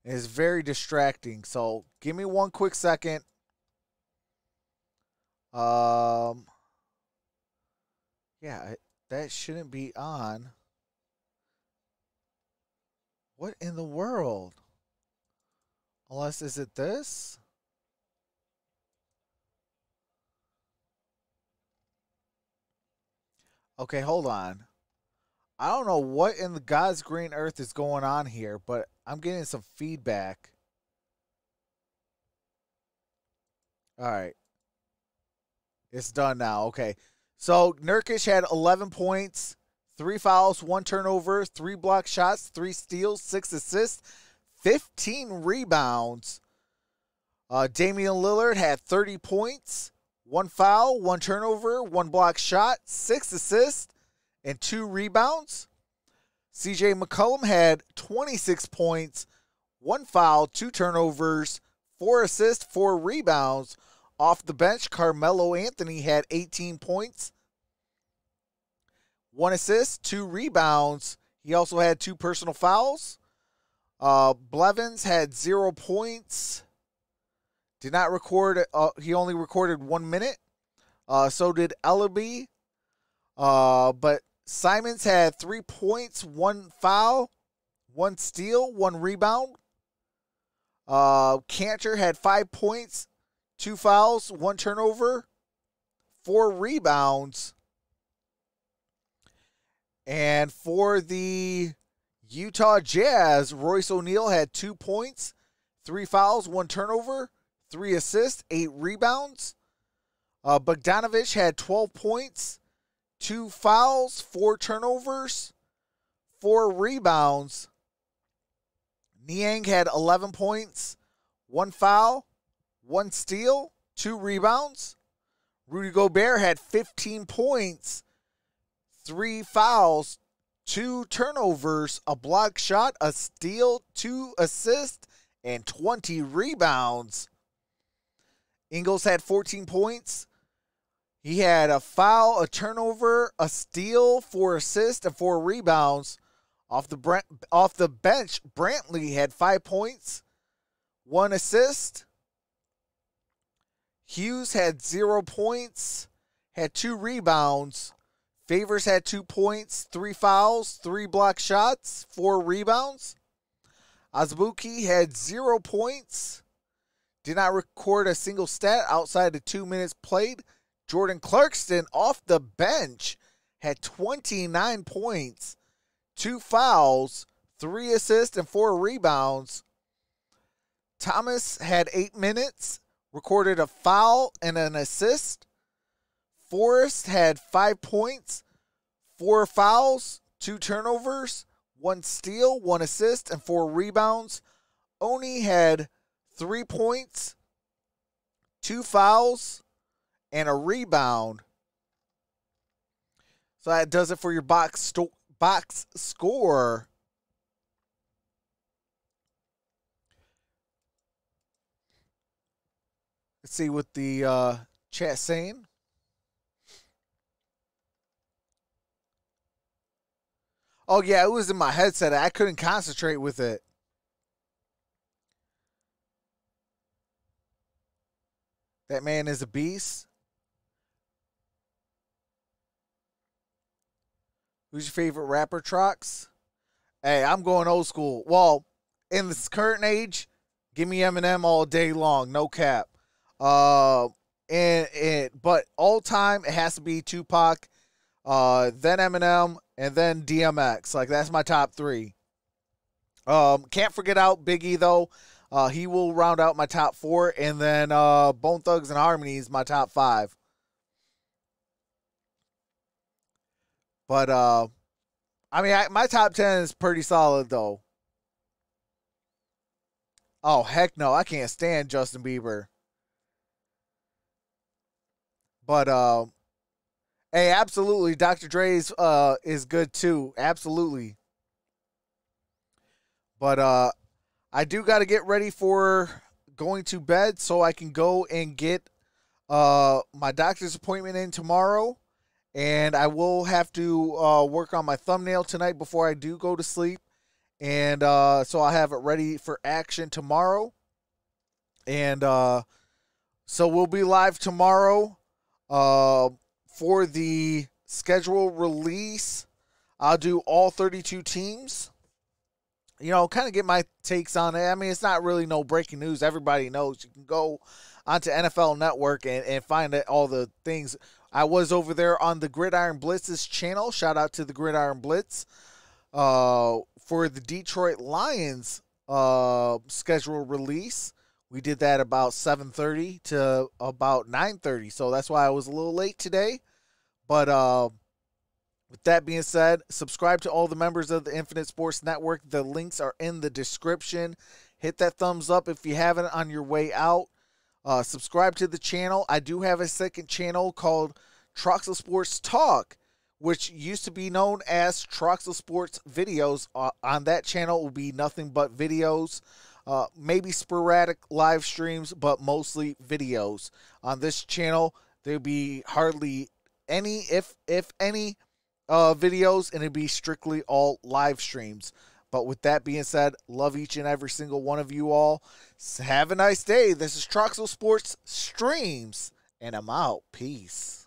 It's very distracting. So give me one quick second. Yeah, that shouldn't be on. What in the world? Unless, is it this? Okay, hold on. I don't know what in the God's green earth is going on here, but I'm getting some feedback. All right. It's done now. Okay. So Nurkic had 11 points, 3 fouls, 1 turnover, 3 block shots, 3 steals, 6 assists, 15 rebounds. Damian Lillard had 30 points, 1 foul, 1 turnover, 1 block shot, 6 assists, and 2 rebounds. CJ McCollum had 26 points, 1 foul, 2 turnovers, 4 assists, 4 rebounds. Off the bench, Carmelo Anthony had 18 points, 1 assist, 2 rebounds. He also had 2 personal fouls. Blevins had 0 points. Did not record. He only recorded 1 minute. So did Ellaby. But Simons had 3 points, 1 foul, 1 steal, 1 rebound. Cantor had 5 points, 2 fouls, 1 turnover, 4 rebounds. And for the Utah Jazz, Royce O'Neal had 2 points, 3 fouls, 1 turnover, 3 assists, 8 rebounds. Bogdanovich had 12 points, 2 fouls, 4 turnovers, 4 rebounds. Niang had 11 points, 1 foul, 1 steal, 2 rebounds. Rudy Gobert had 15 points, 3 fouls, 2 turnovers, a block shot, a steal, 2 assists, and 20 rebounds. Ingles had 14 points. He had a foul, a turnover, a steal, 4 assists, and 4 rebounds. Off the bench, Brantley had 5 points, 1 assist. Hughes had 0 points, had 2 rebounds. Favors had 2 points, 3 fouls, 3 block shots, 4 rebounds. Azubuike had 0 points. Did not record a single stat outside of 2 minutes played. Jordan Clarkson off the bench had 29 points, 2 fouls, 3 assists, and 4 rebounds. Thomas had 8 minutes, recorded a foul and an assist. Forrest had 5 points, 4 fouls, 2 turnovers, 1 steal, 1 assist, and 4 rebounds. Oni had 3 points, 2 fouls, and a rebound. So that does it for your box score. Let's see what the chat saying. Oh, yeah, it was in my headset. I couldn't concentrate with it. That man is a beast. Who's your favorite rapper, Trox? Hey, I'm going old school. Well, in this current age, give me Eminem all day long, no cap. But all time, it has to be Tupac, then Eminem, and then DMX. Like, that's my top 3. Can't forget out Biggie, though. He will round out my top 4. And then Bone Thugs and Harmony is my top 5. But, I mean, my top 10 is pretty solid, though. Oh, heck no. I can't stand Justin Bieber. But, hey, absolutely. Dr. Dre's is good, too. Absolutely. But I do got to get ready for going to bed so I can go and get my doctor's appointment in tomorrow. And I will have to work on my thumbnail tonight before I do go to sleep. And so I'll have it ready for action tomorrow. And so we'll be live tomorrow for the schedule release. I'll do all 32 teams. You know, kind of get my takes on it. I mean, it's not really no breaking news. Everybody knows. You can go onto NFL Network and find all the things. I was over there on the Gridiron Blitz's channel. Shout out to the Gridiron Blitz for the Detroit Lions schedule release. We did that about 7:30 to about 9:30, so that's why I was a little late today. But with that being said, subscribe to all the members of the Infinite Sports Network. The links are in the description. Hit that thumbs up if you haven't on your way out. Subscribe to the channel. I do have a second channel called Troxel Sports Talk, which used to be known as Troxel Sports Videos. On that channel will be nothing but videos, maybe sporadic live streams, but mostly videos. On this channel, there'll be hardly any, if any, videos, and it'd be strictly all live streams. But with that being said, love each and every single one of you all. Have a nice day. This is Troxel Sports Streams, and I'm out. Peace.